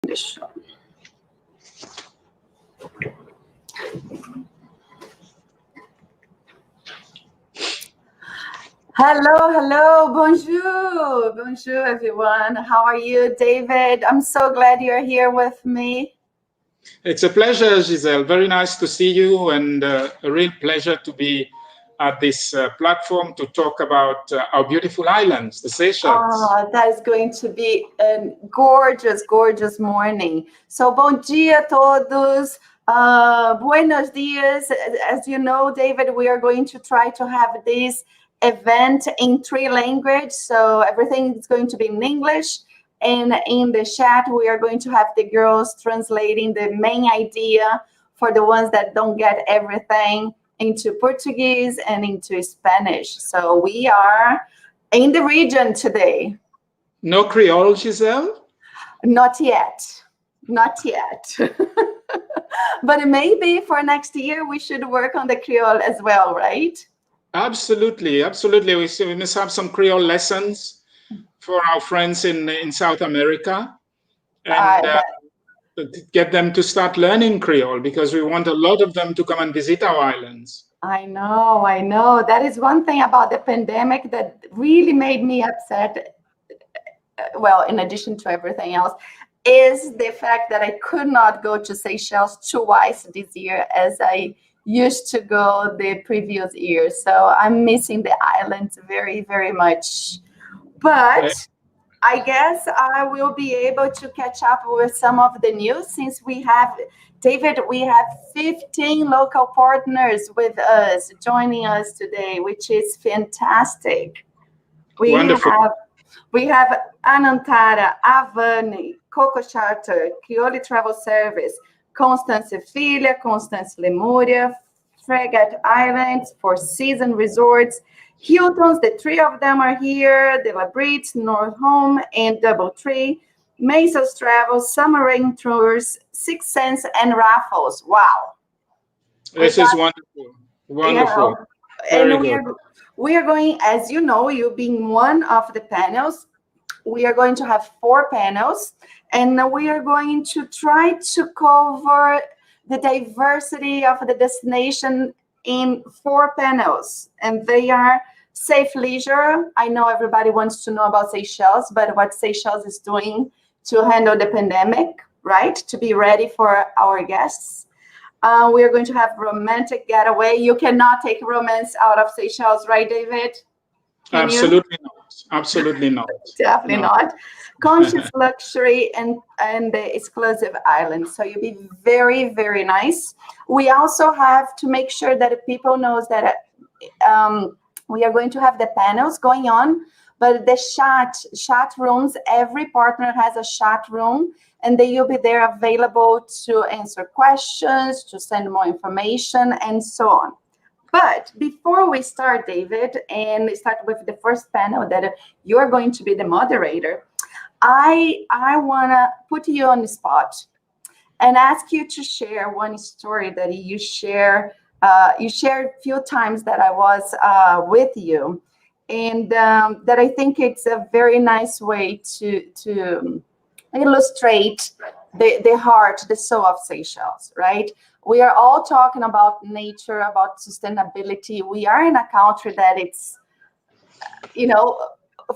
the show. Hello, bonjour, everyone. How are you, David? I'm so glad you're here with me. It's a pleasure, Giselle. Very nice to see you, and a real pleasure to be at this platform to talk about our beautiful islands, the Seychelles. Oh, that is going to be a gorgeous morning. So, bom dia a todos. Buenos dias. As you know, David, we are going to try to have this event in 3 languages. So everything is going to be in English. And in the chat, we are going to have the girls translating the main idea for the ones that don't get everything into Portuguese and into Spanish. So we are in the region today. No Creole, Giselle? Not yet. But maybe for next year, we should work on the Creole as well, right? Absolutely. We must have some Creole lessons for our friends in South America, and get them to start learning Creole, because we want a lot of them to come and visit our islands. I know. That is one thing about the pandemic that really made me upset. Well, in addition to everything else, is the fact that I could not go to Seychelles twice this year as I used to go the previous year. So I'm missing the islands very, very much. But I guess I will be able to catch up with some of the news, since we have, David, we have 15 local partners with us, joining us today, which is fantastic. Wonderful. We have Anantara, Avani, Coco Charter, Crioli Travel Service, Constance Filha, Constance Lemuria, Fregat Islands, Four Seasons Resorts, Hilton's, the 3 of them are here, De La Brits, North Home, and Doubletree, Mesos Travel, Summer Rain Tours, Six Sense, and Raffles. Wow. This is wonderful. Wonderful. Very good. We are going, as you know, you being one of the panels, we are going to have 4 panels, and we are going to try to cover the diversity of the destination in 4 panels, and they are safe leisure. I know everybody wants to know about Seychelles, but what Seychelles is doing to handle the pandemic, right? To be ready for our guests. We are going to have romantic getaway. You cannot take romance out of Seychelles, right, David? Absolutely not. Definitely not. Conscious luxury and the exclusive island. So you'll be very, very nice. We also have to make sure that people knows that we are going to have the panels going on, but the chat rooms, every partner has a chat room, and they will be there available to answer questions, to send more information, and so on. But before we start, David, and start with the first panel that you're going to be the moderator, I want to put you on the spot and ask you to share one story that you shared a few times that I was with you, and that I think it's a very nice way to illustrate the heart, the soul of Seychelles, right? We are all talking about nature, about sustainability. We are in a country that it's,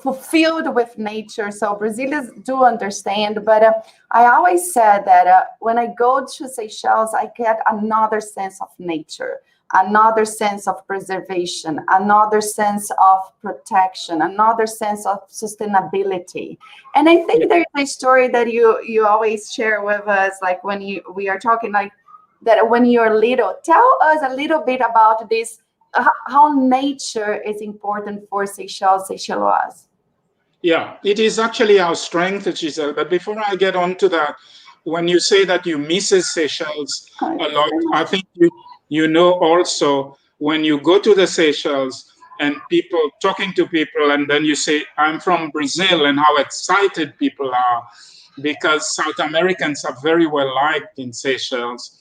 fulfilled with nature. So Brazilians do understand. But I always said that when I go to Seychelles, I get another sense of nature, another sense of preservation, another sense of protection, another sense of sustainability. And I think there's a story that you always share with us, like when we are talking, like that when you're little. Tell us a little bit about this, how nature is important for Seychellois. Yeah, it is actually our strength, Giselle. But before I get on to that, when you say that you miss Seychelles a lot, I think you know also when you go to the Seychelles and talking to people, and then you say, I'm from Brazil, and how excited people are, because South Americans are very well liked in Seychelles.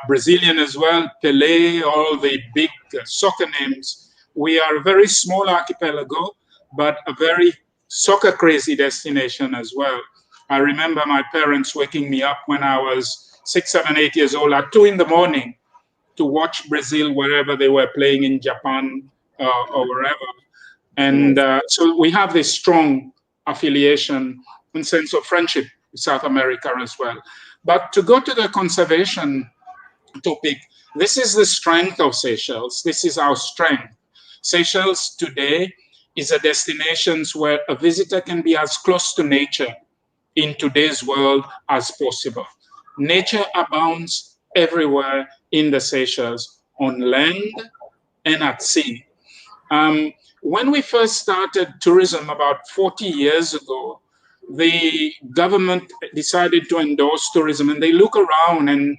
Brazilian as well, Pelé, all the big soccer names. We are a very small archipelago, but a very soccer crazy destination as well. I remember my parents waking me up when I was 6, 7, 8 years old at 2 in the morning to watch Brazil wherever they were playing in Japan or wherever. And so we have this strong affiliation and sense of friendship with South America as well. But to go to the conservation topic, this is the strength of Seychelles. This is our strength. Seychelles today is a destination where a visitor can be as close to nature in today's world as possible. Nature abounds everywhere in the Seychelles, on land and at sea. When we first started tourism about 40 years ago, the government decided to endorse tourism, and they look around and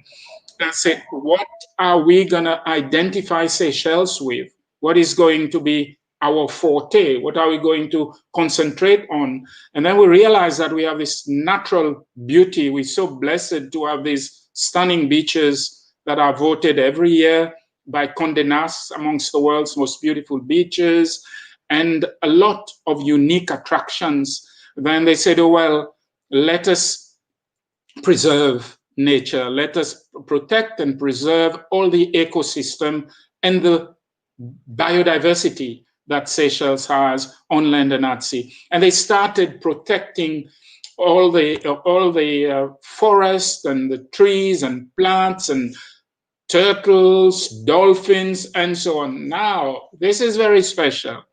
said, what are we going to identify Seychelles with? What is going to be our forte? What are we going to concentrate on? And then we realized that we have this natural beauty. We're so blessed to have these stunning beaches that are voted every year by Condé Nast amongst the world's most beautiful beaches, and a lot of unique attractions. Then they said, oh, well, let us preserve nature. Let us protect and preserve all the ecosystem and the biodiversity that Seychelles has on land and at sea. And they started protecting all the forest and the trees and plants and turtles, dolphins, and so on. Now, this is very special.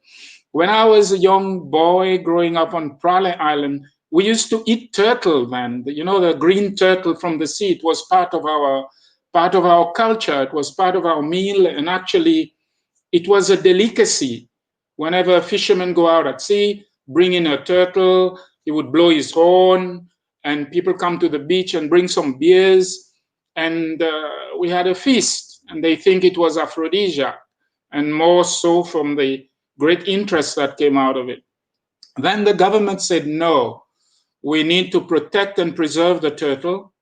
When I was a young boy growing up on Prale Island, we used to eat turtle then. You know, the green turtle from the sea. It was part of our culture. It was part of our meal, and actually, it was a delicacy. Whenever a fisherman go out at sea, bring in a turtle, he would blow his horn, and people come to the beach and bring some beers, and we had a feast, and they think it was aphrodisiac, and more so from the great interest that came out of it. Then the government said, no, we need to protect and preserve the turtle,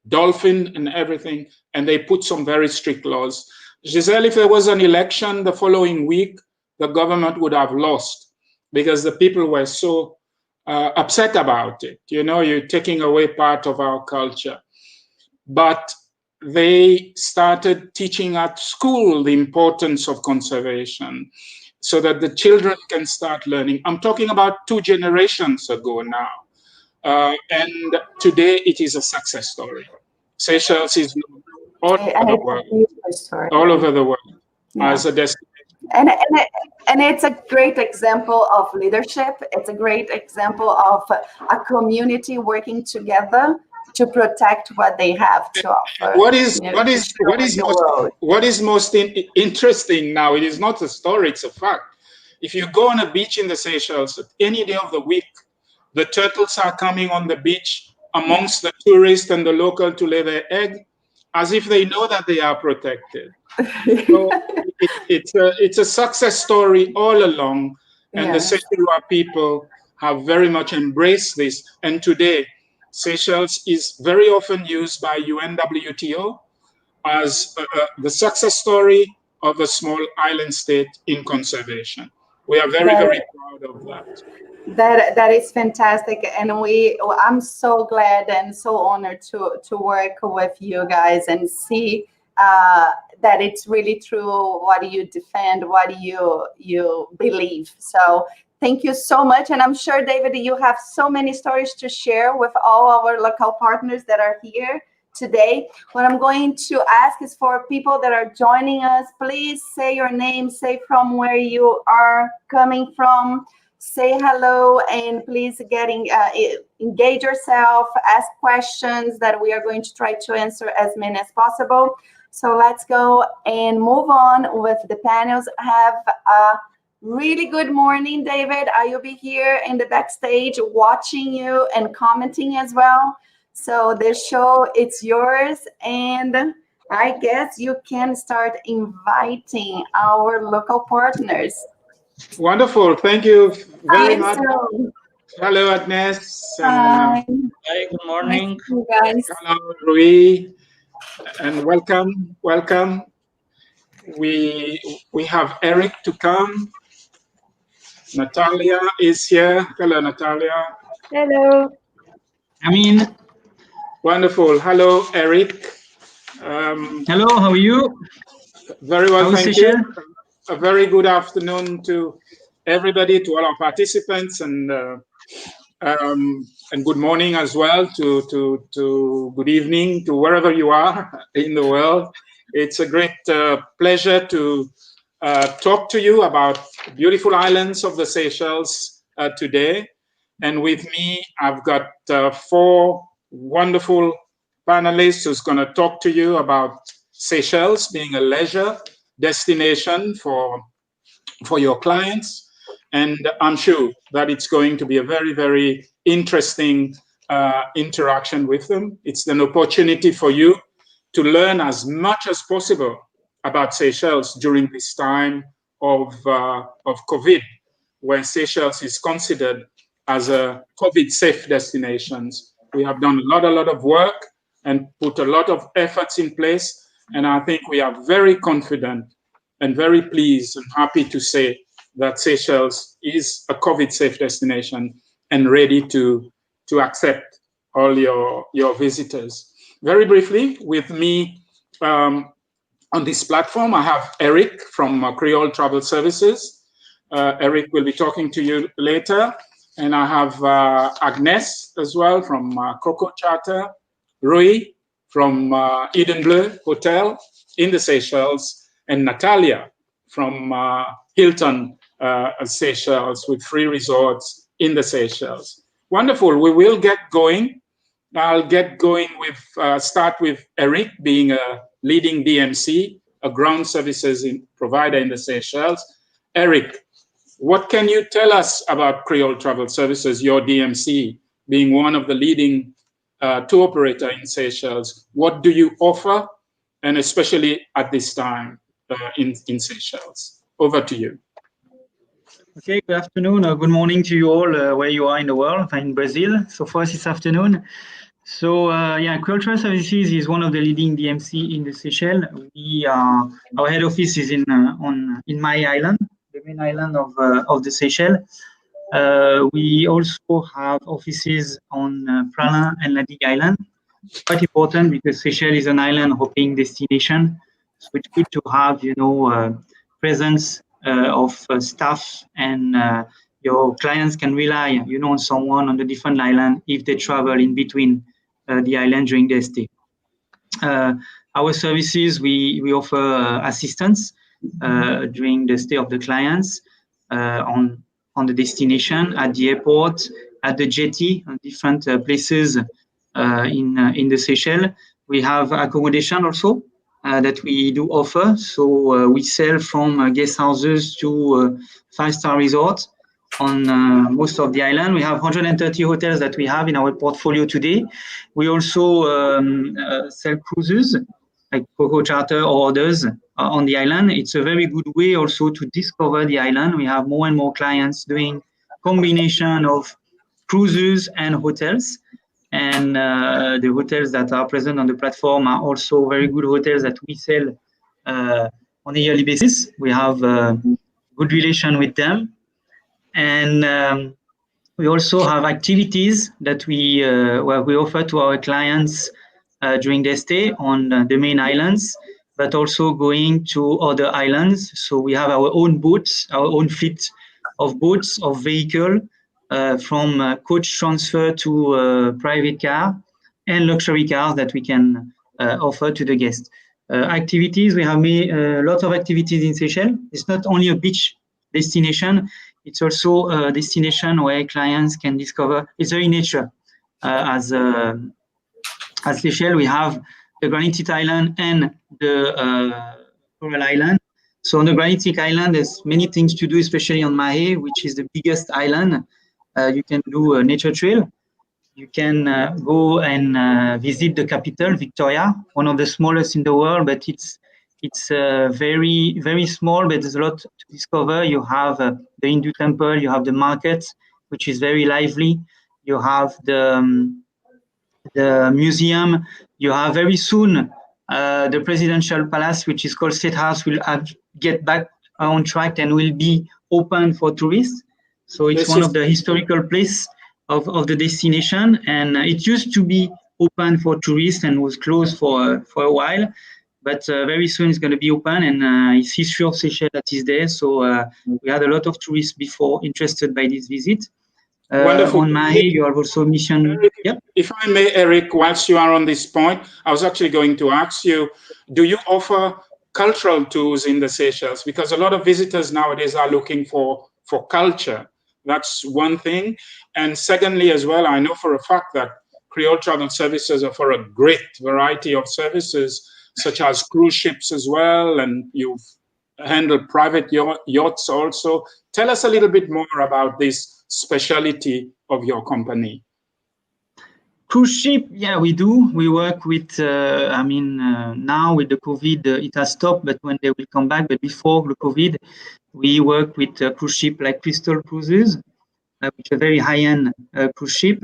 dolphin, and everything, and they put some very strict laws. Giselle, if there was an election the following week, the government would have lost because the people were so upset about it. You know, you're taking away part of our culture. But they started teaching at school the importance of conservation so that the children can start learning. I'm talking about 2 generations ago now. And today it is a success story. Seychelles is all over the world, as a destination. And it's a great example of leadership. It's a great example of a community working together to protect what they have to offer. What is most interesting now? It is not a story; it's a fact. If you go on a beach in the Seychelles any day of the week, the turtles are coming on the beach amongst the tourists and the local to lay their egg, as if they know that they are protected. So it's a success story all along, and the Seychelles people have very much embraced this. And today, Seychelles is very often used by UNWTO as the success story of a small island state in conservation. We are very, very proud of that. That is fantastic, and I'm so glad and so honored to work with you guys and see that it's really true what you defend, what you believe. So thank you so much, and I'm sure, David, you have so many stories to share with all our local partners that are here today. What I'm going to ask is for people that are joining us, please say your name, say from where you are coming from, say hello, and please engage yourself, ask questions that we are going to try to answer as many as possible. So let's go and move on with the panels. Have a really good morning, David. I will be here in the backstage watching you and commenting as well. So the show, it's yours, and I guess you can start inviting our local partners. Wonderful. Thank you very much. Hello, Agnes. Hi. Hi, good morning. Nice to you guys. Hello, Rui. And welcome. We have Eric to come. Natalia is here. Hello, Natalia. Hello. I'm in. Wonderful. Hello, Eric. Hello, how are you? Very well, How's thank you. Seychelles? A very good afternoon to everybody, to all our participants, and good morning as well to good evening to wherever you are in the world. It's a great pleasure to talk to you about beautiful islands of the Seychelles today. And with me, I've got 4 wonderful panelists who's going to talk to you about Seychelles being a leisure destination for your clients. And I'm sure that it's going to be a very, very interesting interaction with them. It's an opportunity for you to learn as much as possible about Seychelles during this time of COVID, where Seychelles is considered as a COVID-safe destination. We have done a lot of work and put a lot of efforts in place, and I think we are very confident and very pleased and happy to say that Seychelles is a COVID-safe destination and ready to accept all your visitors. Very briefly, with me on this platform, I have Eric from Creole Travel Services. Eric will be talking to you later. And I have Agnes as well from Coco Charter, Rui from Eden Bleu Hotel in the Seychelles, and Natalia from Hilton Seychelles with 3 resorts in the Seychelles. Wonderful. We will get going. I'll get going with start with Eric being a leading DMC, a ground services provider in the Seychelles. Eric, what can you tell us about Creole Travel Services, your DMC, being one of the leading tour operator in Seychelles? What do you offer, and especially at this time in Seychelles? Over to you. Okay, good afternoon or good morning to you all where you are in the world. I'm in Brazil, so for us it's afternoon. So Creole Travel Services is one of the leading DMC in the Seychelles. Our head office is in my island, the main island of the Seychelles. We also have offices on Pralin and La Digue Island. Quite important because Seychelles is an island hopping destination, so it's good to have presence of staff, and your clients can rely on someone on the different island if they travel in between the island during their stay. Our services, we offer assistance during the stay of the clients on the destination, at the airport, at the jetty, different places in the Seychelles. We have accommodation also that we do offer. So we sell from guest houses to 5-star resorts on most of the island. We have 130 hotels that we have in our portfolio today. We also sell cruises like Coco Charter or others on the island. It's a very good way also to discover the island. We have more and more clients doing combination of cruises and hotels. And the hotels that are present on the platform are also very good hotels that we sell on a yearly basis. We have a good relation with them. And we also have activities that we offer to our clients during their stay on the main islands, but also going to other islands. So we have our own boats, our own fleet of boats, of vehicle, from coach transfer to private car and luxury cars that we can offer to the guests. Activities, we have made a lot of activities in Seychelles. It's not only a beach destination, it's also a destination where clients can discover its very nature. As Seychelles, we have the granitic island and the coral island. So on the granitic island, there's many things to do, especially on Mahé, which is the biggest island. You can do a nature trail. You can go and visit the capital, Victoria, one of the smallest in the world, but it's very, very small, but there's a lot to discover. You have the Hindu temple, you have the market, which is very lively. You have the museum. You have very soon the presidential palace, which is called State House, will get back on track and will be open for tourists. So it's one of the historical places of the destination, and it used to be open for tourists and was closed for a while, but very soon it's going to be open, and it's history of Seychelles that is there. So we had a lot of tourists before interested by this visit. Wonderful. On Mahé, you have also mission. Eric, Yep. if I may, Eric, whilst you are on this point, I was actually going to ask you, do you offer cultural tours in the Seychelles? Because a lot of visitors nowadays are looking for culture. That's one thing. And secondly, as well, I know for a fact that Creole Travel Services offer a great variety of services, such as cruise ships as well, and you've handled private yachts also. Tell us a little bit more about this specialty of your Cruise ship, yeah, we do. We work with, now with the COVID, it has stopped, but when they will come back, but before the COVID, we work with cruise ship like Crystal Cruises, which is a very high-end cruise ship.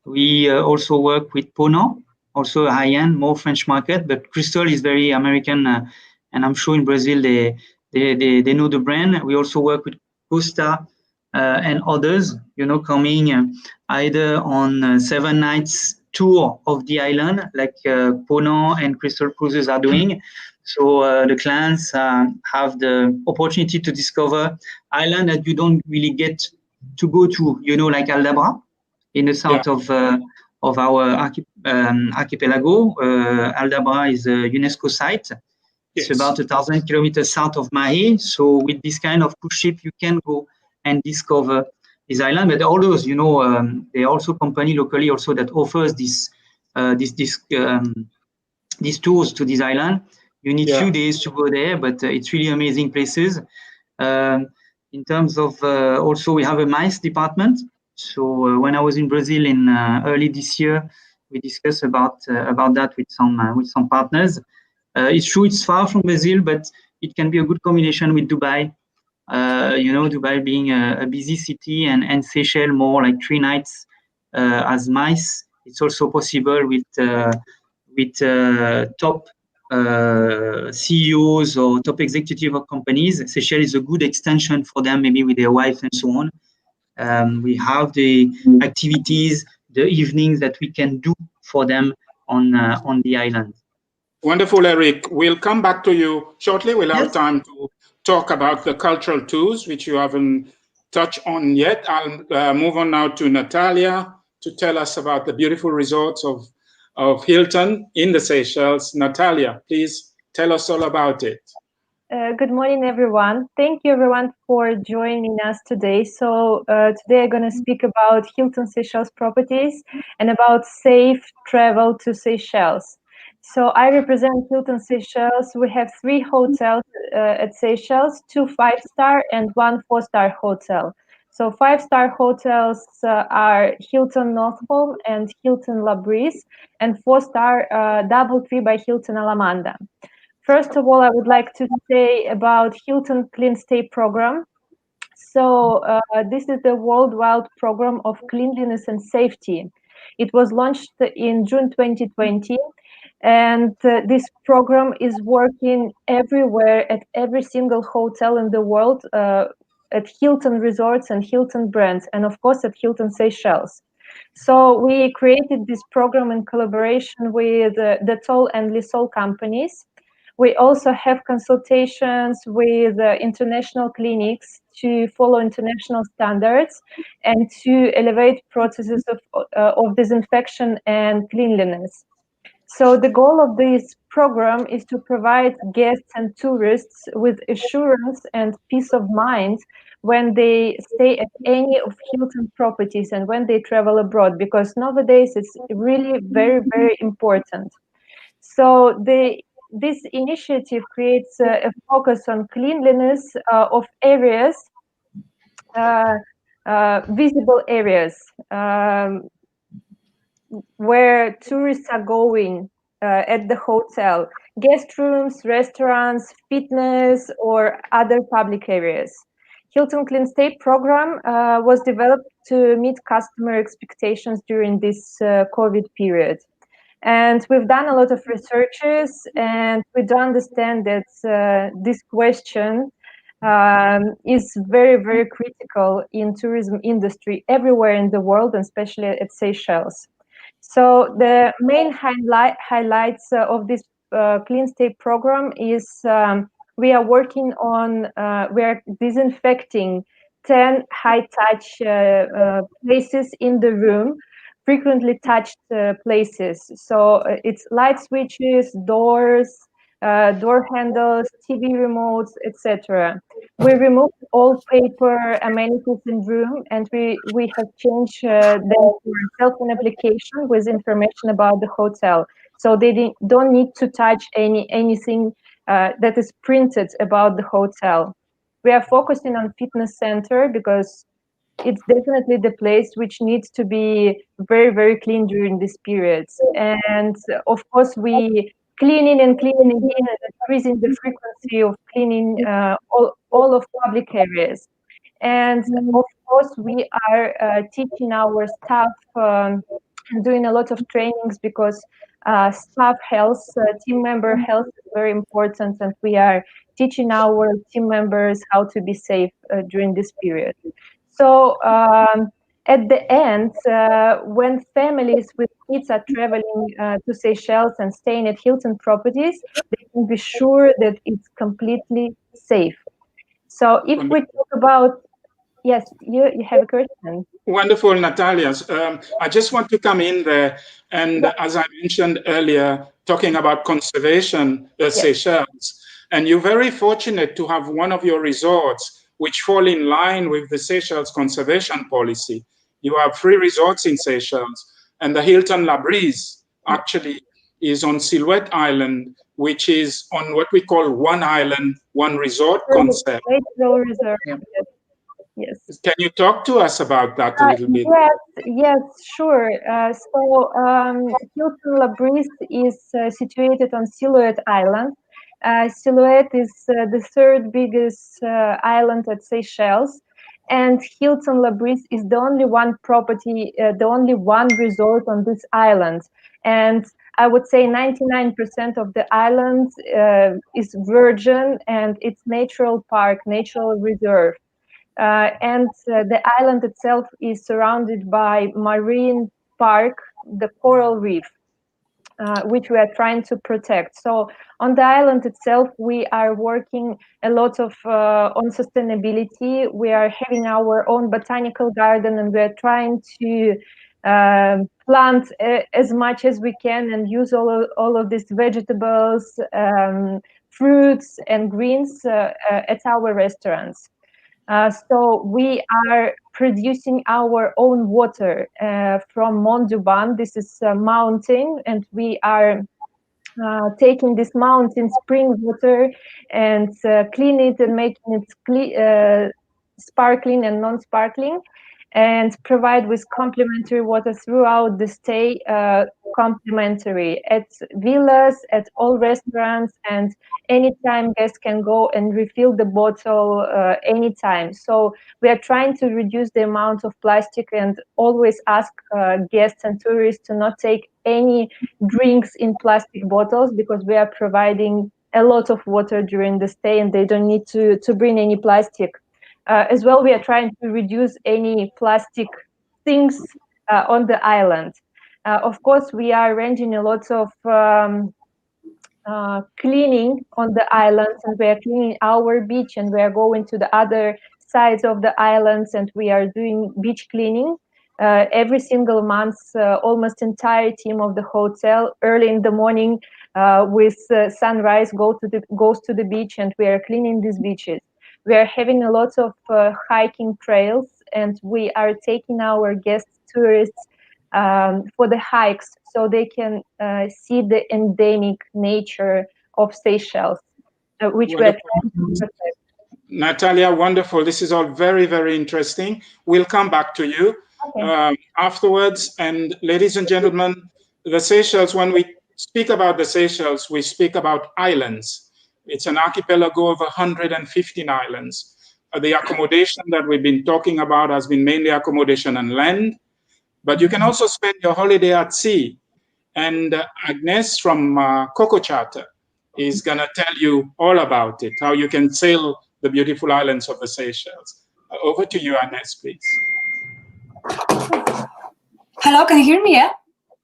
We also work with Ponant, also a high-end, more French market, but Crystal is very American, and I'm sure in Brazil they know the brand. We also work with Costa and others, coming either on 7 nights tour of the island, like Ponant and Crystal Cruises are doing. So the clients have the opportunity to discover island that you don't really get to go to, like Aldabra in the south of our archipelago. Aldabra is a UNESCO site. It's about 1,000 kilometers south of Mahé. So with this kind of cruise ship, you can go and discover this island. But all those, there are also company locally also that offers these tours to this island. You need few days to go there, but it's really amazing places. In terms of also, we have a MICE department. So when I was in Brazil in early this year, we discussed about that with some partners. It's true, it's far from Brazil, but it can be a good combination with Dubai. Dubai being a busy city, and Seychelles more like 3 nights as MICE. It's also possible with top CEOs or top executive of companies. Seychelles is a good extension for them, maybe with their wife and so on. We have the activities, the evenings that we can do for them on the island. Wonderful, Eric. We'll come back to you shortly. We'll have time to talk about the cultural tours, which you haven't touched on yet. I'll move on now to Natalia to tell us about the beautiful resorts of Hilton in the Seychelles. Natalia, please tell us all about it. Good morning, everyone. Thank you, everyone, for joining us today. So today I'm going to speak about Hilton Seychelles properties and about safe travel to Seychelles. So I represent Hilton Seychelles. We have 3 hotels at Seychelles, 2 5-star and 1 4-star hotel. So 5-star hotels are Hilton Northholm and Hilton La Brise, and 4-star DoubleTree by Hilton Alamanda. First of all, I would like to say about Hilton Clean Stay program. So this is the worldwide program of cleanliness and safety. It was launched in June 2020. And this program is working everywhere at every single hotel in the world, at Hilton Resorts and Hilton brands, and of course at Hilton Seychelles. So we created this program in collaboration with the Toll and Lissol companies. We also have consultations with international clinics to follow international standards and to elevate processes of disinfection and cleanliness. So the goal of this program is to provide guests and tourists with assurance and peace of mind when they stay at any of Hilton properties and when they travel abroad, because nowadays it's really very, very important. So this initiative creates a focus on cleanliness of areas, visible areas, where tourists are going at the hotel, guest rooms, restaurants, fitness, or other public areas. Hilton Clean Stay program was developed to meet customer expectations during this COVID period. And we've done a lot of researches, and we do understand that this question is very, very critical in tourism industry everywhere in the world, and especially at Seychelles. So the main highlights of this Clean State program is we are working on, we are disinfecting 10 high-touch places in the room, frequently touched places. So it's light switches, doors, door handles, TV remotes, etc. We removed all paper amenities in room, and we have changed them to a cell-phone application with information about the hotel. So they don't need to touch anything that is printed about the hotel. We are focusing on fitness center because it's definitely the place which needs to be very, very clean during this period. And of course, we cleaning and cleaning again and increasing the frequency of cleaning all of public areas. And of course, we are teaching our staff, doing a lot of trainings because staff health, team member health is very important, and we are teaching our team members how to be safe during this period. So at the end, when families with kids are traveling to Seychelles and staying at Hilton properties, they can be sure that it's completely safe. So if we talk about, yes, you have a question. Wonderful, Natalia. I just want to come in there, and as I mentioned earlier, talking about conservation, Seychelles, and you're very fortunate to have one of your resorts which fall in line with the Seychelles conservation policy. You have 3 resorts in Seychelles, and the Hilton La Brise actually is on Silhouette Island, which is on what we call one island, one resort concept. Yes. Can you talk to us about that a little bit? Yes, sure. So Hilton La Brise is situated on Silhouette Island. Silhouette is the 3rd biggest island at Seychelles, and Hilton La Brise is the only one property, the only one resort on this island. And I would say 99% of the island is virgin, and it's natural park, natural reserve. And the island itself is surrounded by marine park, the coral reef, which we are trying to protect. So on the island itself, we are working a lot of on sustainability. We are having our own botanical garden, and we are trying to plant as much as we can and use all of these vegetables, fruits and greens at our restaurants. So we are producing our own water from Mont Duban. This is a mountain, and we are taking this mountain spring water and clean it and making it sparkling and non-sparkling, and provide with complimentary water throughout the stay, complimentary at villas, at all restaurants, and anytime guests can go and refill the bottle anytime. So we are trying to reduce the amount of plastic and always ask guests and tourists to not take any drinks in plastic bottles, because we are providing a lot of water during the stay and they don't need to bring any plastic. As well, we are trying to reduce any plastic things on the island. Of course, we are arranging a lot of cleaning on the islands, and we are cleaning our beach, and we are going to the other sides of the islands, and we are doing beach cleaning. Every single month, almost entire team of the hotel early in the morning with sunrise goes to the beach, and we are cleaning these beaches. We are having a lot of hiking trails, and we are taking our guest tourists for the hikes so they can see the endemic nature of Seychelles, which we are trying to protect. Natalia, wonderful. This is all very, very interesting. We'll come back to you afterwards. And ladies and gentlemen, the Seychelles, when we speak about the Seychelles, we speak about islands. It's an archipelago of 115 islands. The accommodation that we've been talking about has been mainly accommodation and land, but you can also spend your holiday at sea. And Agnes from Coco Charter is going to tell you all about it, how you can sail the beautiful islands of the Seychelles. Over to you, Ines, please. Hello, can you hear me? Yeah?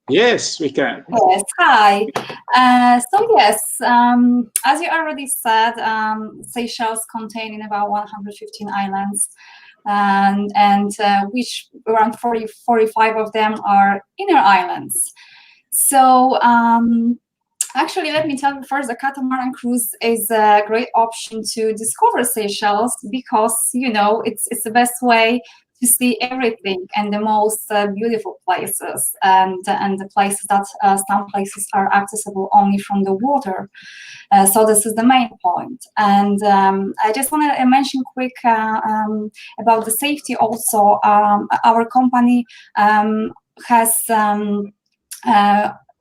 Yes, we can. Yes, hi. So yes, as you already said, Seychelles containing about 115 islands, and which around 45 of them are inner islands. So actually, let me tell you first, the catamaran cruise is a great option to discover Seychelles because, you know, it's the best way to see everything and the most beautiful places and the places that some places are accessible only from the water. So this is the main point. And I just want to mention quick about the safety also. Our company has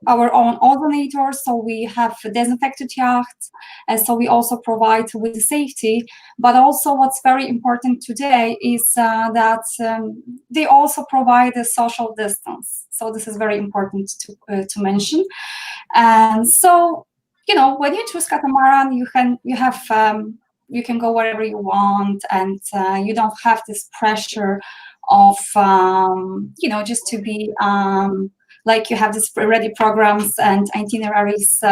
our own ozonator, so we have disinfected yachts, so we also provide with the safety. But also what's very important today is that they also provide a social distance. So this is very important to mention. And so, you know, when you choose catamaran, you can go wherever you want, and you don't have this pressure of you know, just to be like you have this ready programs and itineraries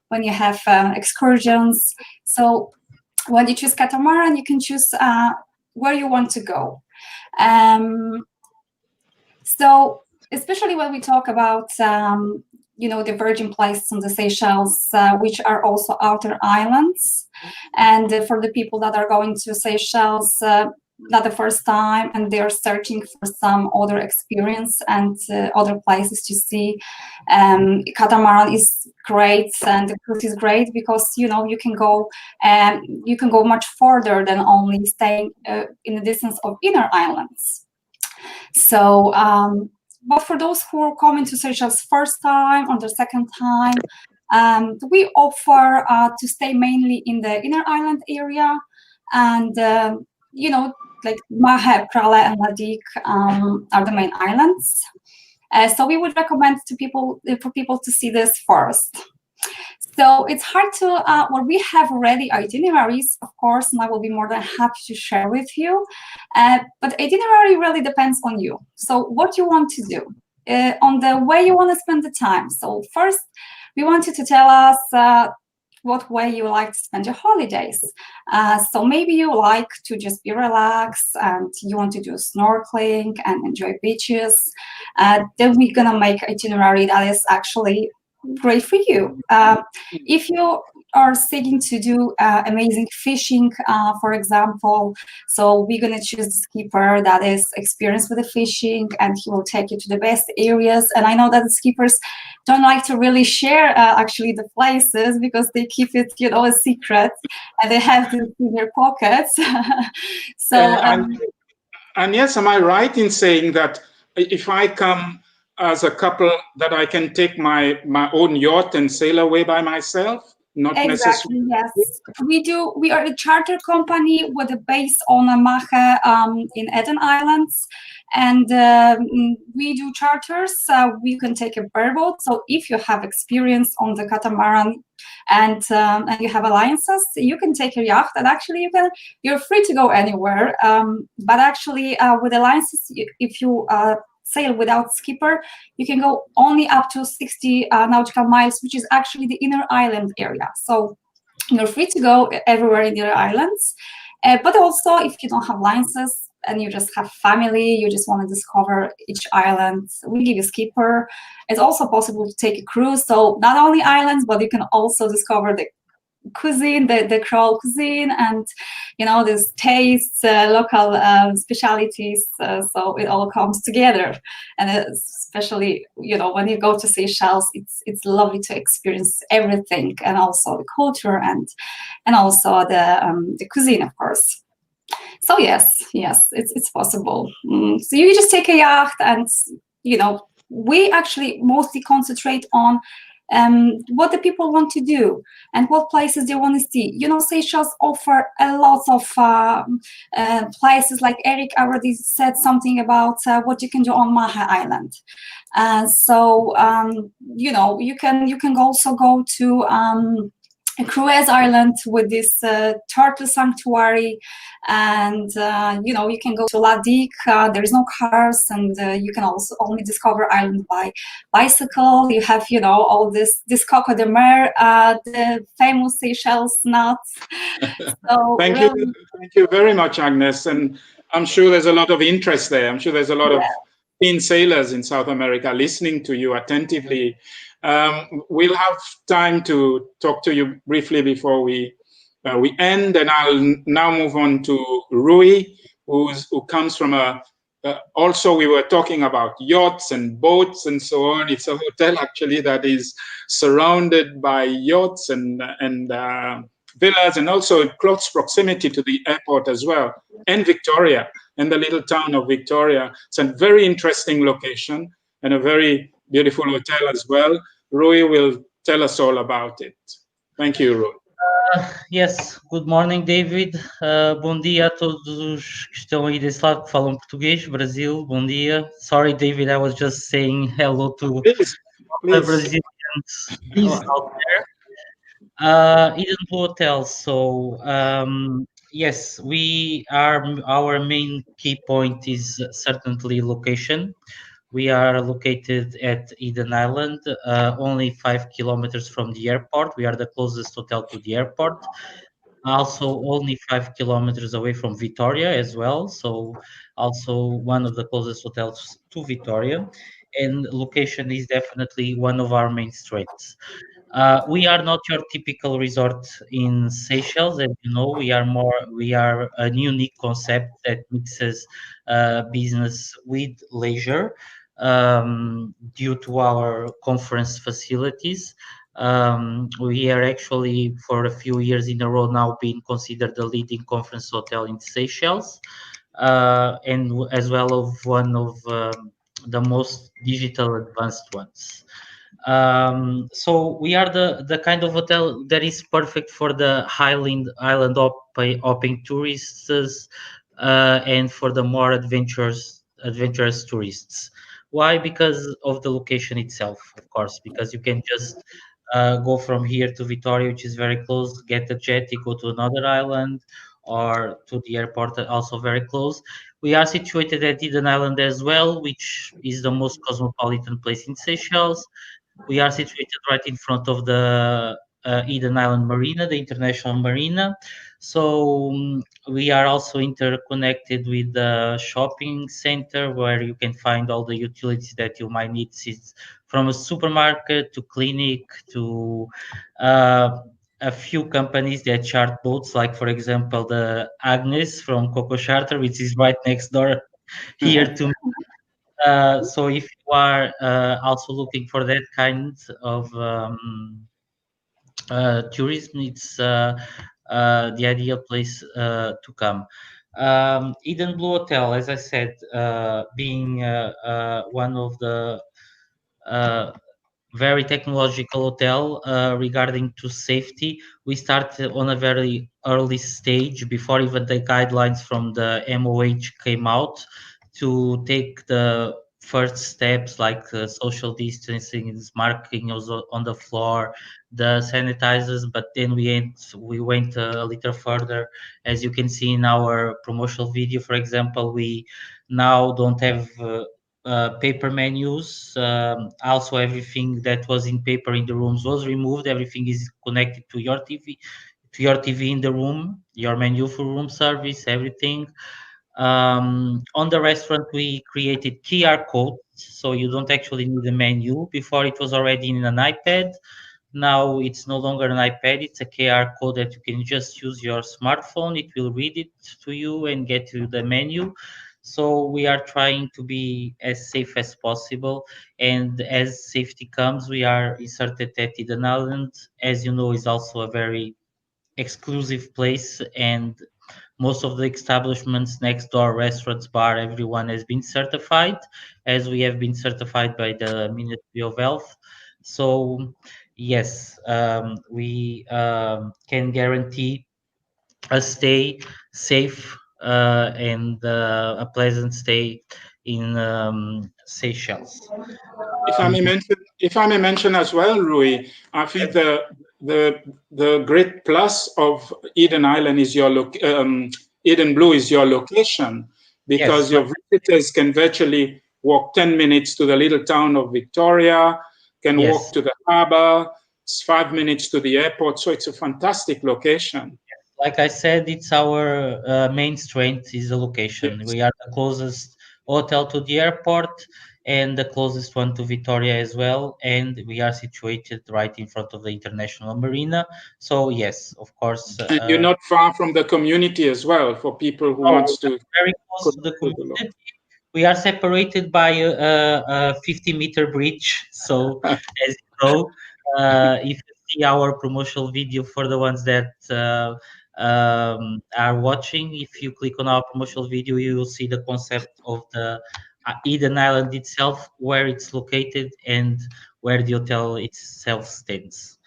when you have excursions. So when you choose catamaran, you can choose where you want to go. So especially when we talk about you know, the virgin places on the Seychelles, which are also outer islands, and for the people that are going to Seychelles not the first time and they're searching for some other experience and other places to see, catamaran is great and the cruise is great because, you know, you can go much further than only staying in the distance of inner islands. So but for those who are coming to Seychelles first time or the second time, we offer to stay mainly in the inner island area, and you know, like Mahe, Prale, and Ladik are the main islands. So we would recommend for people to see this first. So it's hard to, well, we have already itineraries, of course, and I will be more than happy to share with you. But itinerary really depends on you. So what you want to do, on the way you want to spend the time. So first, we want you to tell us what way you like to spend your holidays. So maybe you like to just be relaxed and you want to do snorkeling and enjoy beaches. Then we're gonna make itinerary that is actually great for you. If you are seeking to do amazing fishing, for example, so we're going to choose the skipper that is experienced with the fishing, and he will take you to the best areas. And I know that the skippers don't like to really share actually the places because they keep it, you know, a secret, and they have this in their pockets. So and yes, am I right in saying that if I come as a couple, that I can take my own yacht and sail away by myself? Not exactly, necessarily. yes. We are a charter company with a base on Mahe in Eden Islands, and we do charters. We can take a bareboat. So if you have experience on the catamaran and you have alliances, you can take a yacht, and actually you're free to go anywhere. But actually, with alliances, if you sail without skipper, you can go only up to 60 nautical miles, which is actually the inner island area. So you're free to go everywhere in the inner islands. But also, if you don't have licenses and you just have family, you just want to discover each island, we give you skipper. It's also possible to take a cruise. So not only islands, but you can also discover the cuisine, the Creole cuisine, and you know, this tastes, local specialities. So it all comes together, and especially, you know, when you go to Seychelles, it's lovely to experience everything, and also the culture and also the cuisine, of course. So yes, it's possible. So you just take a yacht, and you know, we actually mostly concentrate on what the people want to do and what places they want to see. You know, Seychelles offer a lot of places, like Eric already said something about what you can do on Mahe Island. So you know, you can also go to Cruise Island with this turtle sanctuary, and you can go to Ladik. There is no cars, and you can also only discover island by bicycle. You have all this coco de mer, the famous Seychelles nuts. So Thank really, you. Thank you very much, Agnes. And I'm sure there's a lot of interest there. I'm sure there's a lot of keen sailors in South America listening to you attentively. We'll have time to talk to you briefly before we end, and I'll now move on to Rui, who comes from also, we were talking about yachts and boats and so on. It's a hotel actually that is surrounded by yachts and villas, and also close proximity to the airport as well, and Victoria, and the little town of Victoria. It's a very interesting location and a very beautiful hotel as well. Rui will tell us all about it. Thank you, Rui. Yes, good morning, David. Bom dia a todos os que estão aí desse lado que falam português. Brasil, bom dia. Sorry, David, I was just saying hello to the Brazilians out there. Eden Blue Hotel. So, yes, our main key point is certainly location. We are located at Eden Island, only 5 kilometers from the airport. We are the closest hotel to the airport. Also, only 5 kilometers away from Victoria as well. So, also one of the closest hotels to Victoria. And location is definitely one of our main strengths. We are not your typical resort in Seychelles, as you know. We are a unique concept that mixes business with leisure due to our conference facilities. We are actually, for a few years in a row now, being considered the leading conference hotel in Seychelles, and as well of one of the most digital advanced ones. So we are the kind of hotel that is perfect for the island hopping tourists and for the more adventurous tourists. Why? Because of the location itself, of course, because you can just go from here to Victoria, which is very close, get a jetty, go to another island, or to the airport, also very close. We are situated at Eden Island as well, which is the most cosmopolitan place in Seychelles. We are situated right in front of the Eden Island Marina, the international marina. So we are also interconnected with the shopping center where you can find all the utilities that you might need, from a supermarket to clinic to a few companies that charter boats, like for example the Agnes from Coco Charter, which is right next door here to me. So if you are also looking for that kind of tourism, it's the ideal place to come. Eden Blue Hotel, as I said, being one of the very technological hotel regarding to safety. We start on a very early stage before even the guidelines from the MOH came out to take the first steps like social distancing, marking on the floor, the sanitizers. But then we went a little further. As you can see in our promotional video, for example, we now don't have paper menus. Also, everything that was in paper in the rooms was removed. Everything is connected to your TV in the room, your menu for room service, everything. On the restaurant, we created QR codes, so you don't actually need a menu. Before, it was already in an iPad. Now it's no longer an iPad, it's a QR code that you can just use your smartphone. It will read it to you and get you the menu. So we are trying to be as safe as possible. And as safety comes, we are inserted at Eden Island. As you know, is also a very exclusive place, and most of the establishments next door, restaurants, bar, everyone has been certified, as we have been certified by the Ministry of Health. So yes, we can guarantee a stay safe and a pleasant stay in Seychelles. If I may mention as well, Rui, I think the the great plus of Eden Island is Eden Blue is your location, because Yes. your visitors can virtually walk 10 minutes to the little town of Victoria, can Yes. walk to the harbor, it's 5 minutes to the airport, so it's a fantastic location. Like I said, it's our main strength is the location. Yes. We are the closest hotel to the airport and the closest one to Victoria as well. And we are situated right in front of the international marina. So yes, of course. And you're not far from the community as well, for people who wants to very close to the community. We are separated by a 50-meter bridge. So as you know, if you see our promotional video for the ones that are watching, if you click on our promotional video, you will see the concept of the Eden Island itself, where it's located and where the hotel itself stands.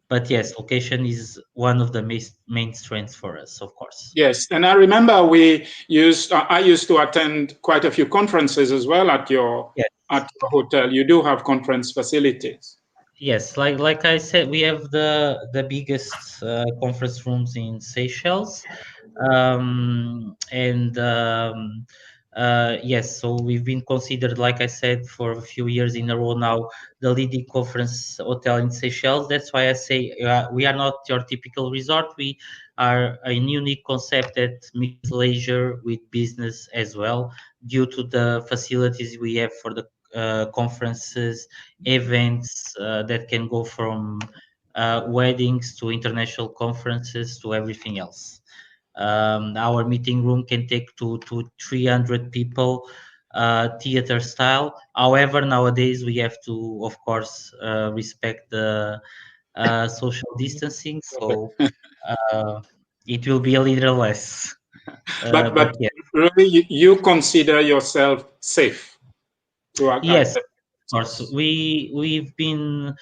But yes, location is one of the main strengths for us, of course. Yes, and I remember I used to attend quite a few conferences as well at your hotel. You do have conference facilities. Yes, like I said, we have the biggest conference rooms in Seychelles, and yes, so we've been considered, like I said, for a few years in a row now, the leading conference hotel in Seychelles. That's why I say we are not your typical resort. We are a unique concept that mixes leisure with business as well, due to the facilities we have for the conferences, events that can go from weddings to international conferences to everything else. Our meeting room can take to 300 people, theater style. However, nowadays we have to, of course, respect the social distancing, so it will be a little less. But Yeah. really, you consider yourself safe throughout Yes, that. of course. We've been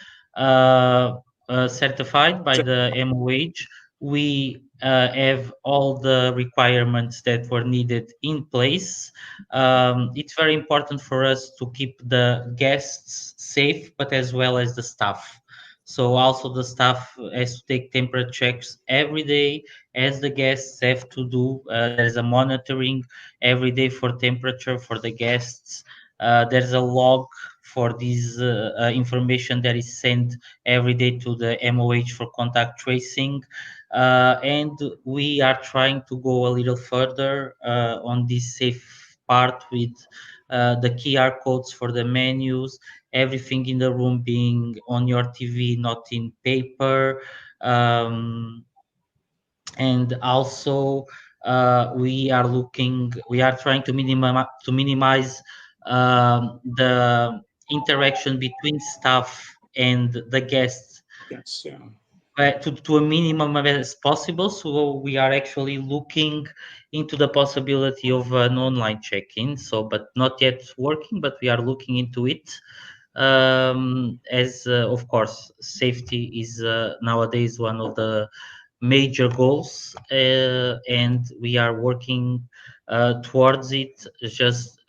certified by the MOH. We have all the requirements that were needed in place. It's very important for us to keep the guests safe, but as well as the staff. So also the staff has to take temperature checks every day, as the guests have to do. There's a monitoring every day for temperature for the guests. There's a log for this information that is sent every day to the MOH for contact tracing. And we are trying to go a little further on this safe part with the QR codes for the menus, everything in the room being on your TV, not in paper. And also we are trying to minimize the interaction between staff and the guests Yes, yeah. to a minimum as possible. So we are actually looking into the possibility of an online check-in, so but not yet working, but we are looking into it. As of course safety is nowadays one of the major goals, and we are working towards it. Just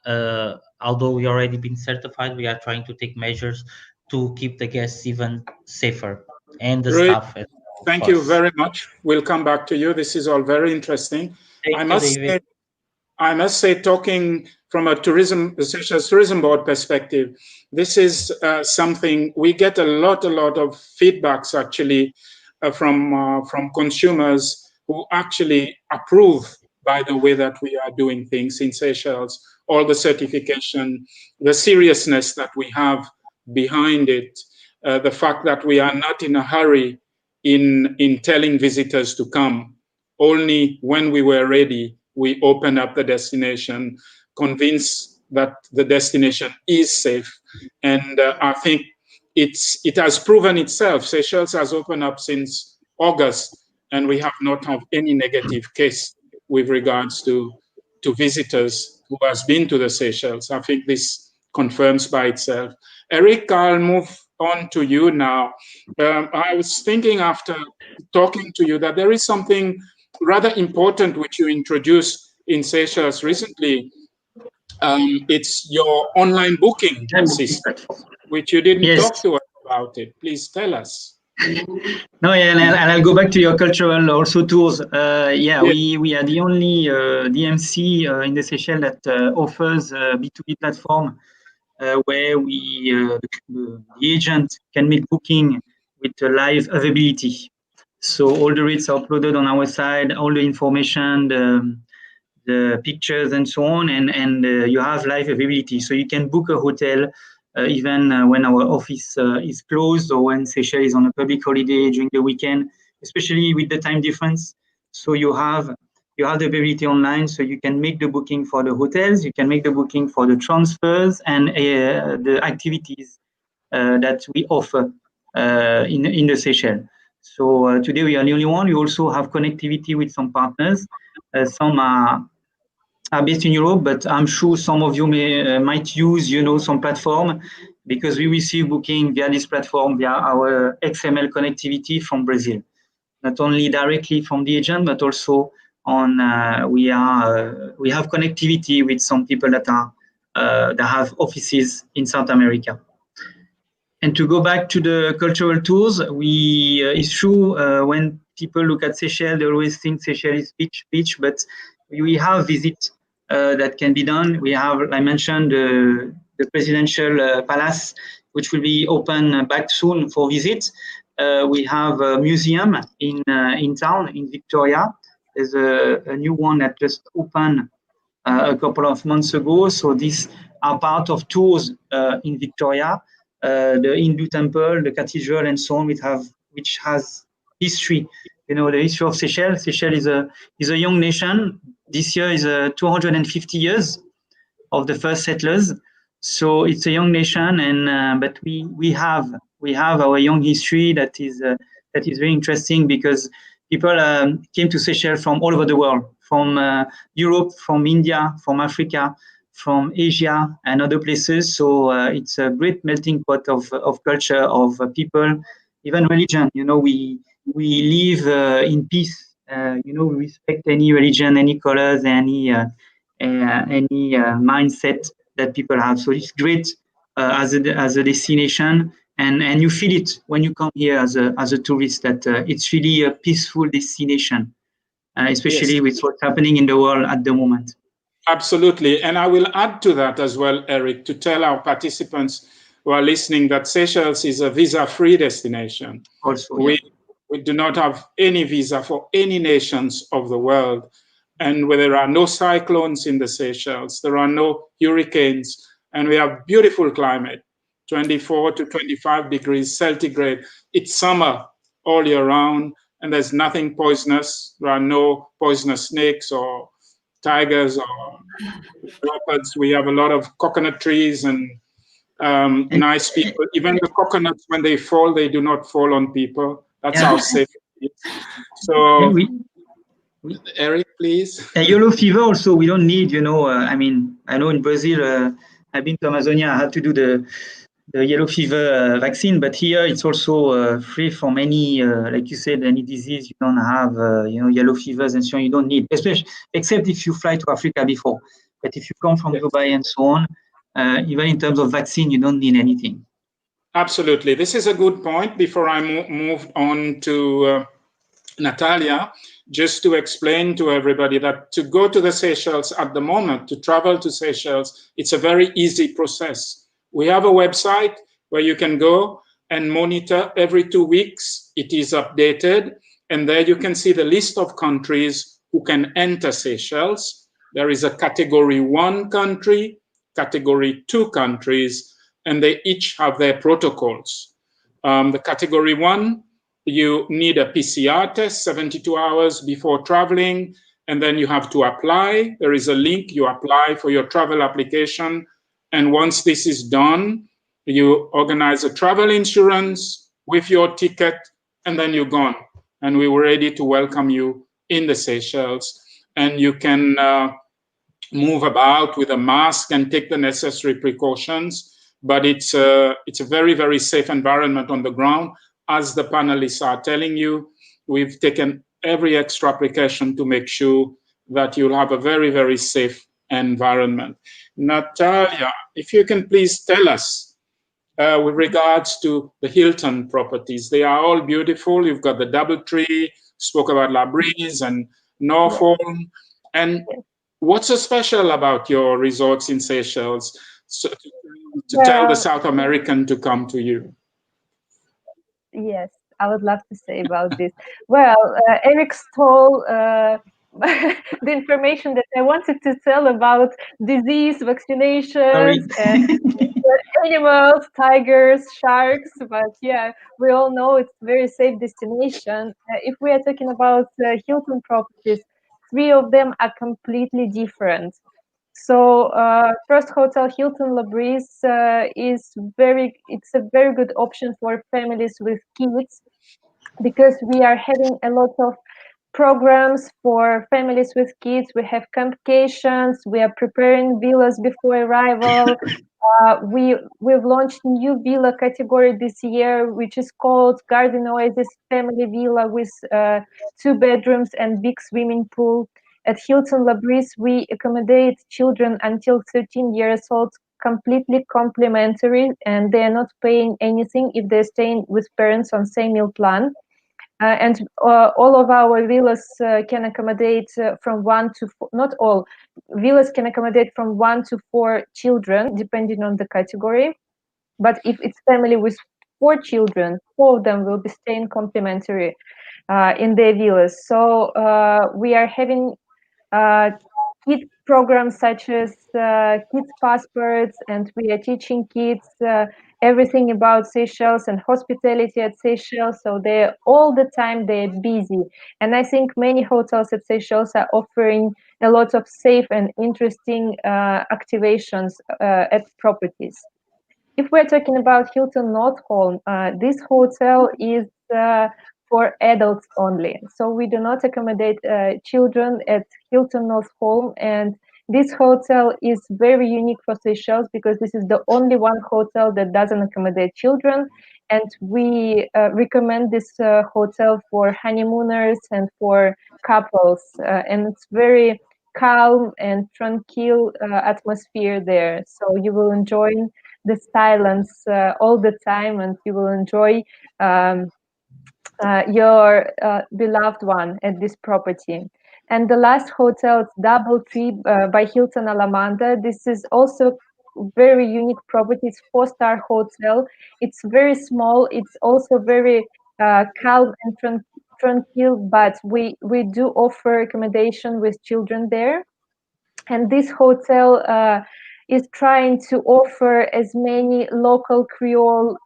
although we already been certified, we are trying to take measures to keep the guests even safer and the Great. staff as well, of Thank you course. very much. We'll come back to you. This is all very interesting. Thank you, David. I must say, talking from a Seychelles Tourism Board perspective, this is something we get a lot of feedbacks actually from consumers who actually approve by the way that we are doing things in Seychelles, all the certification, the seriousness that we have behind it, the fact that we are not in a hurry in telling visitors to come. Only when we were ready, we opened up the destination, convinced that the destination is safe. And I think it has proven itself. Seychelles has opened up since August, and we have not had any negative case with regards to visitors who has been to the Seychelles. I think this confirms by itself. Eric, I'll move on to you now. I was thinking after talking to you that there is something rather important which you introduced in Seychelles recently. It's your online booking system, which you didn't talk to us about it. Please tell us. No, yeah, and I'll go back to your cultural also tours. Yeah, we are the only DMC in the Seychelles that offers a B2B platform where the agent can make booking with live availability. So all the rates are uploaded on our side, all the information, the pictures and so on, and you have live availability. So you can book a hotel even when our office is closed or when Seychelles is on a public holiday during the weekend, especially with the time difference. So you have the availability online, so you can make the booking for the hotels, you can make the booking for the transfers and the activities that we offer in the Seychelles. So today we are the only one. We also have connectivity with some partners. Some are based in Europe, but I'm sure some of you might use, some platform, because we receive booking via this platform via our XML connectivity from Brazil, not only directly from the agent, but also on we have connectivity with some people that have offices in South America. And to go back to the cultural tours, it's true when people look at Seychelles, they always think Seychelles is beach, but we have visits that can be done. We have, I mentioned, the presidential palace, which will be open back soon for visits. We have a museum in town, in Victoria. There's a new one that just opened a couple of months ago. So these are part of tours in Victoria. The Hindu temple, the cathedral, and so on, which has history. The history of Seychelles. Seychelles is a young nation. This year is 250 years of the first settlers. So it's a young nation, and but we have our young history that is very interesting, because people came to Seychelles from all over the world, from Europe, from India, from Africa, from Asia and other places. So it's a great melting pot of culture, of people, even religion. We live in peace. We respect any religion, any colors, any mindset that people have. So it's great as a destination, and you feel it when you come here as a tourist, that it's really a peaceful destination, especially with what's happening in the world at the moment. Absolutely. And I will add to that as well, Eric, to tell our participants who are listening that Seychelles is a visa-free destination. Also, we do not have any visa for any nations of the world. And where there are no cyclones in the Seychelles, there are no hurricanes, and we have beautiful climate, 24 to 25 degrees centigrade. It's summer all year round, and there's nothing poisonous. There are no poisonous snakes or tigers or leopards. We have a lot of coconut trees and nice people. Even the coconuts, when they fall, they do not fall on people. That's how safe it is. So, Eric, please. Yellow fever also, we don't need, I mean, I know in Brazil, I've been to Amazonia, I had to do the yellow fever vaccine, but here it's also free from any, like you said, any disease. You don't have, yellow fevers and so on. You don't need, except if you fly to Africa before. But if you come from Dubai and so on, even in terms of vaccine, you don't need anything. Absolutely. This is a good point. Before I move on to Natalia, just to explain to everybody that to go to the Seychelles at the moment, to travel to Seychelles, it's a very easy process. We have a website where you can go and monitor every 2 weeks. It is updated, and there you can see the list of countries who can enter Seychelles. There is a category 1 country, category 2 countries, and they each have their protocols. The category 1, you need a PCR test 72 hours before traveling, and then you have to apply. There is a link, you apply for your travel application. And once this is done, you organize a travel insurance with your ticket, and then you're gone. And we were ready to welcome you in the Seychelles. And you can move about with a mask and take the necessary precautions. But it's a very, very safe environment on the ground. As the panelists are telling you, we've taken every extra precaution to make sure that you'll have a very, very safe environment. Natalia, if you can please tell us with regards to the Hilton properties. They are all beautiful. You've got the DoubleTree, spoke about La Brise and Norfolk. And what's so special about your resorts in Seychelles to tell the South American to come to you? Yes, I would love to say about this. Well, Eric stole the information that I wanted to tell about disease, vaccinations, and animals, tigers, sharks. But yeah, we all know it's a very safe destination. If we are talking about Hilton properties, 3 of them are completely different. So first hotel, Hilton La Brise, it's a very good option for families with kids, because we are having a lot of programs for families with kids. We have campifications, we are preparing villas before arrival. We've launched new villa category this year, which is called Garden Oasis Family Villa with 2 bedrooms and big swimming pool. At Hilton La Brise, we accommodate children until 13 years old completely complimentary, and they're not paying anything if they're staying with parents on same meal plan. And all of our villas can accommodate from 1 to 4, not all, villas can accommodate from 1 to 4 children, depending on the category. But if it's family with 4 children, 4 of them will be staying complimentary in their villas. So we are having kids programs such as kids passports, and we are teaching kids everything about Seychelles and hospitality at Seychelles. So they're all the time they're busy, and I think many hotels at Seychelles are offering a lot of safe and interesting activations at properties. If we're talking about Hilton Northolm, this hotel is for adults only. So we do not accommodate children at Hilton Northolm, and this hotel is very unique for Seychelles because this is the only one hotel that doesn't accommodate children, and we recommend this hotel for honeymooners and for couples, and it's very calm and tranquil atmosphere there. So you will enjoy the silence all the time, and you will enjoy your beloved one at this property. And the last hotel is DoubleTree by Hilton Alamanda. This is also very unique property. It's 4-star hotel. It's very small. It's also very calm and tranquil, but we do offer accommodation with children there. And this hotel is trying to offer as many local Creole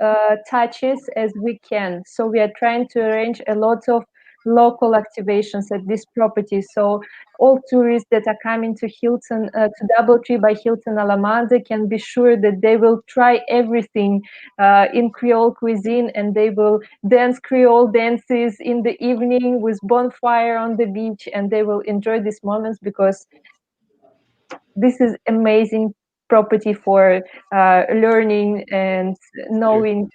touches as we can. So we are trying to arrange a lot of local activations at this property. So all tourists that are coming to Hilton, to DoubleTree by Hilton Alamanda, can be sure that they will try everything in Creole cuisine, and they will dance Creole dances in the evening with bonfire on the beach, and they will enjoy these moments because this is amazing property for learning and knowing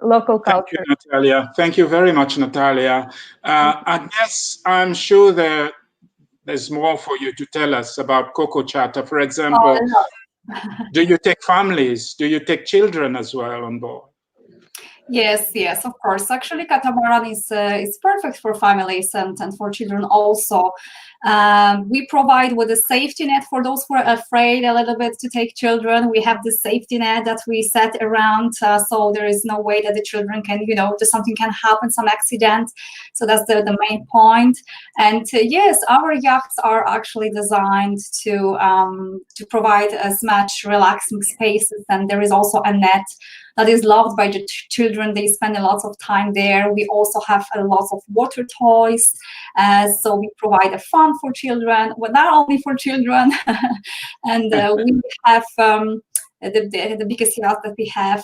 local culture. Thank you, Natalia. Thank you very much, Natalia. I guess I'm sure there's more for you to tell us about Coco Charter. For example, do you take families? Do you take children as well on board? Yes, of course. Actually, catamaran is perfect for families and for children also. We provide with a safety net for those who are afraid a little bit to take children. We have the safety net that we set around, so there is no way that the children can, something can happen, some accident. So that's the main point. And yes, our yachts are actually designed to provide as much relaxing spaces, and there is also a net that is loved by the children. They spend a lot of time there. We also have a lot of water toys. So we provide a fun for children, well, not only for children. And we have the biggest yacht that we have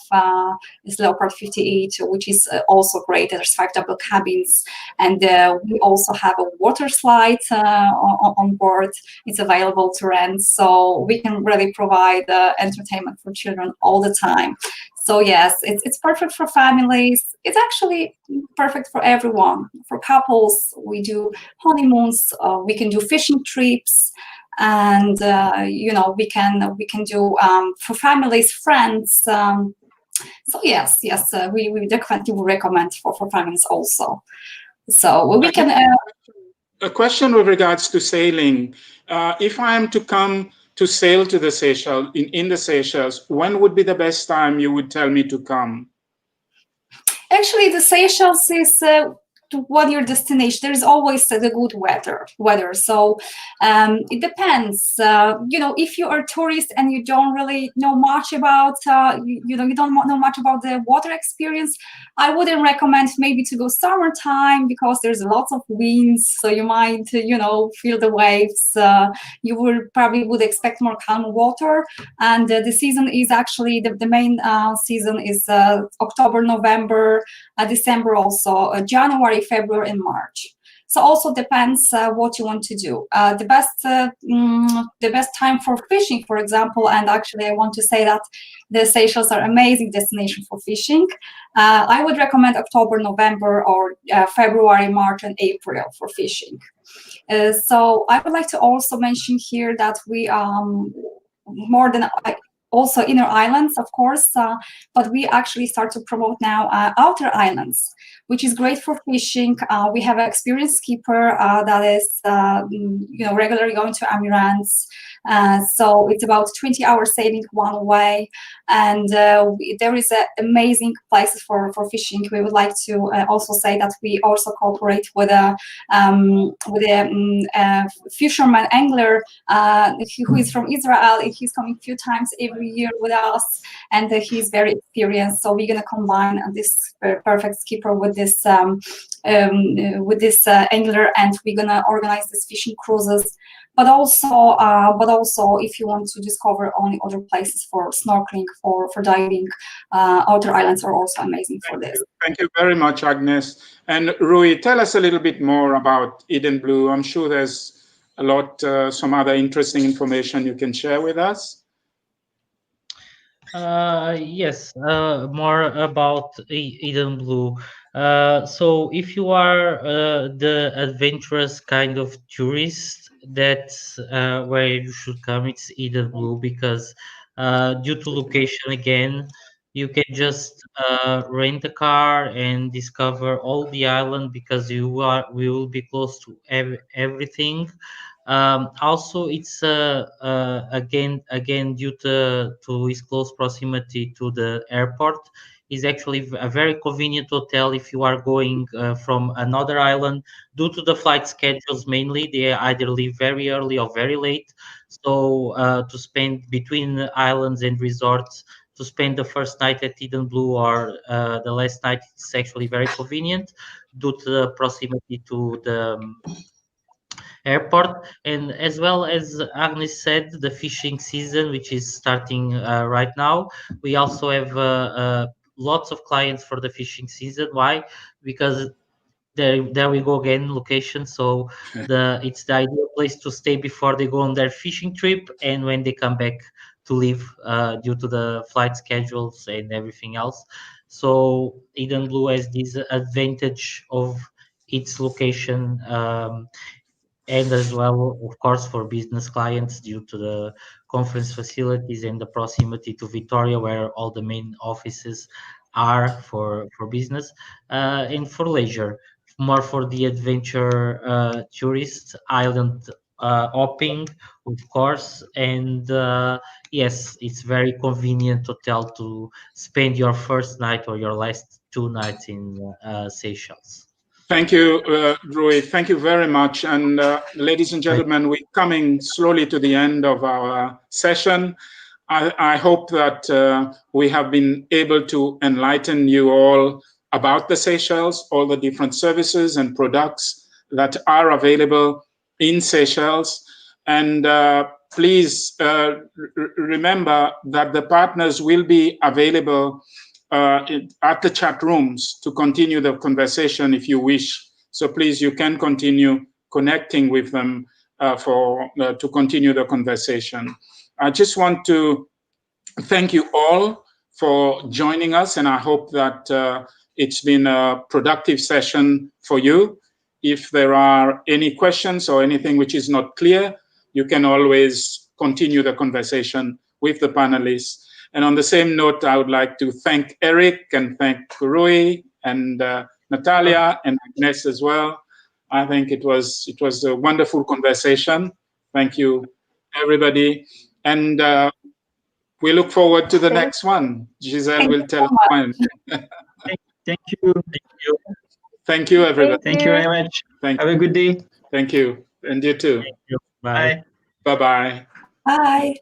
is Leopard 58, which is also great. There's 5 double cabins, and we also have a water slide on board. It's available to rent, so we can really provide entertainment for children all the time. So yes, it's perfect for families. It's actually perfect for everyone. For couples, we do honeymoons. We can do fishing trips, and we can do for families, friends. So yes, we definitely would recommend for families also. So we can. A question with regards to sailing. If I am to come to sail to the Seychelles, in the Seychelles, when would be the best time you would tell me to come? Actually, the Seychelles is to what your destination. There is always the good weather. So it depends. If you are a tourist and you don't really know much about, you don't know much about the water experience, I wouldn't recommend maybe to go summertime because there's lots of winds. So you might, feel the waves. You would expect more calm water. And the season is actually the main season is October, November, December also, January, February, and March. So also depends what you want to do. The best time for fishing, for example, and actually I want to say that the Seychelles are amazing destination for fishing. I would recommend October, November, or February, March, and April for fishing. So I would like to also mention here that we more than also inner islands, of course, but we actually start to promote now outer islands, which is great for fishing. We have an experienced skipper that is, regularly going to Amirans. So it's about 20-hour sailing one way, and there is amazing places for fishing. We would like to also say that we also cooperate with a fisherman angler who is from Israel. He's coming a few times every year with us, and he's very experienced. So we're gonna combine this perfect skipper with this angler, and we're gonna organize these fishing cruises. But also, if you want to discover only other places for snorkeling, for diving, outer islands are also amazing for this. Thank you very much, Agnes. And Rui, tell us a little bit more about Eden Blue. I'm sure there's a lot, some other interesting information you can share with us. Yes, more about Eden Blue. So if you are the adventurous kind of tourist, that's where you should come. It's Eden Blue because due to location again, you can just rent a car and discover all the island because we will be close to everything. Also, it's again due to its close proximity to the airport, is actually a very convenient hotel if you are going from another island. Due to the flight schedules, mainly they either leave very early or very late. So to spend between the islands and resorts, to spend the first night at Eden Blue or the last night, it's actually very convenient due to the proximity to the airport. And as well as Agnes said, the fishing season, which is starting right now, we also have lots of clients for the fishing season. Why? Because there we go again, location. So it's the ideal place to stay before they go on their fishing trip and when they come back to leave due to the flight schedules and everything else. So Eden Blue has this advantage of its location, and as well, of course, for business clients due to the conference facilities and the proximity to Victoria, where all the main offices are for business, and for leisure, more for the adventure tourist island hopping, of course. And yes, it's very convenient hotel to spend your first night or your last 2 nights in Seychelles. Thank you, Rui. Thank you very much. And ladies and gentlemen, we're coming slowly to the end of our session. I hope that we have been able to enlighten you all about the Seychelles, all the different services and products that are available in Seychelles. And please remember that the partners will be available at the chat rooms to continue the conversation if you wish. So please, you can continue connecting with them to continue the conversation. I just want to thank you all for joining us, and I hope that it's been a productive session for you. If there are any questions or anything which is not clear, you can always continue the conversation with the panelists. And on the same note, I would like to thank Eric and thank Rui and Natalia and Agnes as well. I think it was a wonderful conversation. Thank you, everybody. And we look forward to the next one. Giselle will tell us when. Thank you. Thank you, everybody. Thank you very much. Have a good day. Thank you. And you too. Thank you. Bye. Bye-bye. Bye.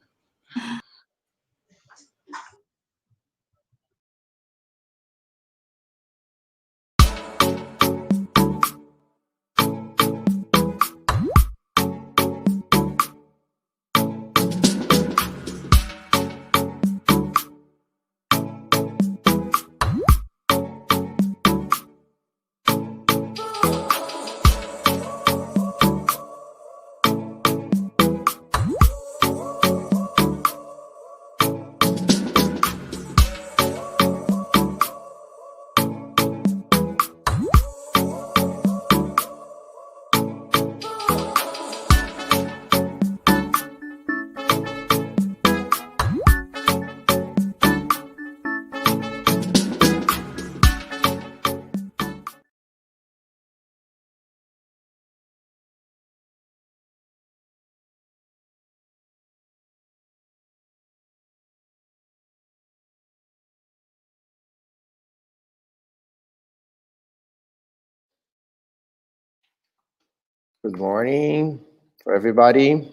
Good morning for everybody.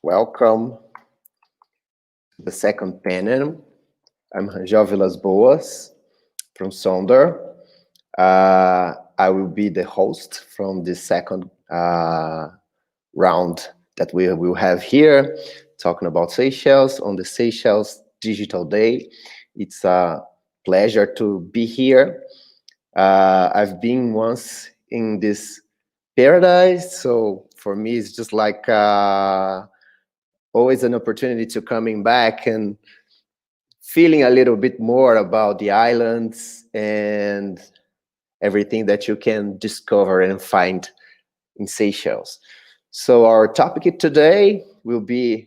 Welcome to the second panel. I'm Rangel Vilas Boas from Sonder. I will be the host from the second round that we will have here, talking about Seychelles on the Seychelles Digital Day. It's a pleasure to be here. I've been once in this paradise, so for me it's just like always an opportunity to coming back and feeling a little bit more about the islands and everything that you can discover and find in Seychelles. So our topic today will be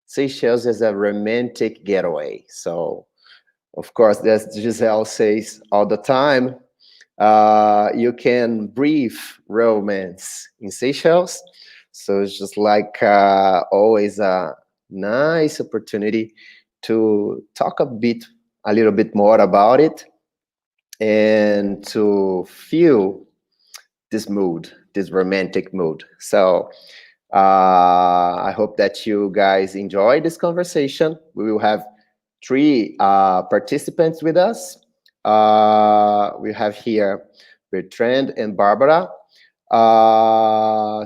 Seychelles as a romantic getaway. So of course, as Giselle says all the time, you can breathe romance in Seychelles. So it's just like always a nice opportunity to talk a little bit more about it and to feel this mood, this romantic mood. So I hope that you guys enjoy this conversation. We will have 3 participants with us. We have here Bertrand and Barbara.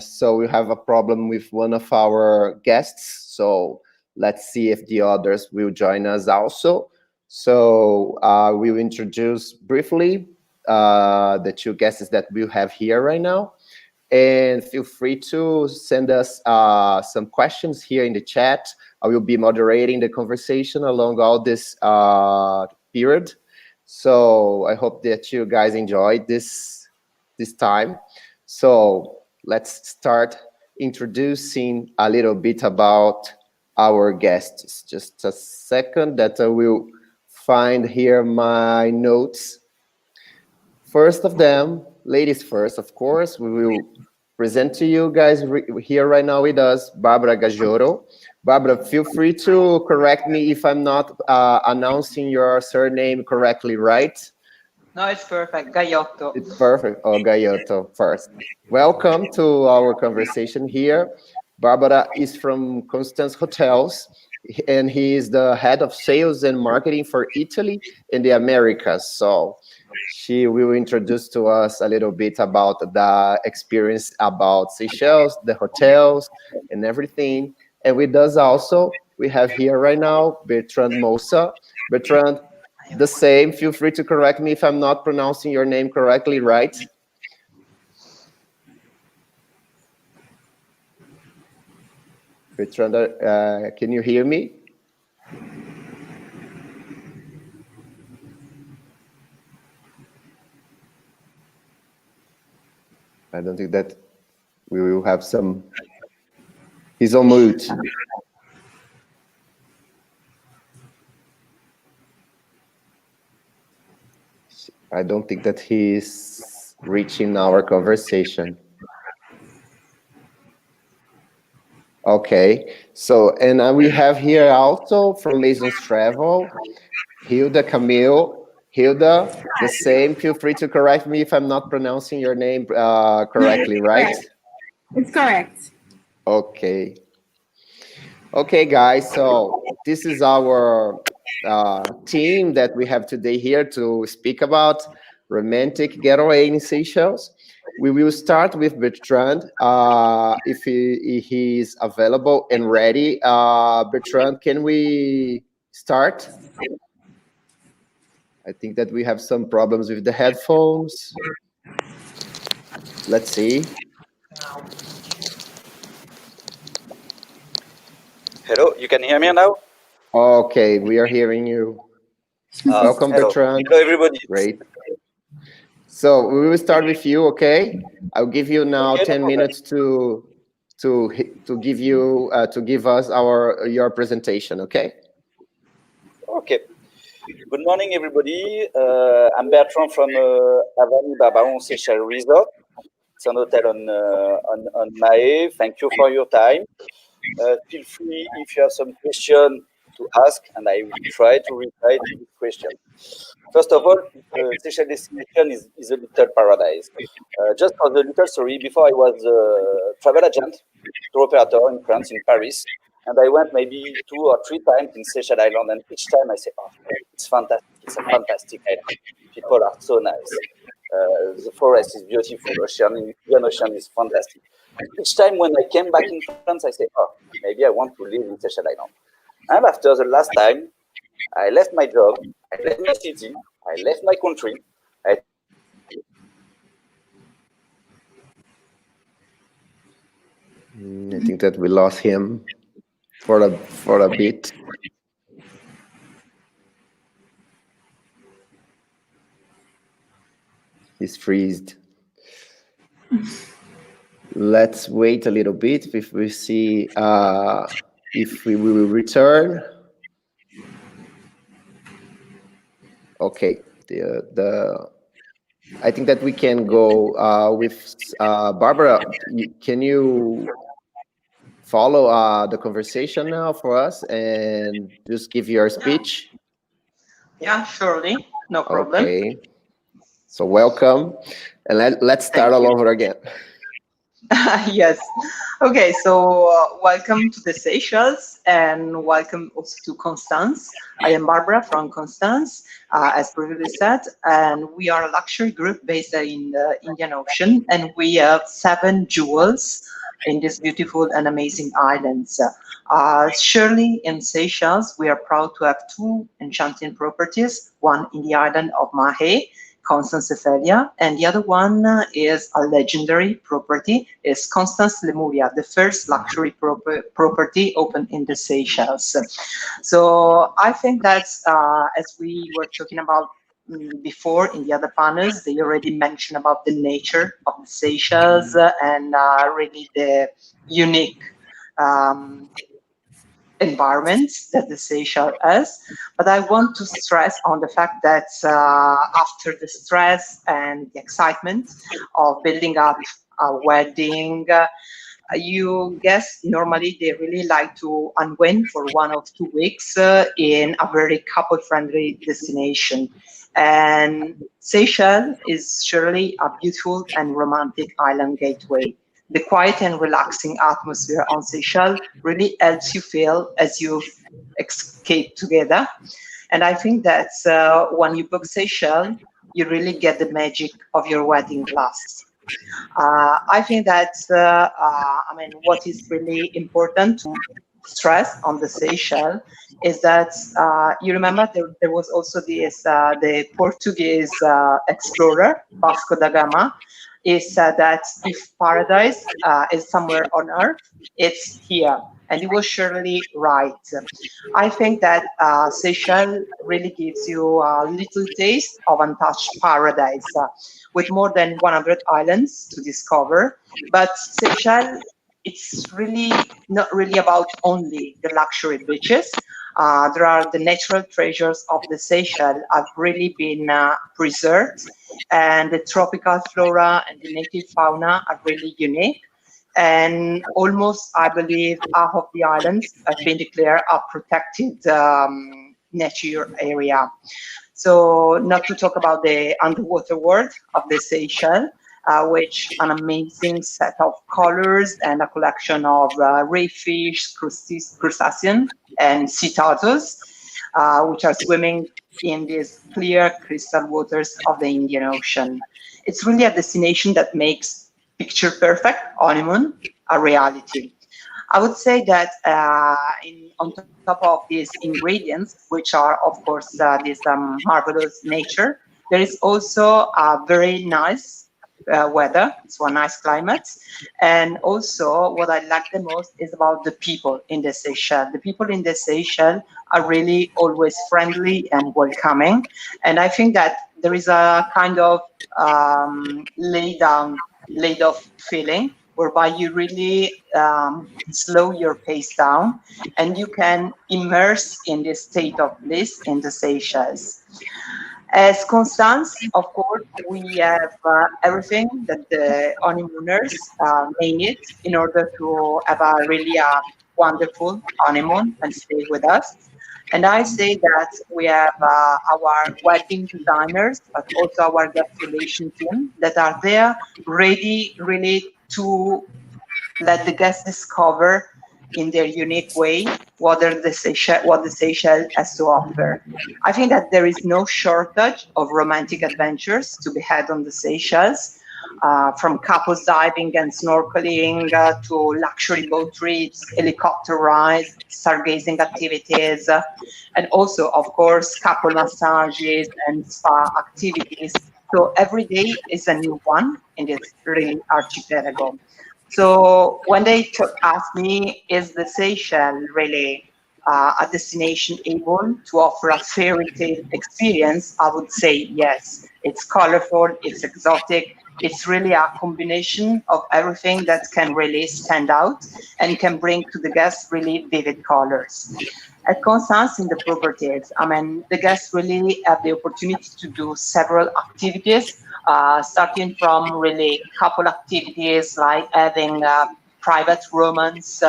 So we have a problem with one of our guests. So let's see if the others will join us also. So we'll introduce briefly the 2 guests that we have here right now. And feel free to send us some questions here in the chat. I will be moderating the conversation along all this period. So I hope that you guys enjoyed this time. So let's start introducing a little bit about our guests. Just a second that I will find here my notes. First of them, ladies first, of course, we will present to you guys here right now with us, Barbara Gajoro. Barbara, feel free to correct me if I'm not announcing your surname correctly, right? No, it's perfect. Gaiotto. It's perfect. Oh, Gaiotto first. Welcome to our conversation here. Barbara is from Constance Hotels, and he is the head of sales and marketing for Italy and the Americas. So she will introduce to us a little bit about the experience about Seychelles, the hotels, and everything. And with us also, we have here right now Bertrand Mosa. Bertrand, the same. Feel free to correct me if I'm not pronouncing your name correctly, right? Bertrand, can you hear me? I don't think that we will have some. He's on mute. I don't think that he's reaching our conversation. Okay, so, and we have here also from Mason's Travel, Hilda Camille. Hilda, the same. Feel free to correct me if I'm not pronouncing your name correctly, right? It's correct. Okay. Okay, guys, so this is our team that we have today here to speak about romantic getaway in Seychelles. We will start with Bertrand, if he is available and ready. Bertrand, can we start? I think that we have some problems with the headphones. Let's see. Hello, you can hear me now? Okay, we are hearing you. Welcome, hello. Bertrand. Hello, everybody. Great. So we will start with you, okay? I'll give you now 10 minutes to give us your presentation, okay? Okay. Good morning, everybody. I'm Bertrand from Avenue Barbaon Seychelles Resort. It's an hotel on Mahé. Thank you for your time. Feel free if you have some question to ask, and I will try to reply to this question. First of all, Seychelles destination is a little paradise. Just for the little story, before I was a travel agent, tour operator in France, in Paris, and I went maybe 2 or 3 times in Seychelles Island, and each time I say, oh, it's fantastic, it's a fantastic island. People are so nice. The forest is beautiful, Indian Ocean is fantastic. Each time when I came back in France, I say, oh, maybe I want to live in Seychelles Island. And after the last time, I left my job, I left my city, I left my country. I think that we lost him for a bit. He's freezed. Let's wait a little bit if we see if we will return. Okay, I think that we can go with Barbara. Can you follow the conversation now for us and just give your speech? Yeah, surely, no problem. Okay, so welcome, and let's start all over again. Yes. Okay, so welcome to the Seychelles and welcome also to Constance. I am Barbara from Constance, as previously said, and we are a luxury group based in the Indian Ocean, and we have 7 jewels in these beautiful and amazing islands. Surely in Seychelles, we are proud to have 2 enchanting properties, one in the island of Mahé, Constance Ephelia, and the other one is a legendary property, is Constance Lemuria, the first luxury property opened in the Seychelles. So I think that as we were talking about before in the other panels, they already mentioned about the nature of the Seychelles and really the unique environments that the Seychelles has. But I want to stress on the fact that after the stress and the excitement of building up a wedding, you guess normally they really like to unwind for 1 or 2 weeks in a very couple-friendly destination. And Seychelles is surely a beautiful and romantic island gateway. The quiet and relaxing atmosphere on Seychelles really helps you feel as you escape together. And I think that when you book Seychelles, you really get the magic of your wedding glass. I think that, I mean, what is really important to stress on the Seychelles is that you remember there was also this, the Portuguese explorer, Vasco da Gama, is that if paradise is somewhere on earth, it's here. And he was surely right. I think that Seychelles really gives you a little taste of untouched paradise with more than 100 islands to discover. But Seychelles it's really not really about only the luxury beaches. There are the natural treasures of the Seychelles have really been preserved, and the tropical flora and the native fauna are really unique. And almost, I believe, half of the islands have been declared a protected nature area. So not to talk about the underwater world of the Seychelles, which an amazing set of colors and a collection of ray fish, crustaceans, and sea turtles, which are swimming in these clear crystal waters of the Indian Ocean. It's really a destination that makes picture perfect honeymoon a reality. I would say that on top of these ingredients, which are, of course, this marvelous nature, there is also a very nice weather. It's one nice climate. And also what I like the most is about the people in the Seychelles. The people in the Seychelles are really always friendly and welcoming. And I think that there is a kind of laid off feeling whereby you really slow your pace down and you can immerse in this state of bliss in the Seychelles. As Constance, of course, we have everything that the honeymooners may need in order to have a really wonderful honeymoon and stay with us. And I say that we have our wedding designers, but also our guest relation team that are there ready really to let the guests discover in their unique way what the Seychelles has to offer. I think that there is no shortage of romantic adventures to be had on the Seychelles, from couples diving and snorkeling to luxury boat trips, helicopter rides, stargazing activities, and also, of course, couple massages and spa activities. So every day is a new one in this really archipelago. So when they ask me, is the Seychelles really a destination able to offer a fairy tale experience, I would say yes. It's colorful, it's exotic, it's really a combination of everything that can really stand out and can bring to the guests really vivid colors. At Constance in the properties, I mean, the guests really have the opportunity to do several activities, starting from really couple activities like having a private romance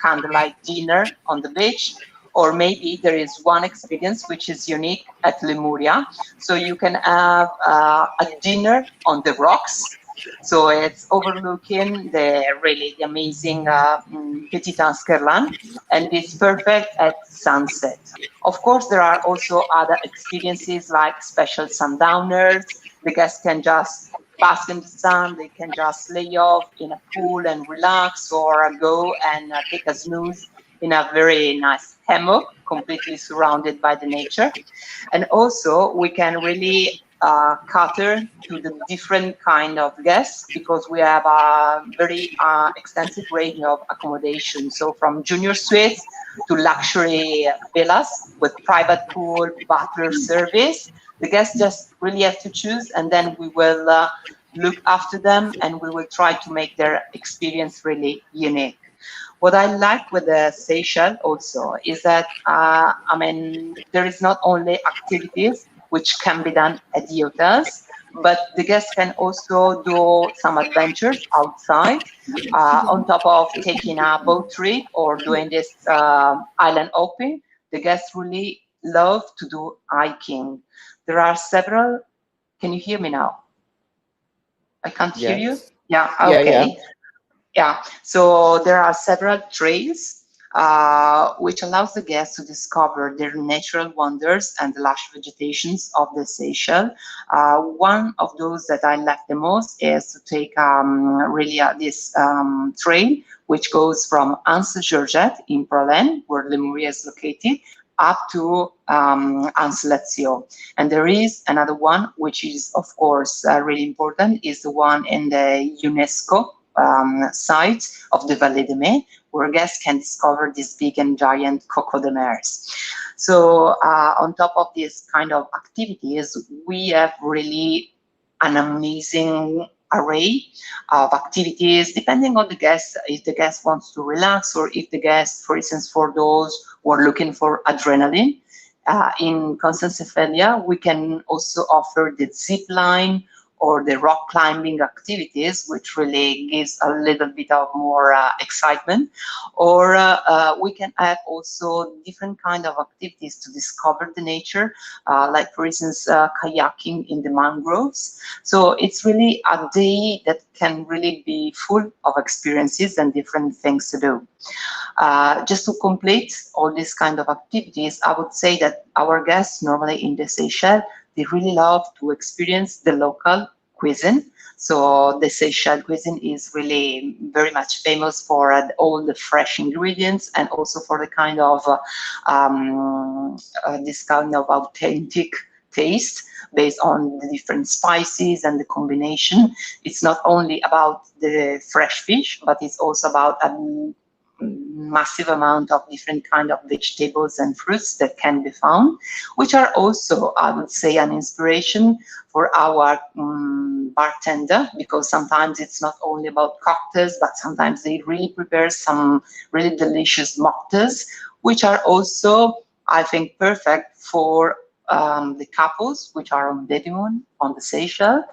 candlelight dinner on the beach, or maybe there is one experience which is unique at Lemuria. So you can have a dinner on the rocks. So it's overlooking the amazing Petit Anskerland, and it's perfect at sunset. Of course, there are also other experiences like special sundowners. The guests can just bask in the sun, they can just lay off in a pool and relax, or go and take a snooze in a very nice hammock, completely surrounded by the nature. And also we can really cater to the different kind of guests, because we have a very extensive range of accommodation. So from junior suites to luxury villas with private pool, butler service. The guests just really have to choose, and then we will look after them and we will try to make their experience really unique. What I like with the Seychelles also is that, I mean, there is not only activities which can be done at the hotels, but the guests can also do some adventures outside, on top of taking a boat trip or doing this island hopping. The guests really love to do hiking. There are several. Can you hear me now? I can't hear you. Yeah. Okay. Yeah. So there are several trails which allows the guests to discover their natural wonders and the lush vegetations of the Seychelles. One of those that I like the most is to take really this trail which goes from Anse Georgette in Prolen, where Lemuria is located, up to Anse Lazio. And there is another one which is, of course, really important, is the one in the UNESCO site of the Vallée de Mai, where guests can discover these big and giant coco de mers. So on top of this kind of activities, we have really an amazing array of activities, depending on the guest, if the guest wants to relax or if the guest, for instance, for those who are looking for adrenaline. In Constance-Ophelia, we can also offer the zip line or the rock climbing activities, which really gives a little bit of more excitement. Or we can add also different kind of activities to discover the nature, like for instance, kayaking in the mangroves. So it's really a day that can really be full of experiences and different things to do. Just to complete all these kind of activities, I would say that our guests normally in the Seychelles, they really love to experience the local cuisine. So the Seychelles cuisine is really very much famous for all the fresh ingredients and also for the kind of this kind of authentic taste based on the different spices and the combination. It's not only about the fresh fish, but it's also about massive amount of different kind of vegetables and fruits that can be found, which are also, I would say, an inspiration for our bartender, because sometimes it's not only about cocktails, but sometimes they really prepare some really delicious mocktails, which are also, I think, perfect for the couples which are on baby moon on the Seychelles.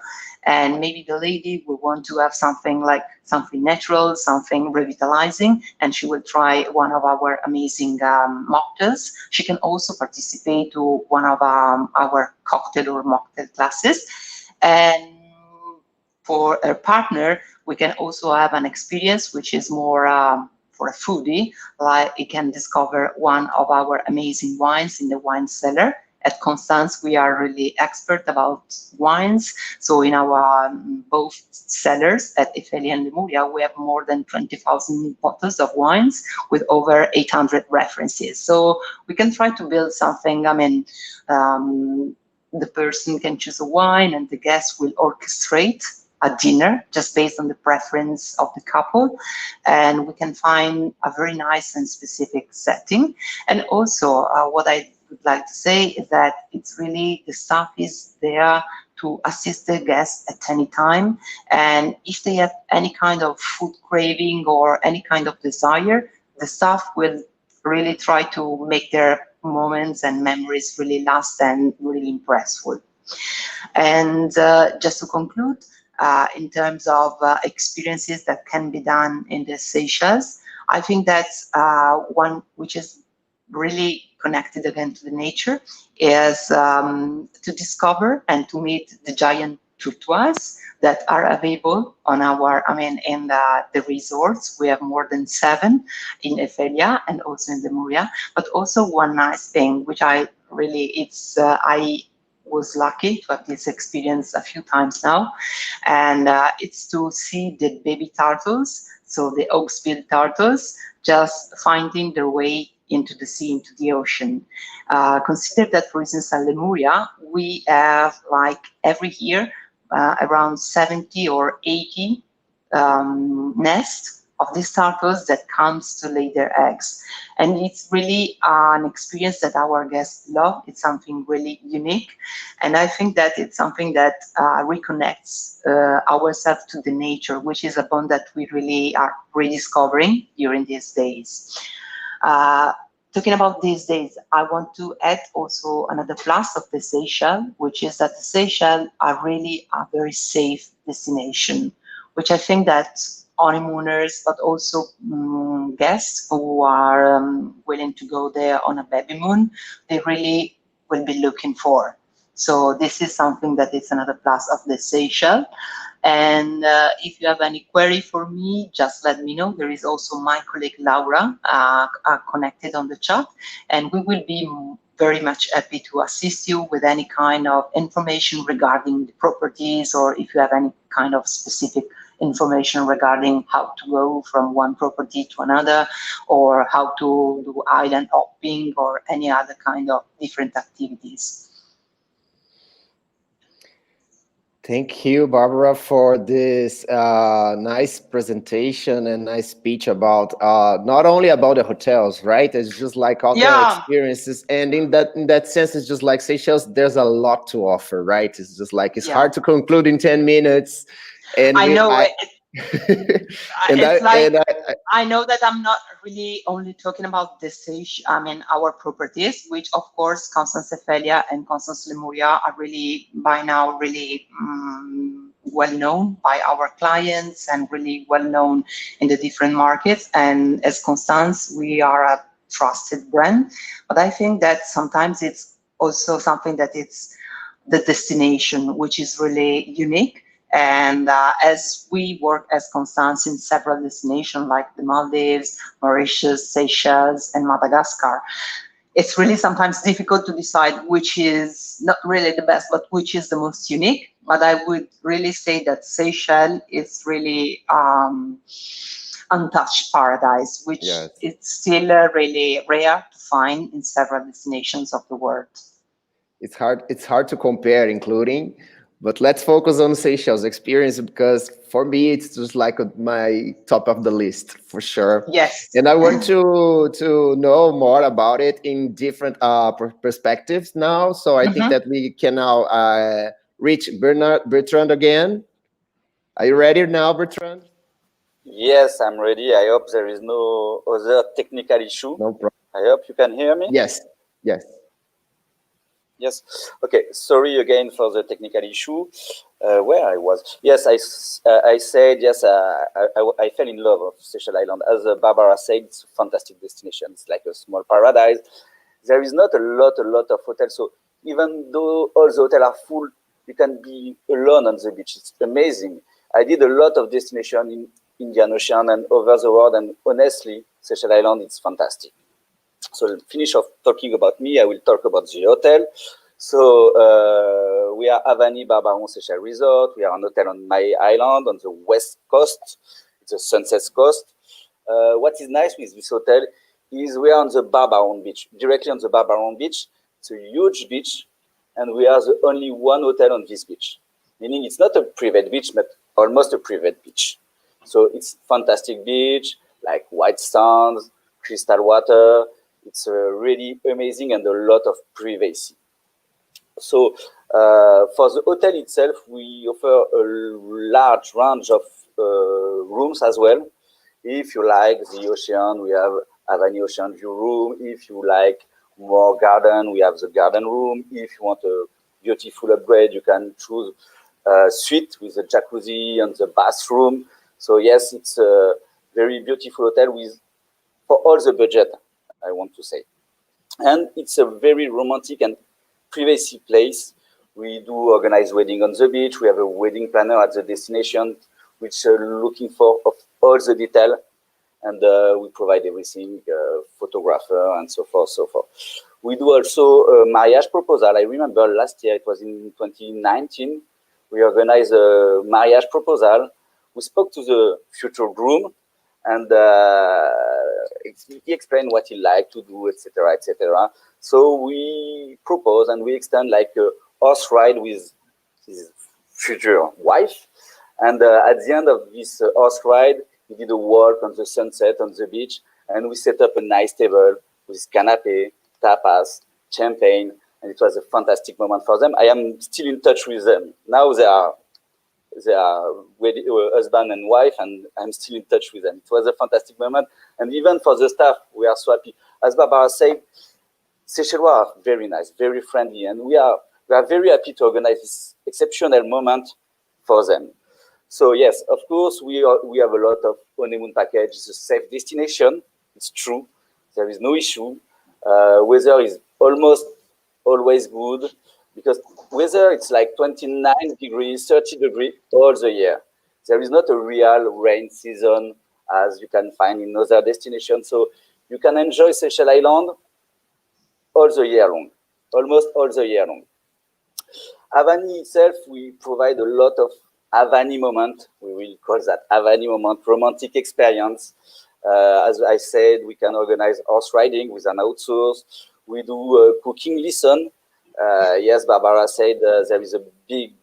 And maybe the lady will want to have something like something natural, something revitalizing, and she will try one of our amazing mocktails. She can also participate to one of our cocktail or mocktail classes. And for her partner, we can also have an experience which is more for a foodie, like he can discover one of our amazing wines in the wine cellar. At Constance, we are really expert about wines. So in our both cellars at Ophelia and Lemuria, we have more than 20,000 bottles of wines with over 800 references. So we can try to build something, I mean, the person can choose a wine and the guest will orchestrate a dinner just based on the preference of the couple, and we can find a very nice and specific setting. And also what I would like to say is that it's really, the staff is there to assist the guests at any time, and if they have any kind of food craving or any kind of desire, the staff will really try to make their moments and memories really last and really impressful. And just to conclude, in terms of experiences that can be done in the Seychelles, I think that's one which is really connected again to the nature, is to discover and to meet the giant tortoises that are available on our, in the resorts. We have more than 7 in Ophelia and also in Lemuria. But also one nice thing, which I really, I was lucky to have this experience a few times now, and it's to see the baby turtles, so the oxbill turtles, just finding their way into the sea, into the ocean. Consider that, for instance, at Lemuria, we have like every year around 70 or 80 nests of these turtles that comes to lay their eggs. And it's really an experience that our guests love. It's something really unique. And I think that it's something that reconnects ourselves to the nature, which is a bond that we really are rediscovering during these days. Talking about these days, I want to add also another plus of the Seychelles, which is that the Seychelles are really a very safe destination, which I think that honeymooners, but also guests who are willing to go there on a baby moon, they really will be looking for. So this is something that is another plus of the Seychelles. And if you have any query for me, just let me know. There is also my colleague Laura connected on the chat, and we will be very much happy to assist you with any kind of information regarding the properties, or if you have any kind of specific information regarding how to go from one property to another, or how to do island hopping or any other kind of different activities. Thank you, Barbara, for this nice presentation and nice speech about not only about the hotels, right? It's just like all the experiences, and in that sense, it's just like Seychelles. There's a lot to offer, right? It's just like it's hard to conclude in 10 minutes, And I know and it's like and I know that I'm not really only talking about the Seychelles, I mean our properties, which of course Constance Ephelia and Constance Lemuria are really by now really well known by our clients and really well known in the different markets. And as Constance, we are a trusted brand. But I think that sometimes it's also something that it's the destination, which is really unique. And as we work as Constance in several destinations like the Maldives, Mauritius, Seychelles, and Madagascar, it's really sometimes difficult to decide which is not really the best, but which is the most unique. But I would really say that Seychelles is really untouched paradise, which yes. it's still really rare to find in several destinations of the world. It's hard to compare, including, but let's focus on Seychelles experience, because for me it's just like my top of the list for sure. Yes. And I want to know more about it in different perspectives now. So I think that we can now reach Bertrand again. Are you ready now, Bertrand? Yes, I'm ready. I hope there is no other technical issue. No problem. I hope you can hear me. Yes. Yes. Yes. Okay. Sorry again for the technical issue. Where I was. Yes, I said yes. I fell in love with Seychelles Island. As Barbara said, it's a fantastic destination. It's like a small paradise. There is not a lot of hotels. So even though all the hotels are full, you can be alone on the beach. It's amazing. I did a lot of destination in Indian Ocean and over the world, and honestly, Seychelles Island, it's fantastic. So to finish off talking about me, I will talk about the hotel. So we are Avani Barbaron Seychelles Resort. We are an hotel on Mai Island on the west coast. It's a sunset coast. What is nice with this hotel is we are on the Barbaron beach, directly on the Barbaron beach. It's a huge beach, and we are the only one hotel on this beach. Meaning it's not a private beach, but almost a private beach. So it's fantastic beach, like white sands, crystal water. It's really amazing and a lot of privacy. So for the hotel itself, we offer a large range of rooms as well. If you like the ocean, we have Avani Ocean View room. If you like more garden, we have the garden room. If you want a beautiful upgrade, you can choose a suite with a jacuzzi and the bathroom. So yes, it's a very beautiful hotel with for all the budget, I want to say. And it's a very romantic and privacy place. We do organize wedding on the beach. We have a wedding planner at the destination, which are looking for of all the detail. And we provide everything, photographer and so forth, so forth. We do also a marriage proposal. I remember last year, it was in 2019, we organized a marriage proposal. We spoke to the future groom, and he explained what he liked to do, etc., etc. So we propose and we extend like a horse ride with his future wife. And at the end of this horse ride, we did a walk on the sunset on the beach, and we set up a nice table with canapé, tapas, champagne, and it was a fantastic moment for them. I am still in touch with them. Now they are husband and wife, and I'm still in touch with them. It was a fantastic moment. And even for the staff, we are so happy. As Barbara said, Seychelles are very nice, very friendly, and we are very happy to organize this exceptional moment for them. So yes, of course, we have a lot of honeymoon package. It's a safe destination. It's true. There is no issue. Weather is almost always good, because weather it's like 29 degrees, 30 degrees all the year. There is not a real rain season as you can find in other destinations. So you can enjoy Seychelles Island all the year long, almost all the year long. Avani itself, we provide a lot of Avani moment. We will call that Avani moment, romantic experience. As I said, we can organize horse riding with an outsource. We do cooking lesson. Yes, Barbara said there is a big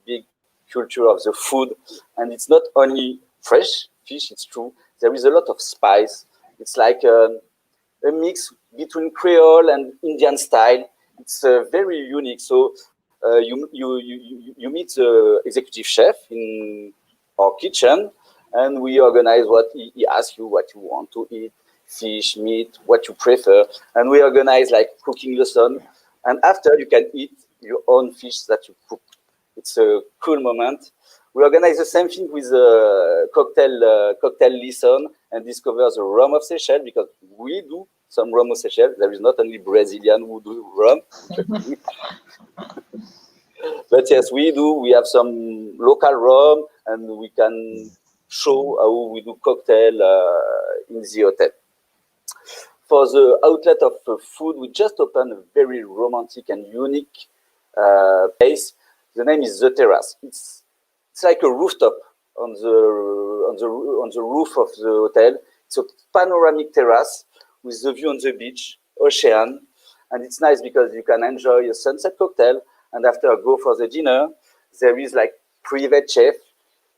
culture of the food, and it's not only fresh fish, it's true. There is a lot of spice. It's like a mix between Creole and Indian style. It's very unique. So you meet the executive chef in our kitchen, and we organize what he asks you what you want to eat, fish, meat, what you prefer, and we organize like cooking lesson, and after you can eat your own fish that you cook. It's a cool moment. We organize the same thing with a cocktail lesson and discover the rum of Seychelles, because we do some rum of Seychelles. There is not only Brazilian who do rum, but yes, we do. We have some local rum, and we can show how we do cocktail in the hotel. For the outlet of food, we just opened a very romantic and unique place. The name is The Terrace. It's like a rooftop on the roof of the hotel. It's a panoramic terrace with the view on the beach, ocean, and it's nice because you can enjoy a sunset cocktail, and after go for the dinner. There is like private chef.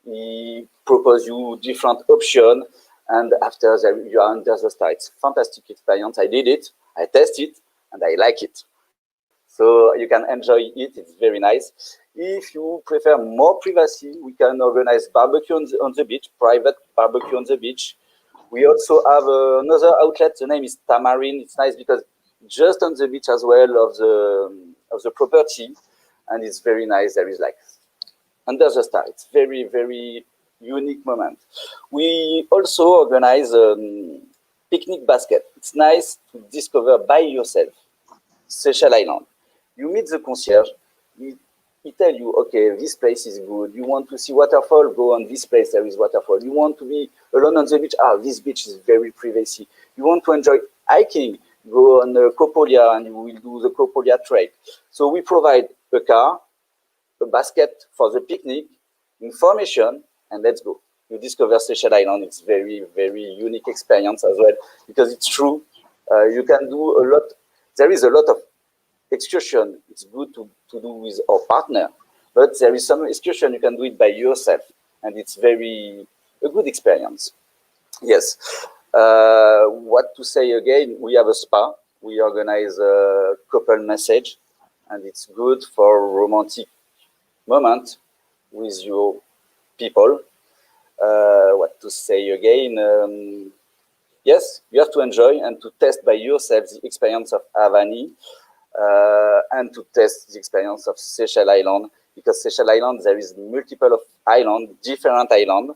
He proposes you different options, and after you are under the star. It's fantastic experience. I did it, I tested it, and I like it. So you can enjoy it. It's very nice. If you prefer more privacy, we can organize barbecue on the beach, private barbecue on the beach. We also have another outlet. The name is Tamarind. It's nice because just on the beach as well of the property, and it's very nice. There is like under the star. It's very, very unique moment. We also organize picnic basket. It's nice to discover by yourself Seychelles Island. You meet the concierge. He tell you, okay, this place is good. You want to see waterfall? Go on this place. There is waterfall. You want to be alone on the beach? This beach is very privacy. You want to enjoy hiking? Go on the Copolia and you will do the Copolia trail. So we provide a car, a basket for the picnic, information, and let's go. You discover Seychelles Island. It's very, very unique experience as well, because it's true. You can do a lot. There is a lot of excursion. It's good to do with our partner, but there is some excursion you can do it by yourself, and it's a good experience. Yes. What to say again? We have a spa. We organize a couple massage, and it's good for romantic moment with your people. What to say again? Yes, you have to enjoy and to test by yourself the experience of Havani, and to test the experience of Seychelles Island, because Seychelles Island, there is multiple of islands, different islands.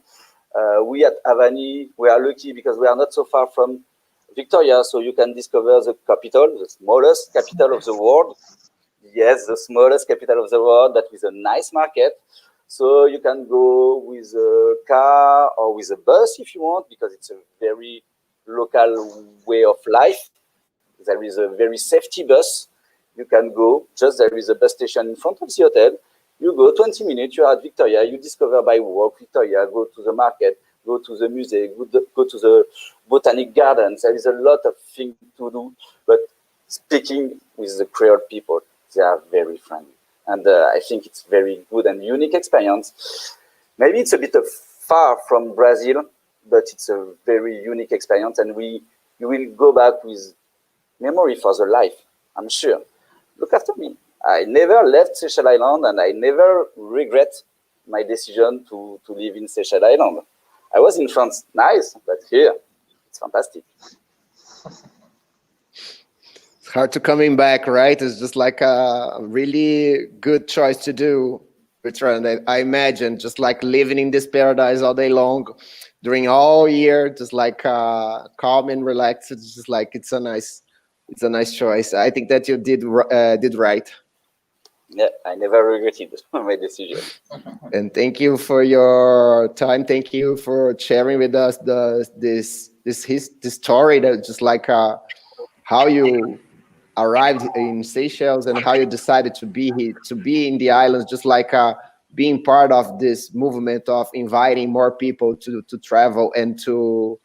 We at Havani, we are lucky because we are not so far from Victoria, so you can discover the capital, the smallest capital of the world. Yes, the smallest capital of the world, that is a nice market. So you can go with a car or with a bus if you want, because it's a very local way of life. There is a very safety bus. You can go, there is a bus station in front of the hotel. You go 20 minutes, you are at Victoria, you discover by walk Victoria, go to the market, go to the museum, go to the botanic gardens. There is a lot of things to do, but speaking with the Creole people, they are very friendly. And I think it's very good and unique experience. Maybe it's a bit far from Brazil, but it's a very unique experience, and you will go back with memory for the life, I'm sure. Look after me. I never left Seychelles Island, and I never regret my decision to live in Seychelles Island. I was in France, nice, but here, it's fantastic. It's hard to coming back, right? It's just like a really good choice to do, Bertrand. I imagine just like living in this paradise all day long, during all year, just like calm and relaxed. It's just like it's a nice choice. I think that you did right. Yeah, I never regretted my decision. And thank you for your time. Thank you for sharing with us this story, that just like how you arrived in Seychelles and how you decided to be here, to be in the islands, just like being part of this movement of inviting more people to travel and to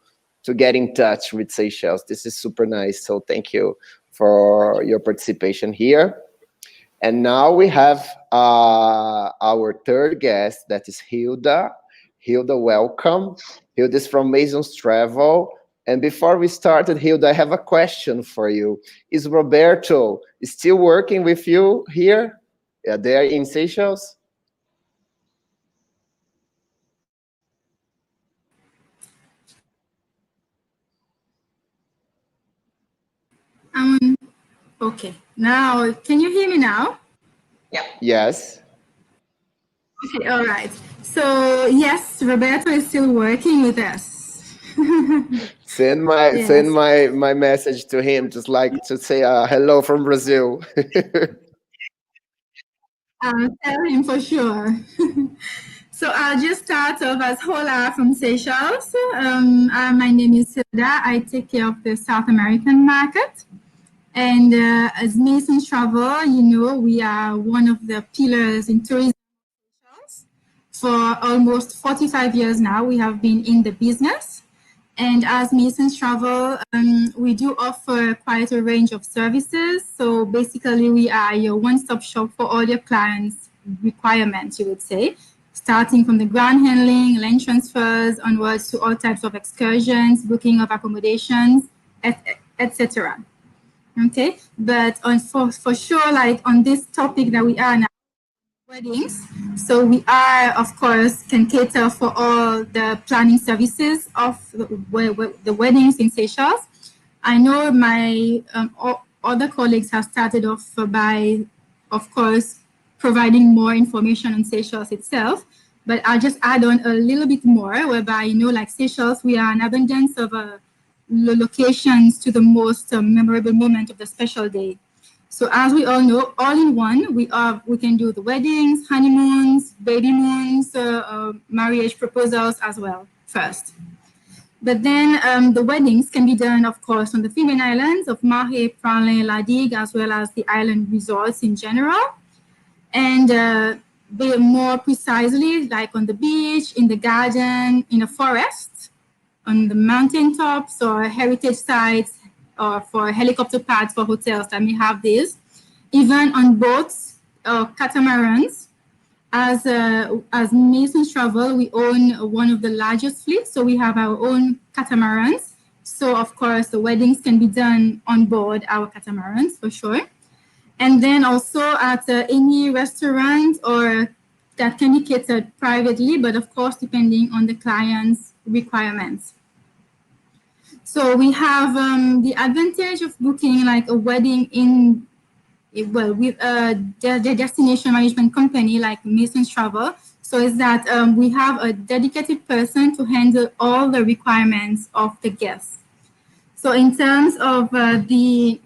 get in touch with Seychelles. This is super nice. So thank you for your participation here. And now we have our third guest, that is Hilda. Hilda, welcome. Hilda is from Mason's Travel. And before we started, Hilda, I have a question for you. Is Roberto still working with you here? There in Seychelles? Okay. Now, can you hear me now? Yeah. Yes. Okay, all right. So yes, Roberto is still working with us. Send my Yes. send my message to him, just like to say hello from Brazil. I'll tell him for sure. So I'll just start off as Hola from Seychelles. My name is Hilda. I take care of the South American market. And as Masons Travel, you know, we are one of the pillars in tourism. For almost 45 years now, we have been in the business. And as Masons Travel, we do offer quite a range of services. So basically, we are your one-stop shop for all your clients' requirements, you would say, starting from the ground handling, land transfers, onwards to all types of excursions, booking of accommodations, etc. Okay, but for sure, like on this topic that we are now, weddings. So we are, of course, can cater for all the planning services of the weddings in Seychelles. I know my other colleagues have started off by, of course, providing more information on Seychelles itself. But I'll just add on a little bit more, whereby, you know, like Seychelles, we are an abundance of locations to the most memorable moment of the special day. So as we all know, all in one, we can do the weddings, honeymoons, baby moons, marriage proposals as well first. But then the weddings can be done, of course, on the Female Islands of Mahé, Praslin, La Digue, as well as the island resorts in general. And more precisely, like on the beach, in the garden, in a forest, on the mountaintops or heritage sites, or for helicopter pads for hotels that may have this, even on boats or catamarans. As Masons Travel, we own one of the largest fleets, so we have our own catamarans. So of course, the weddings can be done on board our catamarans for sure. And then also at any restaurant or that can be catered privately, but of course, depending on the client's requirements. So we have the advantage of booking like a wedding with the destination management company like Masons Travel. So is that we have a dedicated person to handle all the requirements of the guests. So in terms of the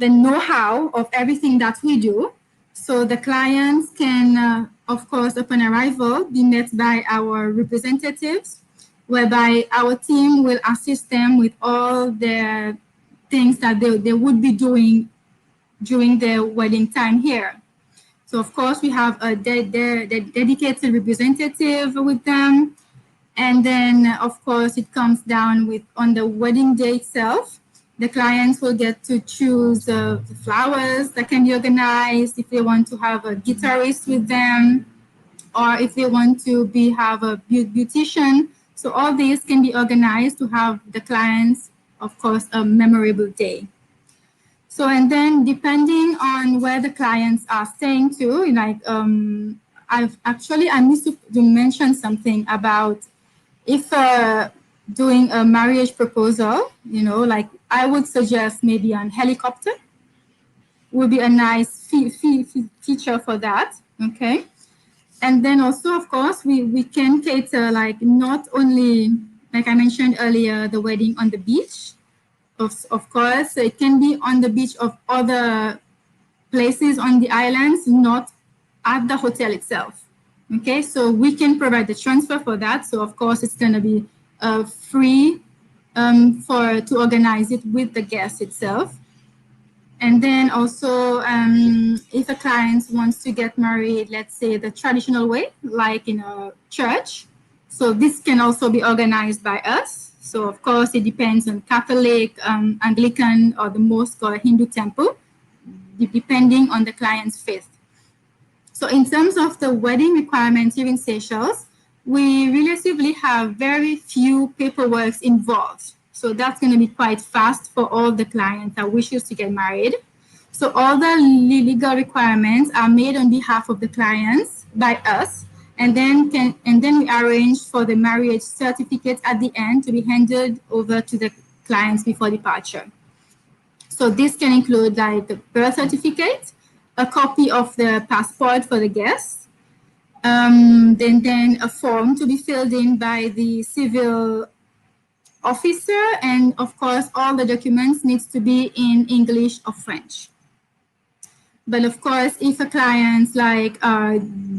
know-how of everything that we do, so the clients can, of course, upon arrival, be met by our representatives, whereby our team will assist them with all the things that they would be doing during their wedding time here. So of course we have a dedicated representative with them. And then of course it comes down with on the wedding day itself, the clients will get to choose the flowers that can be organized, if they want to have a guitarist with them, or if they want to have a beautician. So all these can be organized to have the clients, of course, a memorable day. So, and then depending on where the clients are staying to, like, I missed to mention something about if doing a marriage proposal, you know, like I would suggest maybe an helicopter would be a nice feature for that, okay? And then also, of course, we can cater like not only, like I mentioned earlier, the wedding on the beach. Of course, it can be on the beach of other places on the islands, not at the hotel itself. Okay, so we can provide the transfer for that. So of course, it's going to be free to organize it with the guest itself. And then also, if a client wants to get married, let's say the traditional way, like in a church, so this can also be organized by us. So of course, it depends on Catholic, Anglican, or the mosque or Hindu temple, depending on the client's faith. So in terms of the wedding requirements here in Seychelles, we relatively have very few paperwork involved. So that's going to be quite fast for all the clients that wishes to get married. So all the legal requirements are made on behalf of the clients by us, and then we arrange for the marriage certificate at the end to be handed over to the clients before departure. So this can include like the birth certificate, a copy of the passport for the guests, then a form to be filled in by the civil officer, and of course all the documents needs to be in English or French. But of course, if a client like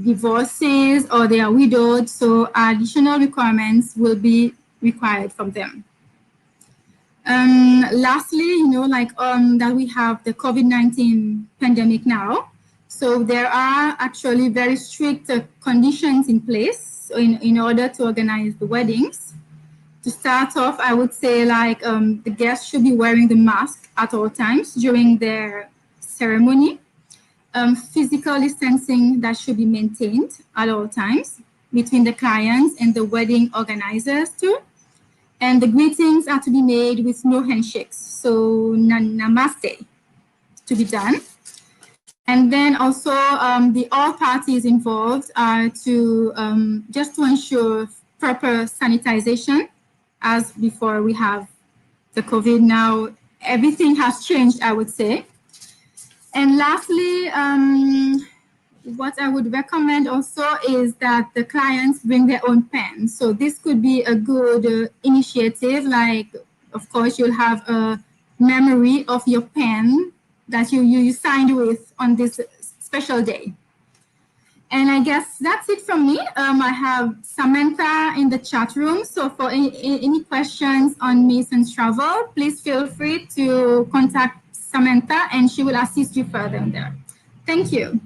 divorces or they are widowed, so additional requirements will be required from them. Lastly, that we have the COVID-19 pandemic now. So there are actually very strict conditions in place in order to organize the weddings. To start off, I would say the guests should be wearing the mask at all times during their ceremony. Physical distancing that should be maintained at all times between the clients and the wedding organizers too. And the greetings are to be made with no handshakes. So namaste to be done. And then also all parties involved are to just to ensure proper sanitization. As before we have the COVID, now everything has changed, I would say. And lastly, what I would recommend also is that the clients bring their own pen. So this could be a good initiative. Like, of course, you'll have a memory of your pen that you signed with on this special day. And I guess that's it from me. I have Samantha in the chat room. So for any questions on Mason's travel, please feel free to contact Samantha and she will assist you further in there. Thank you.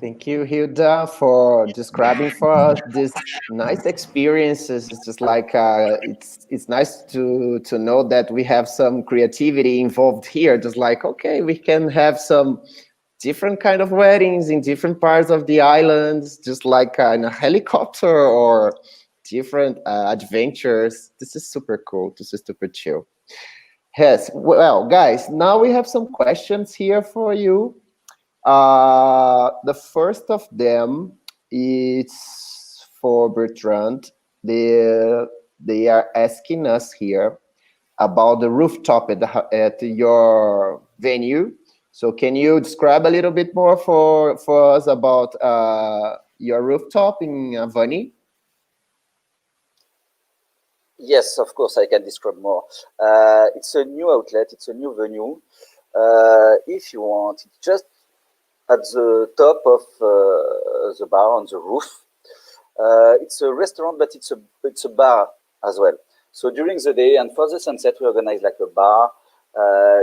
Thank you, Hilda, for describing for us these nice experiences. It's just like it's nice to know that we have some creativity involved here. Just like, okay, we can have some different kind of weddings in different parts of the islands, just like in a helicopter or different adventures. This is super cool. This is super chill. Yes. Well, guys, now we have some questions here for you. The first of them is for Bertrand. They are asking us here about the rooftop at your venue. So can you describe a little bit more for us about your rooftop in Avani? Yes, of course, I can describe more. It's a new outlet, it's a new venue. If you want, it's just at the top of the bar on the roof. It's a restaurant, but it's a bar as well. So during the day and for the sunset, we organize like a bar.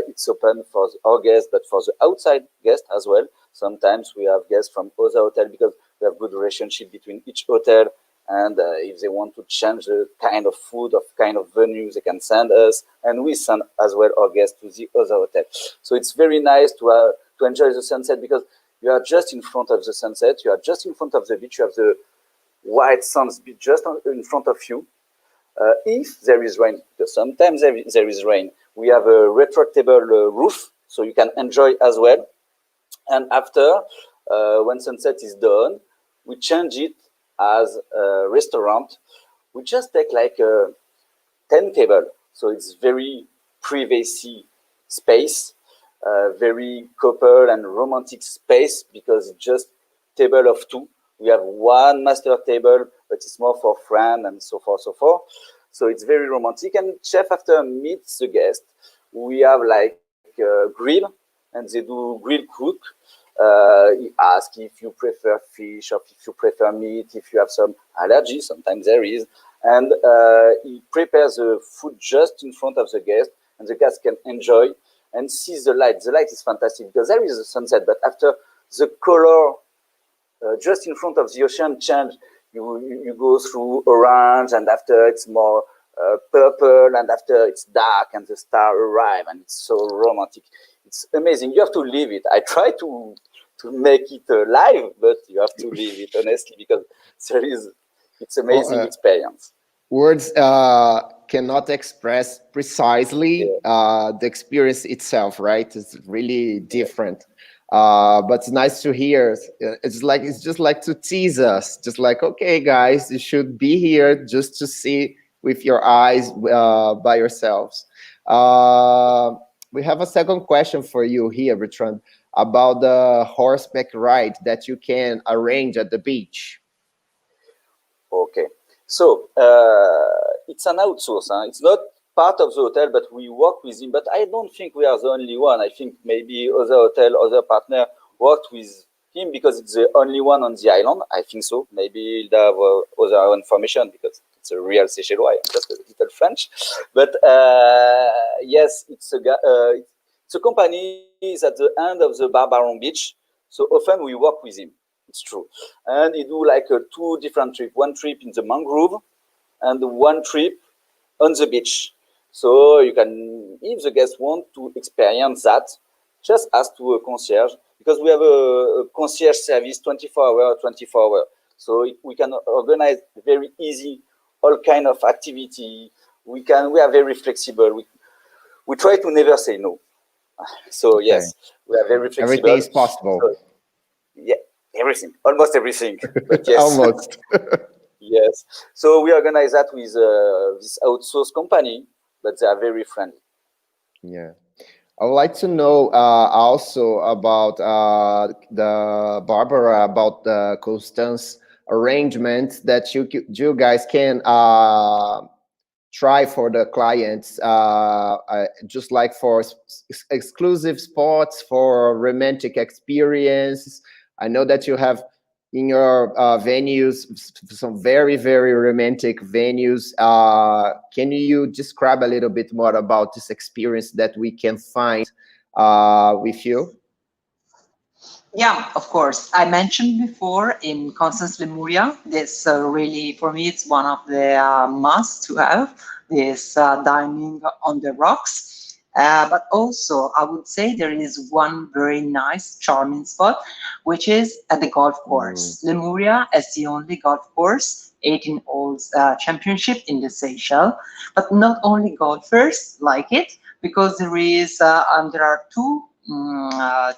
It's open for our guests, but for the outside guests as well. Sometimes we have guests from other hotels because we have good relationship between each hotel. And if they want to change the kind of food, of kind of venue, they can send us. And we send as well our guests to the other hotel. So it's very nice to enjoy the sunset because you are just in front of the sunset. You are just in front of the beach. You have the white sands beach just in front of you. If there is rain, because sometimes there is rain, we have a retractable roof, so you can enjoy as well. And after, when sunset is done, we change it as a restaurant. We just take like a 10 table, so it's very privacy space, very couple and romantic space because it's just table of two. We have one master table, but it's more for friends and so forth, so forth. So it's very romantic. And chef after meets the guest, we have like a grill, and they do grill cook. He asks if you prefer fish or if you prefer meat, if you have some allergies, sometimes there is. And he prepares the food just in front of the guest, and the guest can enjoy and see the light. The light is fantastic because there is a sunset, but after the color just in front of the ocean change, you go through orange, and after it's more purple, and after it's dark, and the star arrive, and it's so romantic. It's amazing. You have to live it. I try to make it live, but you have to live it honestly because it's amazing experience. Words cannot express precisely the experience itself, right? It's really different. But it's nice to hear. It's just like to tease us, just like, okay, guys, you should be here just to see with your eyes by yourselves. We have a second question for you here, Bertrand, about the horseback ride that you can arrange at the beach. Okay, so it's an outsource. Huh? It's not part of the hotel, but we work with him. But I don't think we are the only one. I think maybe other hotel, other partner worked with him because it's the only one on the island. I think so. Maybe he'll have other information because it's a real Seychellois. I'm just a little French. But yes, it's a company is at the end of the Barbaron Beach. So often we work with him. It's true. And he do like two different trips. One trip in the mangrove and one trip on the beach. So you can, if the guests want to experience that, just ask to a concierge, because we have a concierge service 24 hours. So we can organize very easy all kind of activity. We are very flexible. We try to never say no. So Okay. yes, we are very flexible. Everything is possible. So, yeah, everything, almost everything. But yes. Almost. Yes. So we organize that with this outsourced company, but they are very friendly. Yeah. I would like to know also about the Barbara, about the Constance arrangement that you guys can try for the clients, just like for exclusive spots, for romantic experience. I know that you have in your venues some very, very romantic venues. Can you describe a little bit more about this experience that we can find with you? Yeah, of course. I mentioned before in Constance Lemuria, this really, for me, it's one of the must to have, this dining on the rocks. But also, I would say there is one very nice, charming spot, which is at the golf course. Lemuria is the only golf course, 18 holes championship in the Seychelles. But not only golfers like it, because there are two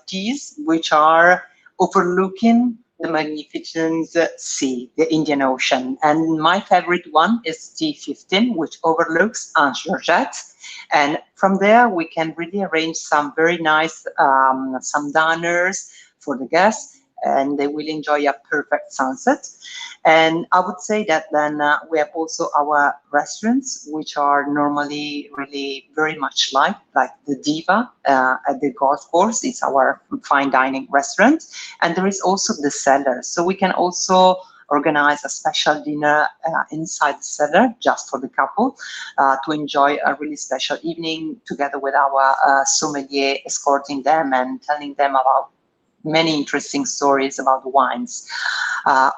tees which are overlooking the magnificent sea, the Indian Ocean. And my favorite one is T15, which overlooks Anse-Georgette. And from there, we can really arrange some very nice, some dinners for the guests, and they will enjoy a perfect sunset. And I would say that then we have also our restaurants, which are normally really very much like the Diva at the golf course. It's our fine dining restaurant. And there is also the cellar. So we can also organize a special dinner inside the cellar just for the couple to enjoy a really special evening together with our sommelier, escorting them and telling them about many interesting stories about the wines.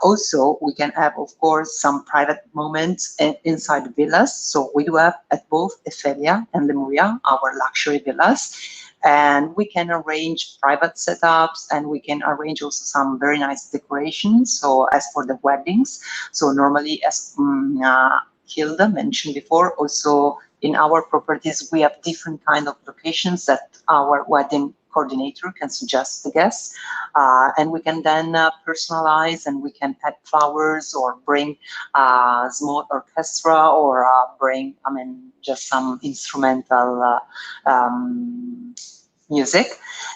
Also, we can have, of course, some private moments inside the villas. So we do have at both Ophelia and Lemuria our luxury villas. And we can arrange private setups, and we can arrange also some very nice decorations. So as for the weddings, so normally, as Hilda mentioned before, also in our properties, we have different kind of locations that our wedding coordinator can suggest the guests, and we can then personalize, and we can add flowers or bring a small orchestra, or bring, just some instrumental music.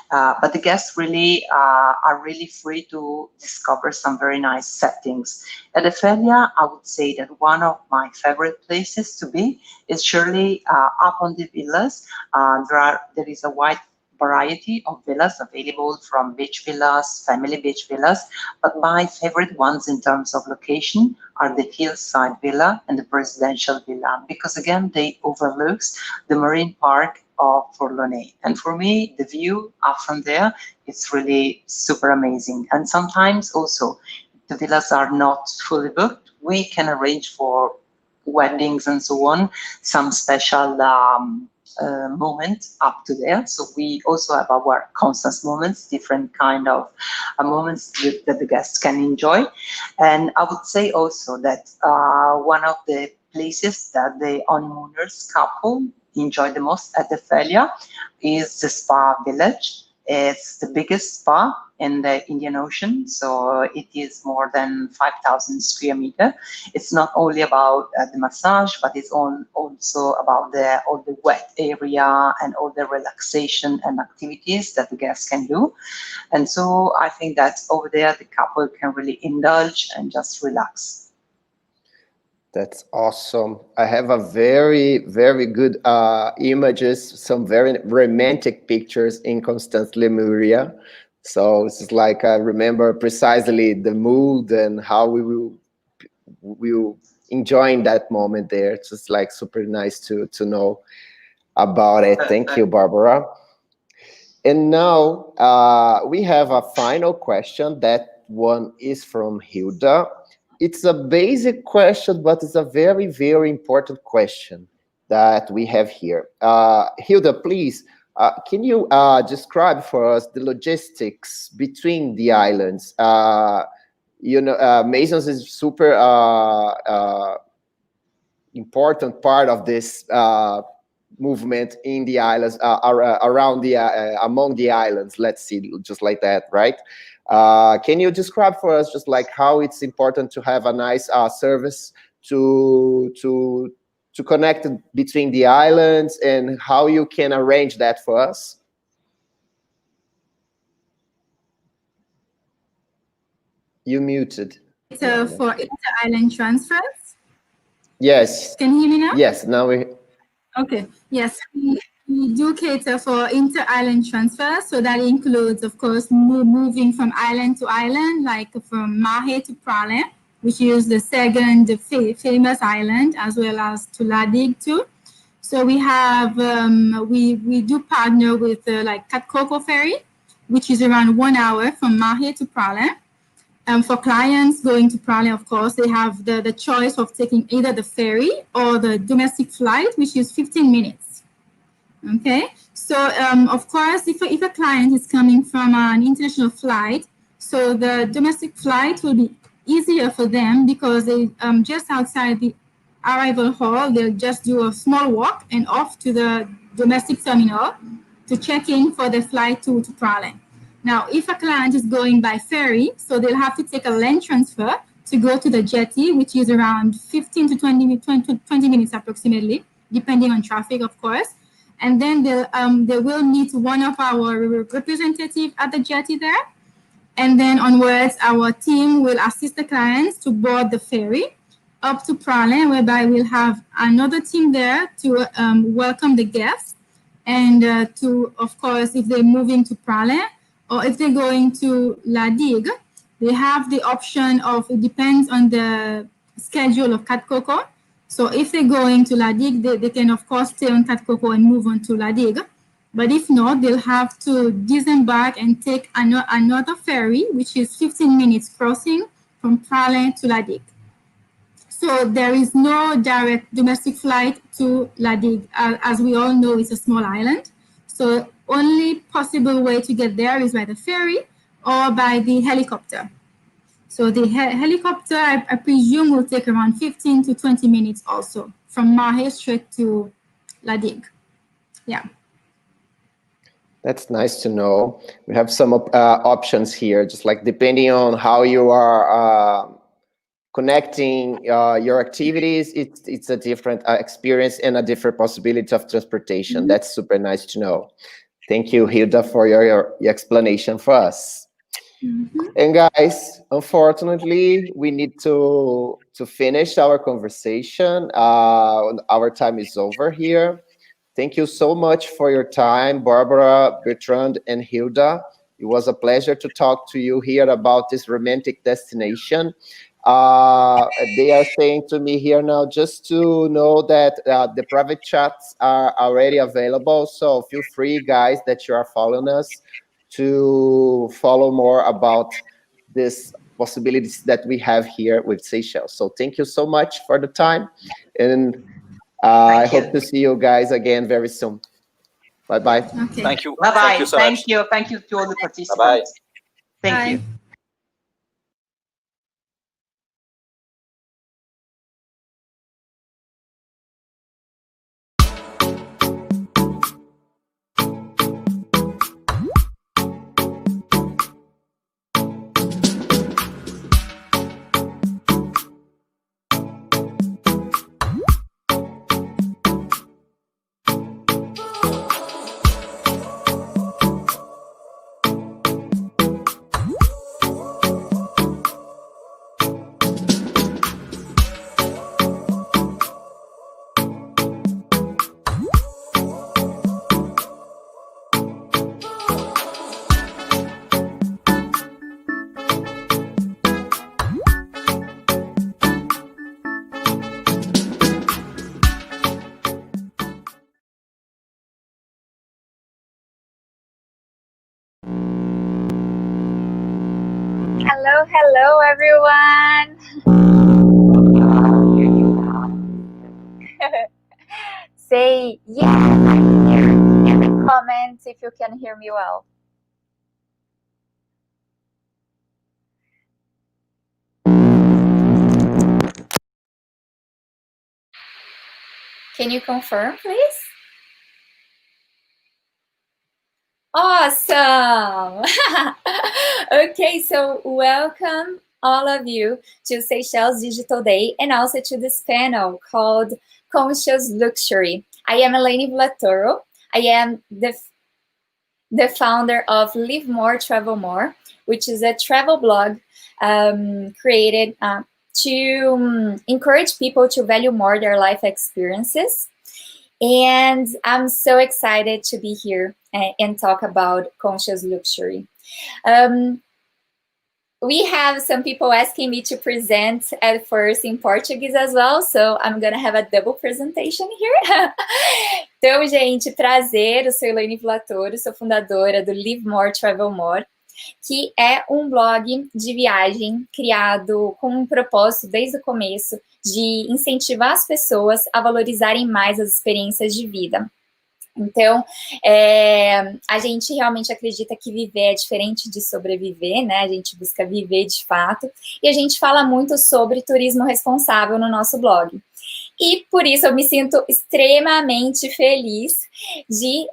But the guests really are really free to discover some very nice settings. At Ophelia, I would say that one of my favorite places to be is surely up on the villas. There is a wide variety of villas available, from beach villas, family beach villas, but my favorite ones in terms of location are the hillside villa and the presidential villa, because again, they overlooks the marine park of Forlonais. And for me, the view up from there, it's really super amazing. And sometimes also, the villas are not fully booked. We can arrange for weddings and so on, some special moment up to there. So we also have our Constance moments, different kind of moments that the guests can enjoy. And I would say also that one of the places that the honeymooners couple enjoy the most at Ophelia is the spa village. It's the biggest spa in the Indian Ocean. So it is more than 5,000 square meter. It's not only about the massage, but it's also about all the wet area and all the relaxation and activities that the guests can do. And so I think that over there, the couple can really indulge and just relax. That's awesome. I have a very, very good images, some very romantic pictures in Constance, Lemuria. So it's like I remember precisely the mood and how we will enjoying that moment there. It's just like super nice to know about it. Thank you, Barbara. And now we have a final question. That one is from Hilda. It's a basic question, but it's a very, very important question that we have here. Hilda, please, can you describe for us the logistics between the islands? Masons is super important part of this movement in the islands, around among the islands. Let's see, just like that, right? Can you describe for us just like how it's important to have a nice service to connect between the islands and how you can arrange that for us? You muted. For inter-island transfers? Yes. Can you hear me now? Yes, now we... Okay, yes. We do cater for inter-island transfers, so that includes, of course, moving from island to island, like from Mahe to Pralin, which is the second famous island, as well as to Ladig too. So we have, we do partner with like Cat Coco Ferry, which is around 1 hour from Mahe to Pralin. For clients going to Pralin, of course, they have the choice of taking either the ferry or the domestic flight, which is 15 minutes. Okay, so of course, if a client is coming from an international flight, so the domestic flight will be easier for them because they just outside the arrival hall, they'll just do a small walk and off to the domestic terminal to check in for the flight to Pralin. Now, if a client is going by ferry, so they'll have to take a land transfer to go to the jetty, which is around 15 to 20 minutes approximately, depending on traffic, of course. And then they will meet one of our representatives at the jetty there. And then onwards, our team will assist the clients to board the ferry up to Pralin, whereby we'll have another team there to welcome the guests. And to, of course, if they're moving to Pralin, or if they're going to Ladig, they have the option of, it depends on the schedule of Cat Coco. So if they're going to Ladig, they can, of course, stay on Cat Coco and move on to Ladig. But if not, they'll have to disembark and take another ferry, which is 15 minutes crossing from Pralin to Ladig. So there is no direct domestic flight to Ladig. As we all know, it's a small island. So only possible way to get there is by the ferry or by the helicopter. So the helicopter, I presume, will take around 15 to 20 minutes also from Mahe straight to Ladig. Yeah. That's nice to know. We have some options here, just like depending on how you are connecting your activities, it's a different experience and a different possibility of transportation. Mm-hmm. That's super nice to know. Thank you, Hilda, for your explanation for us. Mm-hmm. And guys, unfortunately, we need to finish our conversation. Our time is over here. Thank you so much for your time, Barbara, Bertrand, and Hilda. It was a pleasure to talk to you here about this romantic destination. They are saying to me here now just to know that the private chats are already available. So feel free, guys, that you are following us to follow more about these possibilities that we have here with Seychelles. So thank you so much for the time. And I hope to see you guys again very soon. Bye-bye. Okay. Thank you. Bye-bye. Thank you so much. Thank you to all the participants. Bye-bye. Thank you. Say yes, I'm here, and comment if you can hear me well. Can you confirm, please? Awesome. Okay, so welcome all of you to Seychelles Digital Day and also to this panel called Conscious Luxury. I am Elaine Blatoro. I am the founder of Live More, Travel More, which is a travel blog created to encourage people to value more their life experiences. And I'm so excited to be here and talk about conscious luxury. We have some people asking me to present at first in Portuguese as well, so I'm gonna have a double presentation here. Então, gente, prazer, eu sou Elaine Blatoro, sou fundadora do Live More, Travel More, que é um blog de viagem criado com um propósito desde o começo de incentivar as pessoas a valorizarem mais as experiências de vida. Então, a gente realmente acredita que viver é diferente de sobreviver, né? A gente busca viver de fato. E a gente fala muito sobre turismo responsável no nosso blog. E por isso eu me sinto extremamente feliz de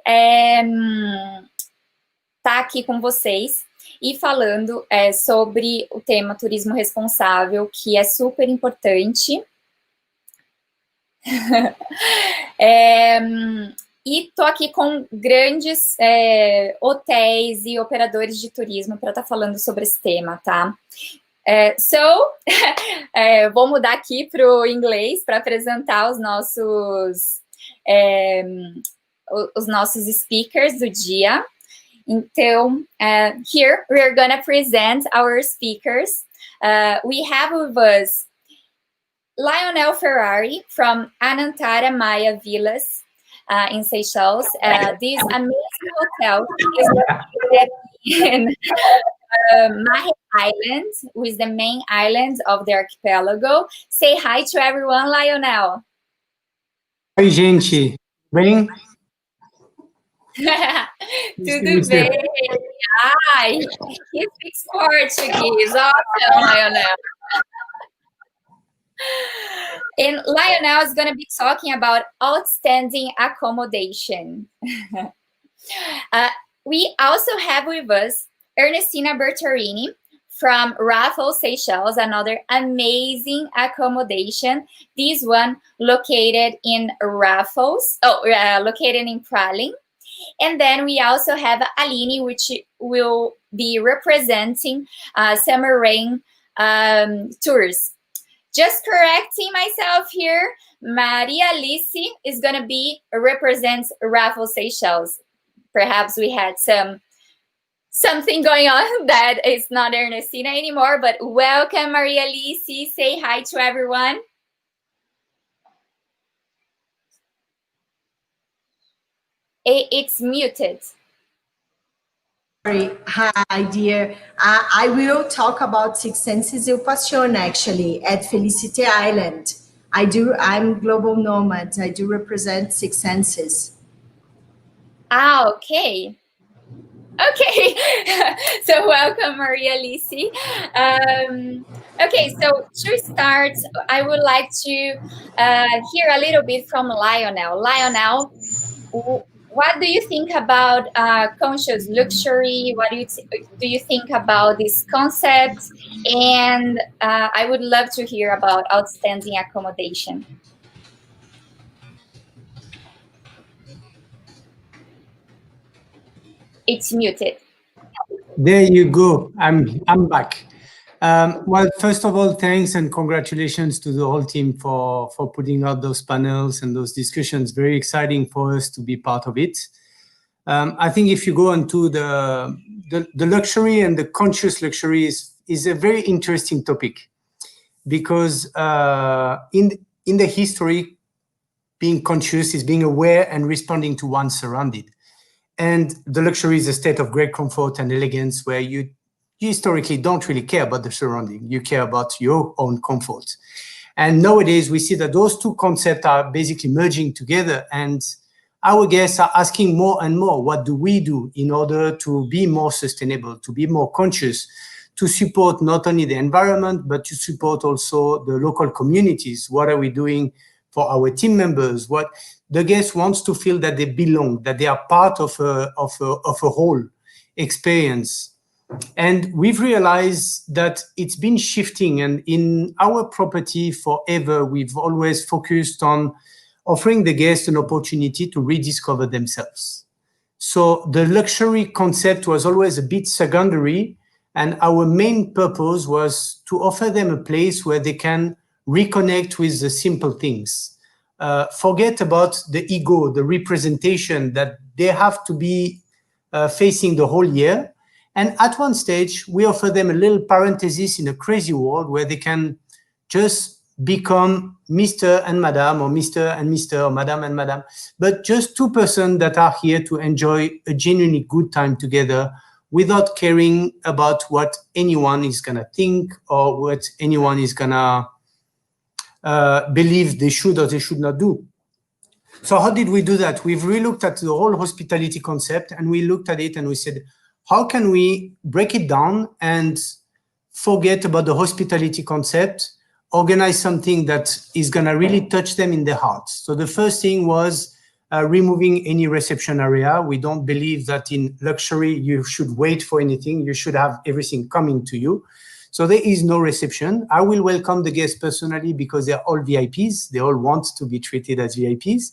estar aqui com vocês e falando sobre o tema turismo responsável, que é super importante. E tô aqui com grandes hotéis e operadores de turismo para estar falando sobre esse tema, tá? Vou mudar aqui para o inglês para apresentar os nossos speakers do dia. Então, here we are gonna present our speakers. We have with us Lionel Ferrari from Anantara Maya Villas in Seychelles. This amazing hotel is located in Mahe Island, which is the main island of the archipelago. Say hi to everyone, Lionel. Oi, gente. Bem? Tudo bem? Ai, he speaks Portuguese. Awesome, Lionel. And Lionel is going to be talking about outstanding accommodation. We also have with us Ernestina Bertarini from Raffles, Seychelles, another amazing accommodation. This one located in Raffles, located in Praslin. And then we also have Aline, which will be representing Summer Rain Tours. Just correcting myself here, Maria Alice is going to be represents Raffles, Seychelles. Perhaps we had something going on that is not Ernestina anymore, but welcome, Maria Alice. Say hi to everyone. It's muted. Sorry. Hi, dear. I will talk about Six Senses e Passion actually at Felicity Island. I'm global nomad. I do represent Six Senses. Okay. Okay. So welcome, Maria Alice. Okay, so to start, I would like to hear a little bit from Lionel. Lionel, what do you think about conscious luxury? What do you think about this concept? And I would love to hear about outstanding accommodation. It's muted. There you go. I'm back. Well, first of all, thanks and congratulations to the whole team for putting out those panels and those discussions. Very exciting for us to be part of it. I think if you go into the luxury and the conscious luxury is a very interesting topic, because in the history, being conscious is being aware and responding to one's surrounded. And the luxury is a state of great comfort and elegance where you you historically don't really care about the surrounding. You care about your own comfort. And nowadays we see that those two concepts are basically merging together, and our guests are asking more and more, what do we do in order to be more sustainable, to be more conscious, to support not only the environment, but to support also the local communities? What are we doing for our team members? What the guest wants to feel that they belong, that they are part of a whole experience. And we've realized that it's been shifting, and in our property forever, we've always focused on offering the guests an opportunity to rediscover themselves. So the luxury concept was always a bit secondary, and our main purpose was to offer them a place where they can reconnect with the simple things. Forget about the ego, the representation that they have to be facing the whole year. And at one stage, we offer them a little parenthesis in a crazy world where they can just become Mr. and Madame, or Mr. and Mr. or Madame and Madame, but just two persons that are here to enjoy a genuinely good time together without caring about what anyone is going to think or what anyone is going to believe they should or they should not do. So how did we do that? We've relooked at the whole hospitality concept, and we looked at it and we said, how can we break it down and forget about the hospitality concept, organize something that is going to really touch them in their hearts? So the first thing was removing any reception area. We don't believe that in luxury you should wait for anything. You should have everything coming to you. So there is no reception. I will welcome the guests personally because they're all VIPs. They all want to be treated as VIPs.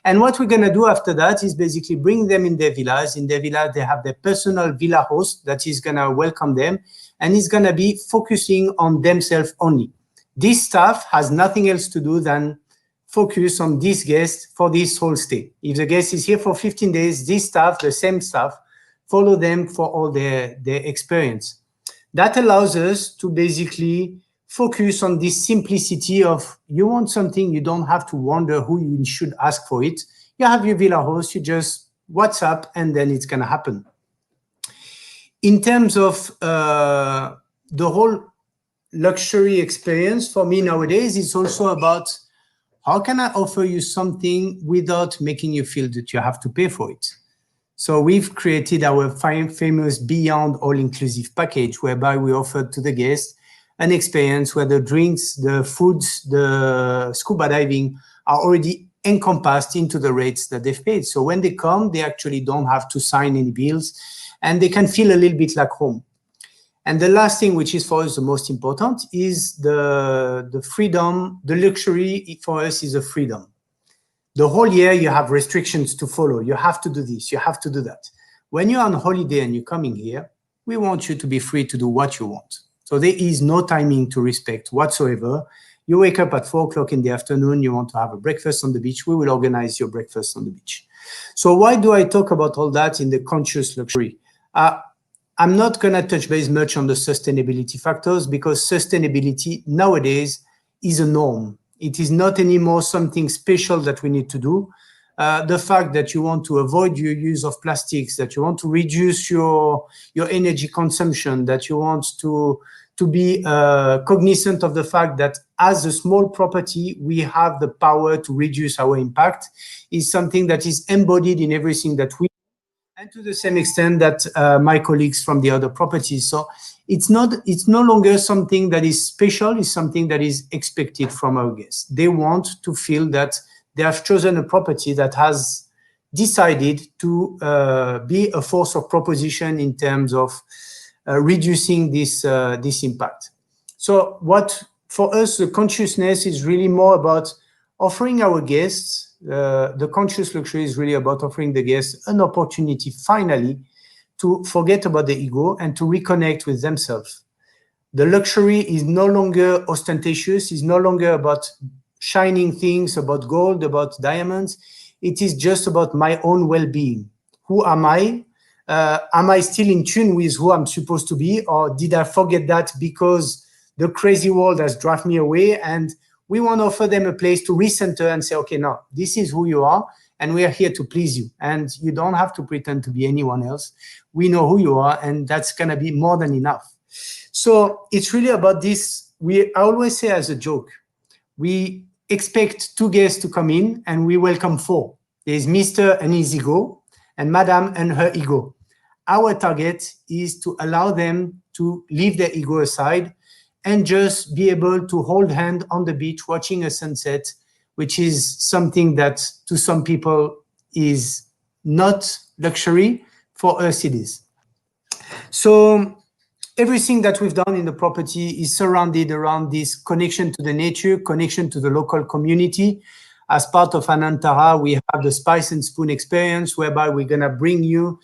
And what we're going to do after that is basically bring them in their villas. In their villa, they have their personal villa host that is going to welcome them, and is going to be focusing on themselves only. This staff has nothing else to do than focus on this guest for this whole stay. If the guest is here for 15 days, this staff, the same staff, follow them for all their experience. That allows us to basically focus on this simplicity of, you want something, you don't have to wonder who you should ask for it. You have your villa host, you just WhatsApp, and then it's going to happen. In terms of the whole luxury experience, for me nowadays, it's also about how can I offer you something without making you feel that you have to pay for it. So we've created our famous Beyond All-Inclusive package, whereby we offer to the guests an experience where the drinks, the foods, the scuba diving are already encompassed into the rates that they've paid. So when they come, they actually don't have to sign any bills, and they can feel a little bit like home. And the last thing, which is for us the most important, is the freedom. The luxury for us is a freedom. The whole year you have restrictions to follow. You have to do this, you have to do that. When you're on holiday and you're coming here, we want you to be free to do what you want. So there is no timing to respect whatsoever. You wake up at 4 o'clock in the afternoon, you want to have a breakfast on the beach, we will organize your breakfast on the beach. So why do I talk about all that in the conscious luxury? I'm not going to touch base much on the sustainability factors, because sustainability nowadays is a norm. It is not anymore something special that we need to do. The fact that you want to avoid your use of plastics, that you want to reduce your energy consumption, that you want to be cognizant of the fact that as a small property, we have the power to reduce our impact, is something that is embodied in everything that we do, and to the same extent that my colleagues from the other properties. So it's no longer something that is special, it's something that is expected from our guests. They want to feel that they have chosen a property that has decided to be a force of proposition in terms of reducing this impact. So what for us, the consciousness is really more about offering our guests, the conscious luxury is really about offering the guests an opportunity finally to forget about the ego and to reconnect with themselves. The luxury is no longer ostentatious, is no longer about shining things, about gold, about diamonds. It is just about my own well-being. Who am I? Am I still in tune with who I'm supposed to be? Or did I forget that because the crazy world has dragged me away? And we want to offer them a place to recenter and say, okay, no, this is who you are. and we are here to please you. And you don't have to pretend to be anyone else. We know who you are, and that's going to be more than enough. So it's really about this. I always say as a joke, we expect 2 guests to come in and we welcome 4. There's Mr. and his ego and Madame and her ego. Our target is to allow them to leave their ego aside and just be able to hold hand on the beach watching a sunset, which is something that to some people is not luxury. For us, it is. So everything that we've done in the property is surrounded around this connection to the nature, connection to the local community. As part of Anantara, we have the Spice and Spoon experience, whereby we're going to bring you,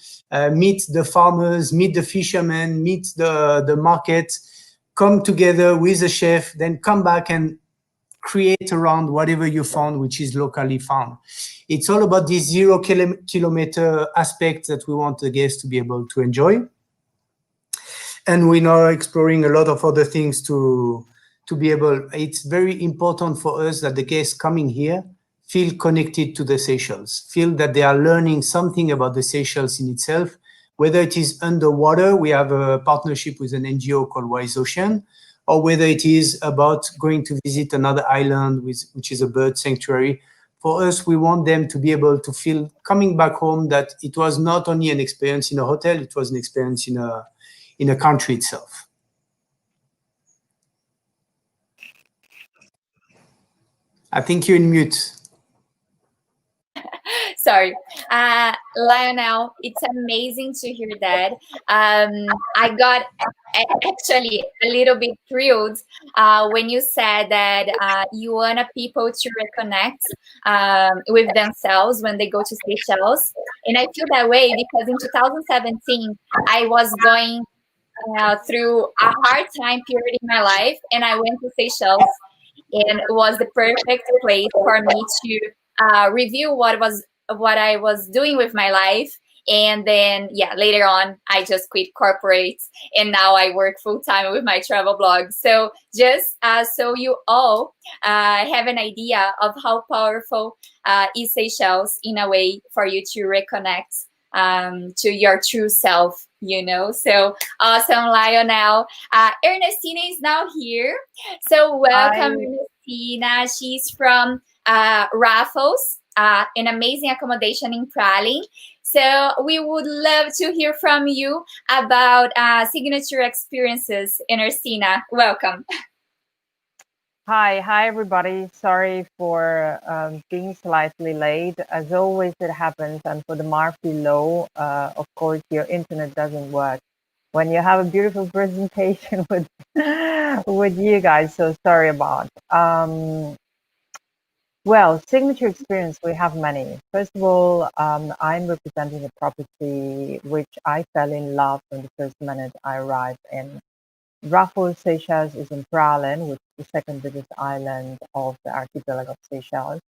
meet the farmers, meet the fishermen, meet the market, come together with the chef, then come back and create around whatever you found, which is locally found. It's all about this 0 kilometer aspect that we want the guests to be able to enjoy. And we're now exploring a lot of other things to be able. It's very important for us that the guests coming here feel connected to the Seychelles, feel that they are learning something about the Seychelles in itself, whether it is underwater, we have a partnership with an NGO called Wise Ocean, or whether it is about going to visit another island, which is a bird sanctuary. For us, we want them to be able to feel coming back home that it was not only an experience in a hotel, it was an experience in a country itself. I think you're in mute. Sorry. Lionel, it's amazing to hear that. I got actually a little bit thrilled when you said that you want people to reconnect with themselves when they go to Seychelles. And I feel that way because in 2017, I was going through a hard time period in my life, and I went to Seychelles, and it was the perfect place for me to review what I was doing with my life. And then, yeah, later on, I just quit corporate, and now I work full time with my travel blog. So just so you all have an idea of how powerful is Seychelles in a way for you to reconnect to your true self, you know. So awesome, Lionel. Ernestina is now here. So welcome, Ernestina. She's from Raffles, an amazing accommodation in Praslin. So we would love to hear from you about signature experiences. Ernestina, welcome. Hi everybody. Sorry for being slightly late. As always, it happens. And for the Murphy Law, of course, your internet doesn't work when you have a beautiful presentation with you guys. So sorry about. Well, signature experience, we have many. First of all, I'm representing a property which I fell in love from the first minute I arrived in. Raffles, Seychelles is in Praslin, which is the second biggest island of the archipelago of Seychelles.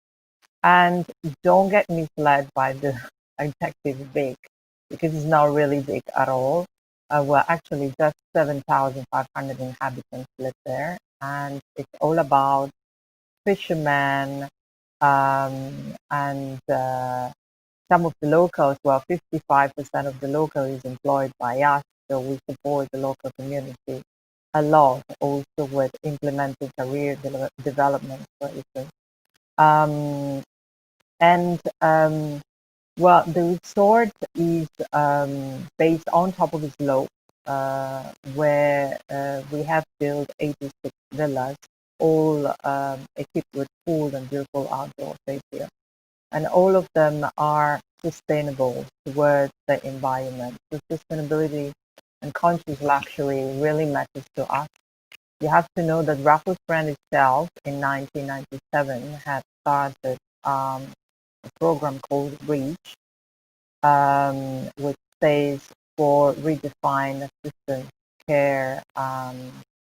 And don't get misled by the adjective big, because it's not really big at all. Well, actually, just 7,500 inhabitants live there. And it's all about fishermen, and some of the locals. Well, 55% of the local is employed by us, so we support the local community a lot, also with implementing career development, for instance. Well, the resort is based on top of a slope, where we have built 86 villas, all equipped with pool and beautiful outdoor space. And all of them are sustainable towards the environment. So sustainability and conscious luxury really matters to us. You have to know that Raffles brand itself in 1997 had started a program called REACH, which stands for Redefine Assistance Care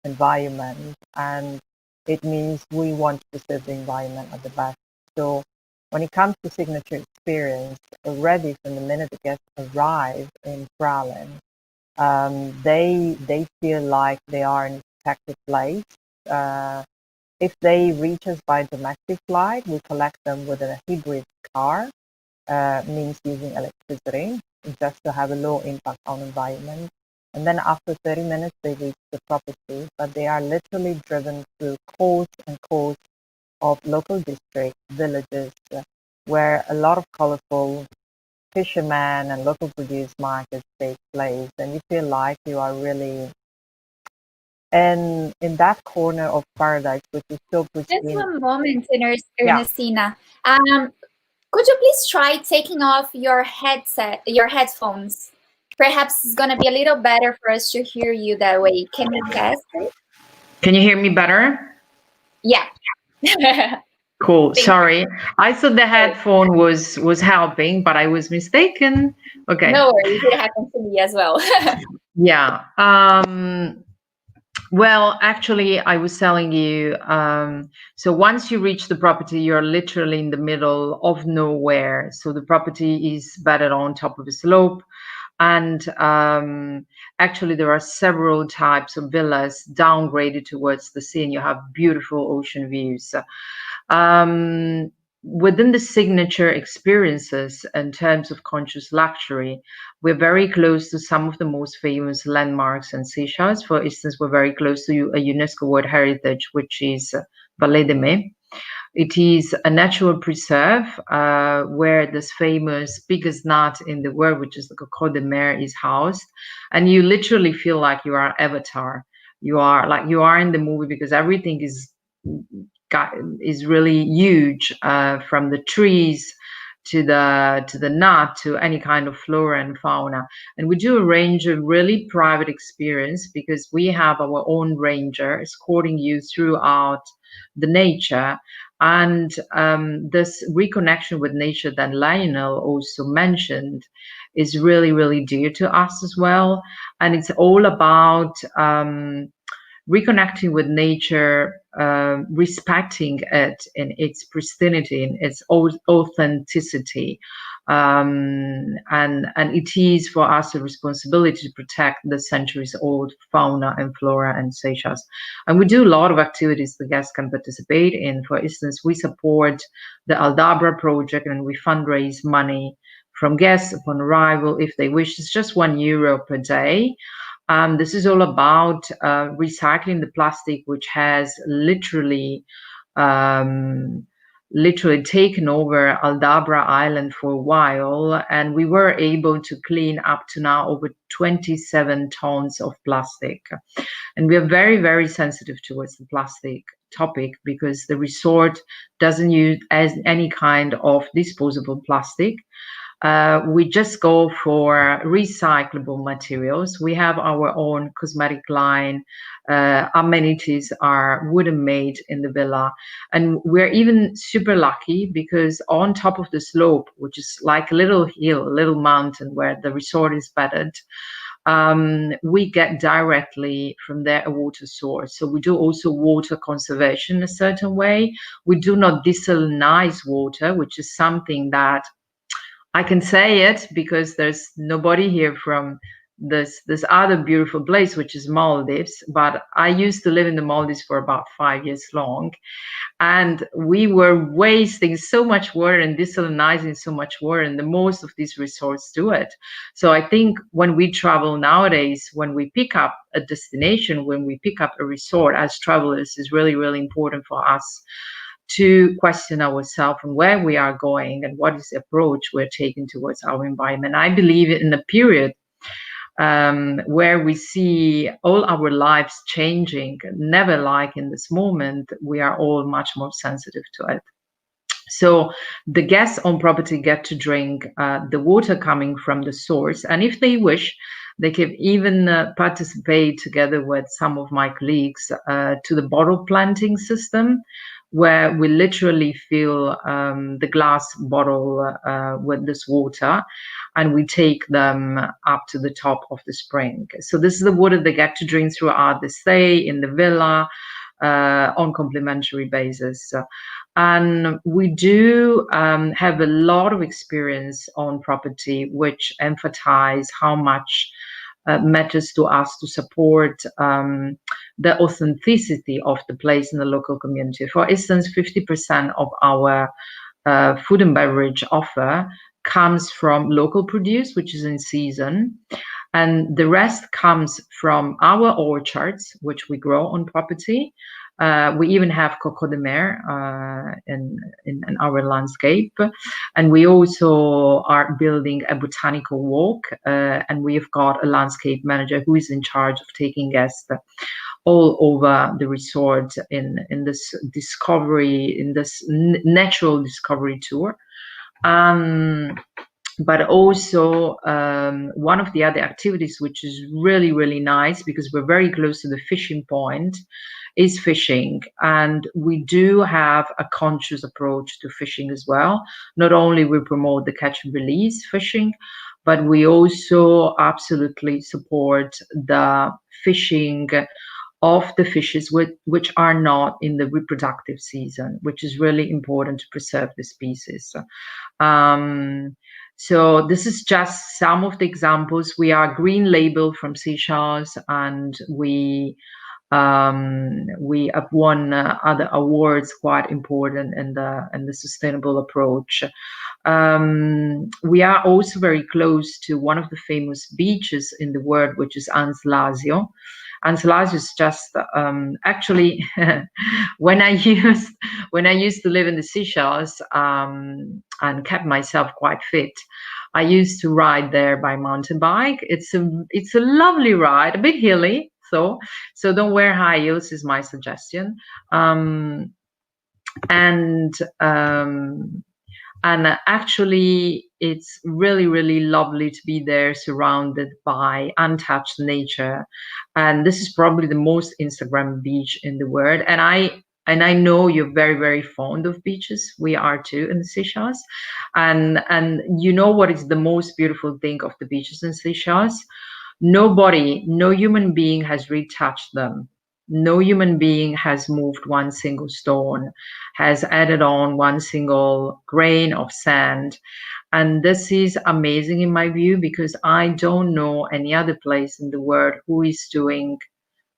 Environment, and it means we want to serve the environment at the best. So when it comes to signature experience, already from the minute the guests arrive in Praslin, they feel like they are in a protected place. If they reach us by domestic flight, we collect them with a hybrid car, means using electricity just to have a low impact on environment. And then after 30 minutes, they reach the property, but they are literally driven through courts and courts of local districts, villages, where a lot of colorful fishermen and local produce markets take place, and you feel like you are really in that corner of paradise, which is so pristine. Just one moment, Ernestina. Could you please try taking off your headphones? Perhaps it's gonna be a little better for us to hear you that way. Can you test it? Can you hear me better? Yeah. Cool. Sorry, I thought the headphone was helping, but I was mistaken. Okay. No worries, it happened to me as well. Yeah. Well, actually, I was telling you, so once you reach the property, you're literally in the middle of nowhere. So the property is bedded on top of a slope. And actually, there are several types of villas downgraded towards the sea, and you have beautiful ocean views. Within the signature experiences in terms of conscious luxury, we're very close to some of the most famous landmarks in Seychelles. For instance, we're very close to a UNESCO World Heritage, which is Vallée de Mai. It is a natural preserve where this famous biggest nut in the world, which is the coco de mer, is housed. And you literally feel like you are Avatar. You are in the movie because everything is really huge, from the trees to the nut to any kind of flora and fauna. And we do arrange a really private experience because we have our own ranger escorting you throughout the nature. And this reconnection with nature that Lionel also mentioned is really, really dear to us as well. And it's all about reconnecting with nature, respecting it in its pristinity, in its authenticity. And it is for us a responsibility to protect the centuries-old fauna and flora in Seychelles. And we do a lot of activities the guests can participate in. For instance, we support the Aldabra project and we fundraise money from guests upon arrival if they wish. It's just €1 per day. This is all about recycling the plastic, which has literally taken over Aldabra Island for a while, and we were able to clean up to now over 27 tons of plastic. And we are very, very sensitive towards the plastic topic because the resort doesn't use any kind of disposable plastic. We just go for recyclable materials. We have our own cosmetic line. Amenities are wooden made in the villa. And we're even super lucky because on top of the slope, which is like a little hill, a little mountain where the resort is bedded, we get directly from there a water source. So we do also water conservation in a certain way. We do not desalinize water, which is something that I can say it because there's nobody here from this other beautiful place, which is Maldives. But I used to live in the Maldives for about 5 years long. And we were wasting so much water and desalinizing so much water, and most of these resorts do it. So I think when we travel nowadays, when we pick up a destination, when we pick up a resort as travelers, is really, really important for us to question ourselves and where we are going and what is the approach we're taking towards our environment. I believe in a period where we see all our lives changing, never like in this moment, we are all much more sensitive to it. So the guests on property get to drink the water coming from the source. And if they wish, they can even participate together with some of my colleagues to the bottle planting system, where we literally fill the glass bottle with this water, and we take them up to the top of the spring. So this is the water they get to drink throughout the stay in the villa on complimentary basis. And we do have a lot of experience on property, which emphasize how much matters to us to support the authenticity of the place in the local community. For instance, 50% of our food and beverage offer comes from local produce, which is in season, and the rest comes from our orchards, which we grow on property. We even have coco de mer in our landscape, and we also are building a botanical walk, and we've got a landscape manager who is in charge of taking guests all over the resort in this discovery, in this natural discovery tour. But also one of the other activities, which is really, really nice because we're very close to the fishing point, is fishing. And we do have a conscious approach to fishing as well. Not only we promote the catch and release fishing, but we also absolutely support the fishing of the fishes which are not in the reproductive season, which is really important to preserve the species. So this is just some of the examples. We are green label from Seychelles, and we have won other awards quite important in the sustainable approach. We are also very close to one of the famous beaches in the world, which is Anzlasio. Anzlasio is just actually when I used to live in the Seychelles and kept myself quite fit, I used to ride there by mountain bike. It's a lovely ride, a bit hilly, so don't wear high heels is my suggestion. And actually, it's really, really lovely to be there, surrounded by untouched nature. And this is probably the most Instagram beach in the world. And I know you're very, very fond of beaches. We are too in the Seychelles. And you know what is the most beautiful thing of the beaches in Seychelles? Nobody, no human being has retouched them. No human being has moved one single stone, has added on one single grain of sand. And this is amazing in my view, because I don't know any other place in the world who is doing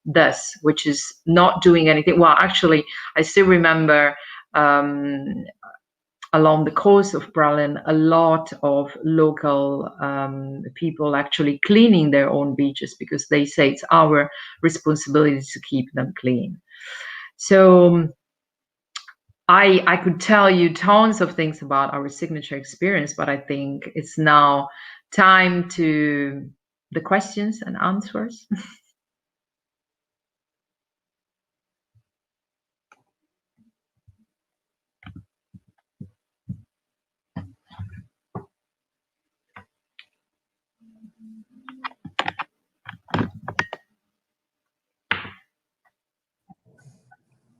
this, which is not doing anything. Well, actually, I still remember along the coast of Berlin, a lot of local people actually cleaning their own beaches because they say it's our responsibility to keep them clean. So I could tell you tons of things about our signature experience, but I think it's now time to the questions and answers.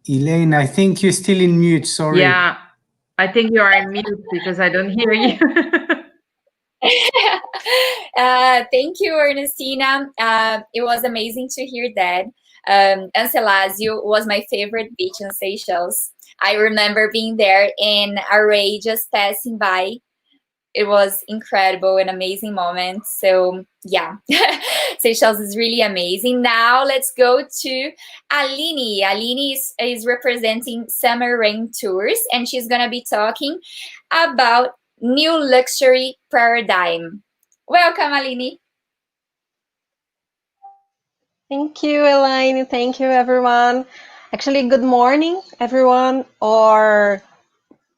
Elaine, I think you're still in mute, sorry. Yeah, I think you are in mute because I don't hear you. Thank you, Ernestina. It was amazing to hear that. Anzlasio was my favorite beach in Seychelles. I remember being there and a ray just passing by. It was incredible, an amazing moment. So yeah, Seychelles is really amazing. Now let's go to Aline. Aline is representing Summer Rain Tours, and she's gonna be talking about new luxury paradigm. Welcome, Aline. Thank you, Elaine. Thank you, everyone. Actually, good morning, everyone, or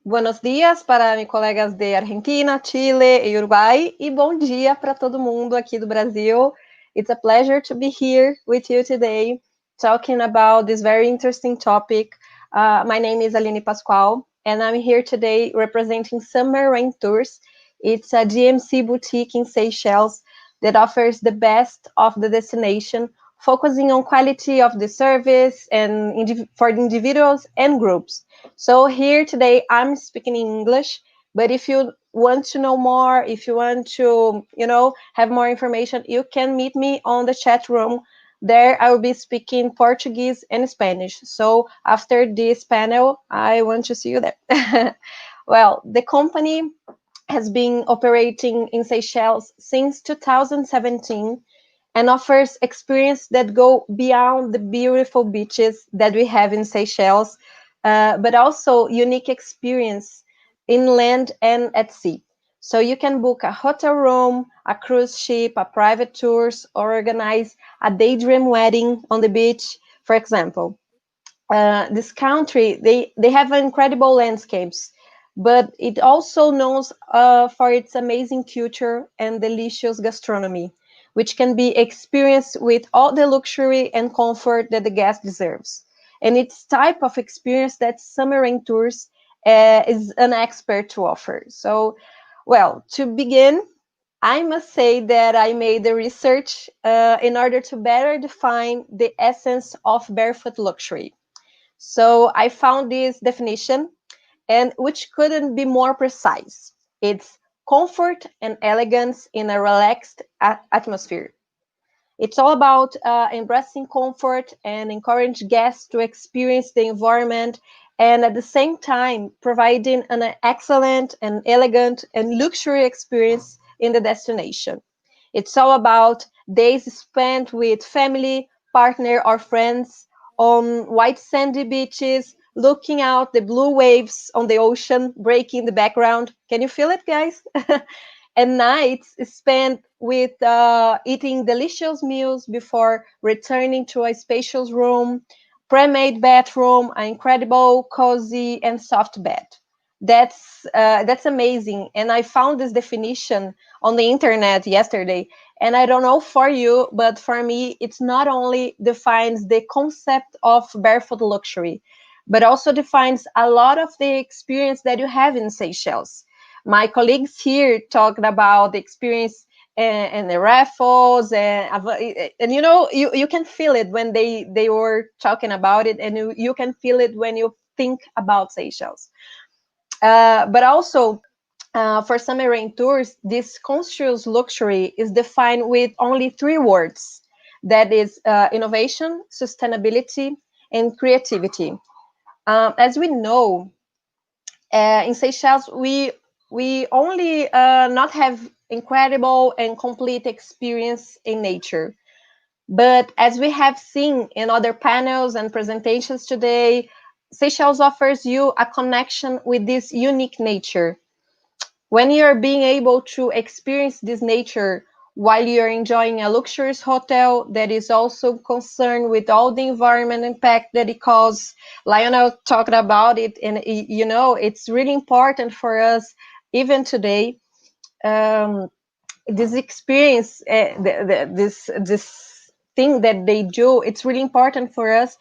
buenos dias para meus colegas de Argentina, Chile e Uruguai, e bom dia para todo mundo aqui do Brasil. It's a pleasure to be here with you today, talking about this very interesting topic. My name is Aline Pascoal, and I'm here today representing Summer Rain Tours. It's a GMC boutique in Seychelles that offers the best of the destination, focusing on quality of the service and for individuals and groups. So here today, I'm speaking in English, but if you want to know more, if you want to, have more information, you can meet me on the chat room. There, I will be speaking Portuguese and Spanish. So after this panel, I want to see you there. Well, the company has been operating in Seychelles since 2017 and offers experience that go beyond the beautiful beaches that we have in Seychelles, but also unique experience in land and at sea. So you can book a hotel room, a cruise ship, a private tours, or organize a daydream wedding on the beach, for example. This country, they have incredible landscapes, but it also knows for its amazing culture and delicious gastronomy, which can be experienced with all the luxury and comfort that the guest deserves. And it's type of experience that Summer Rain Tours is an expert to offer. So, well, to begin, I must say that I made the research in order to better define the essence of barefoot luxury. So I found this definition, and which couldn't be more precise. It's comfort and elegance in a relaxed atmosphere. It's all about embracing comfort and encourage guests to experience the environment, and at the same time providing an excellent and elegant and luxury experience in the destination. It's all about days spent with family, partner, or friends on white sandy beaches, looking out the blue waves on the ocean breaking the background. Can you feel it, guys? And nights spent with eating delicious meals before returning to a spacious room, pre-made bathroom, an incredible, cozy, and soft bed. That's amazing. And I found this definition on the internet yesterday. And I don't know for you, but for me, it's not only defines the concept of barefoot luxury, but also defines a lot of the experience that you have in Seychelles. My colleagues here talked about the experience and the raffles, and you know, you can feel it when they were talking about it, and you can feel it when you think about Seychelles. But also, for Summer Rain Tours, this conscious luxury is defined with only 3 words. That is innovation, sustainability, and creativity. As we know, in Seychelles, we only not have incredible and complete experience in nature. But as we have seen in other panels and presentations today, Seychelles offers you a connection with this unique nature. When you're being able to experience this nature while you're enjoying a luxurious hotel that is also concerned with all the environment impact that it causes, Lionel talked about it, and you know, it's really important for us even today. This experience, this thing that they do, it's really important for us.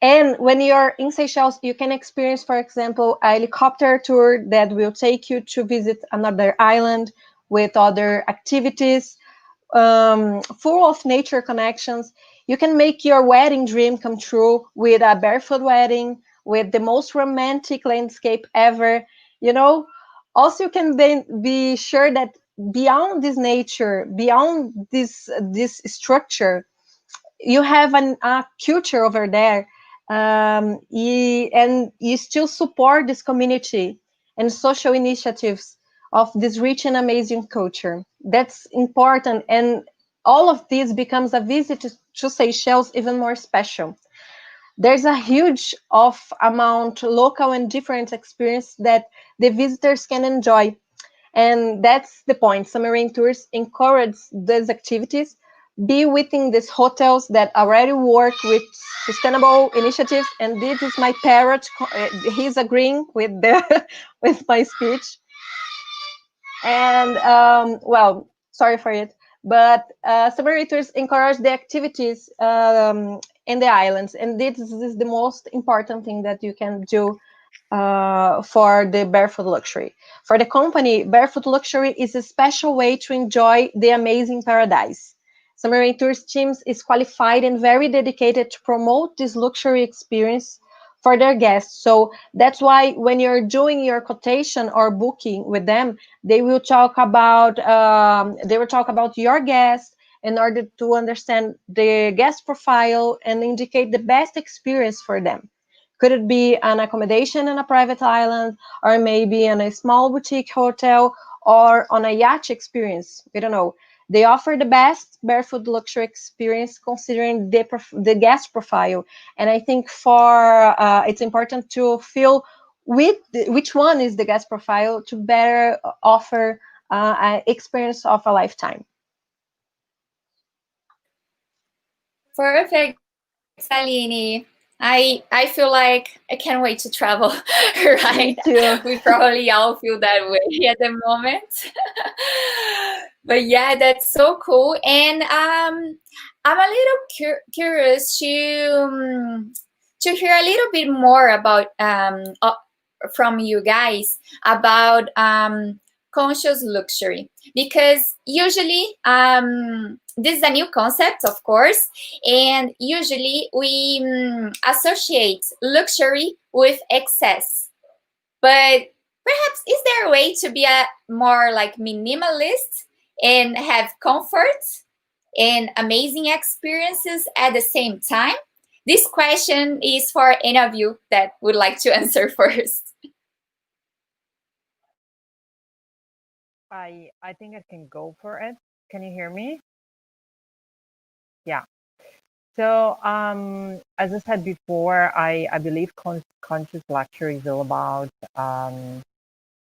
And when you're in Seychelles, you can experience, for example, a helicopter tour that will take you to visit another island with other activities, full of nature connections. You can make your wedding dream come true with a barefoot wedding, with the most romantic landscape ever. You know, also you can then be sure that beyond this nature, beyond this structure, you have a culture over there, and you still support this community and social initiatives of this rich and amazing culture. That's important, and all of this becomes a visit to Seychelles even more special. There's a huge of amount local and different experience that the visitors can enjoy. And that's the point. Summer Rain Tours encourage these activities, be within these hotels that already work with sustainable initiatives. And this is my parrot. He's agreeing with the with my speech. And well, sorry for it. But Summer Rain Tours encourage the activities in the islands. And this is the most important thing that you can do for the barefoot luxury. For the company, barefoot luxury is a special way to enjoy the amazing paradise. Summer Rain Tours teams is qualified and very dedicated to promote this luxury experience for their guests. So that's why when you're doing your quotation or booking with them, they will talk about your guest in order to understand the guest profile and indicate the best experience for them. Could it be an accommodation in a private island, or maybe in a small boutique hotel, or on a yacht experience? We don't know. They offer the best barefoot luxury experience considering the guest profile. And I think it's important to feel which one is the guest profile to better offer experience of a lifetime. Perfect, Aline. I feel like I can't wait to travel, right? We probably all feel that way at the moment. But yeah, that's so cool. And I'm a little curious to hear a little bit more about from you guys about conscious luxury, because usually this is a new concept, of course, and usually we associate luxury with excess. But perhaps is there a way to be a more like minimalist and have comfort and amazing experiences at the same time? This question is for any of you that would like to answer first. I think I can go for it. Can you hear me? Yeah. So as I said before, I believe conscious luxury is all about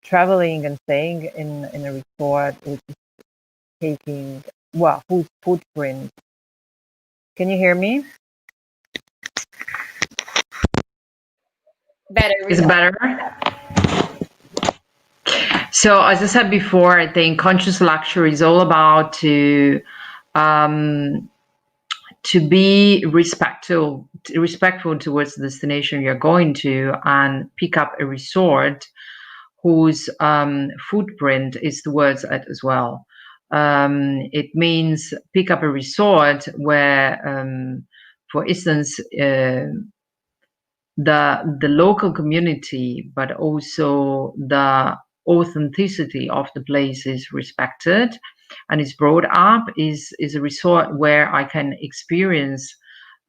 traveling and staying in a resort which is taking, well, whose footprint. Can you hear me? Better. Is better? So as I said before, I think conscious luxury is all about to be respectful towards the destination you're going to, and pick up a resort whose footprint is towards it as well. It means pick up a resort where, for instance, the local community, but also the authenticity of the place is respected and is brought up, is a resort where I can experience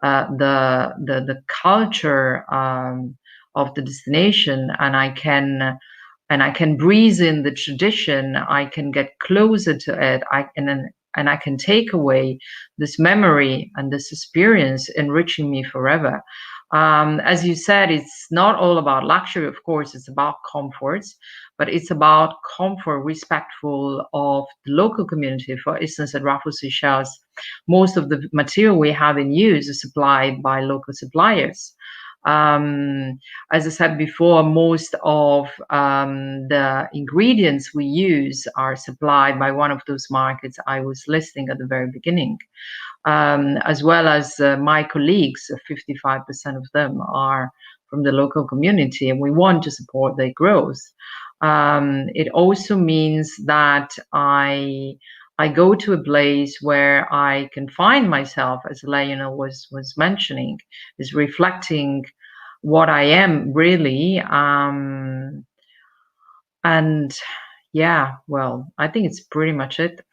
the culture of the destination, and I can breathe in the tradition. I can get closer to it. And I can take away this memory and this experience, enriching me forever. As you said, it's not all about luxury, of course, it's about comforts, but it's about comfort respectful of the local community. For instance, at Raffles Seychelles, most of the material we have in use is supplied by local suppliers. As I said before, most of the ingredients we use are supplied by one of those markets I was listing at the very beginning. As well as my colleagues, 55% of them are from the local community, and we want to support their growth. It also means that I go to a place where I can find myself, as Lionel was mentioning, is reflecting what I am really. And yeah, well, I think it's pretty much it.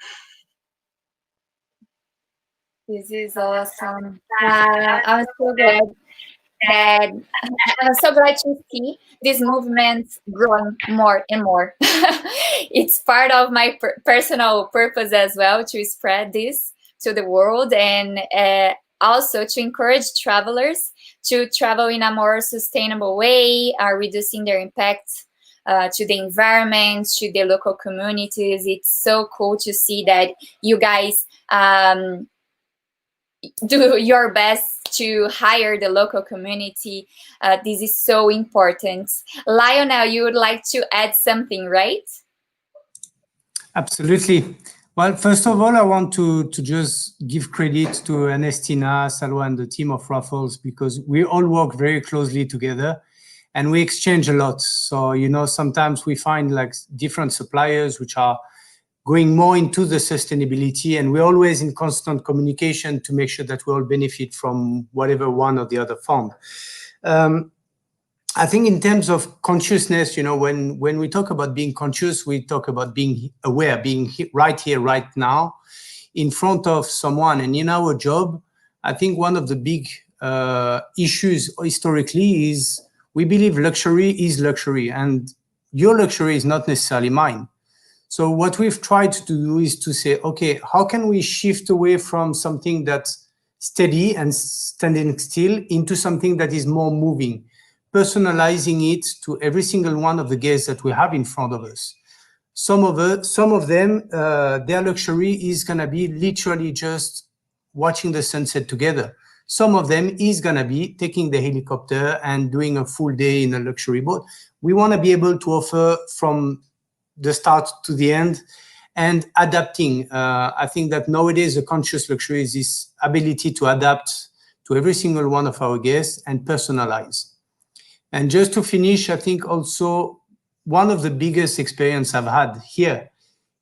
This is awesome. I'm so glad that I'm so glad to see this movement growing more and more. It's part of my personal purpose as well, to spread this to the world, and also to encourage travelers to travel in a more sustainable way, reducing their impact to the environment, to the local communities. It's so cool to see that you guys do your best to hire the local community. This is so important. Lionel, you would like to add something, right? Absolutely. Well, first of all, I want to just give credit to Ernestina, Salwa, and the team of Raffles, because we all work very closely together and we exchange a lot. So, you know, sometimes we find like different suppliers which are going more into the sustainability, and we're always in constant communication to make sure that we all benefit from whatever one or the other found. I think in terms of consciousness, you know, when we talk about being conscious, we talk about being aware, being right here, right now, in front of someone. And in our job, I think one of the big issues historically is we believe luxury is luxury, and your luxury is not necessarily mine. So what we've tried to do is to say, okay, how can we shift away from something that's steady and standing still into something that is more moving, personalizing it to every single one of the guests that we have in front of us. Some of them, their luxury is gonna be literally just watching the sunset together. Some of them is gonna be taking the helicopter and doing a full day in a luxury boat. We wanna be able to offer from the start to the end and adapting. I think that nowadays the conscious luxury is this ability to adapt to every single one of our guests and personalize. And just to finish, I think also one of the biggest experience I've had here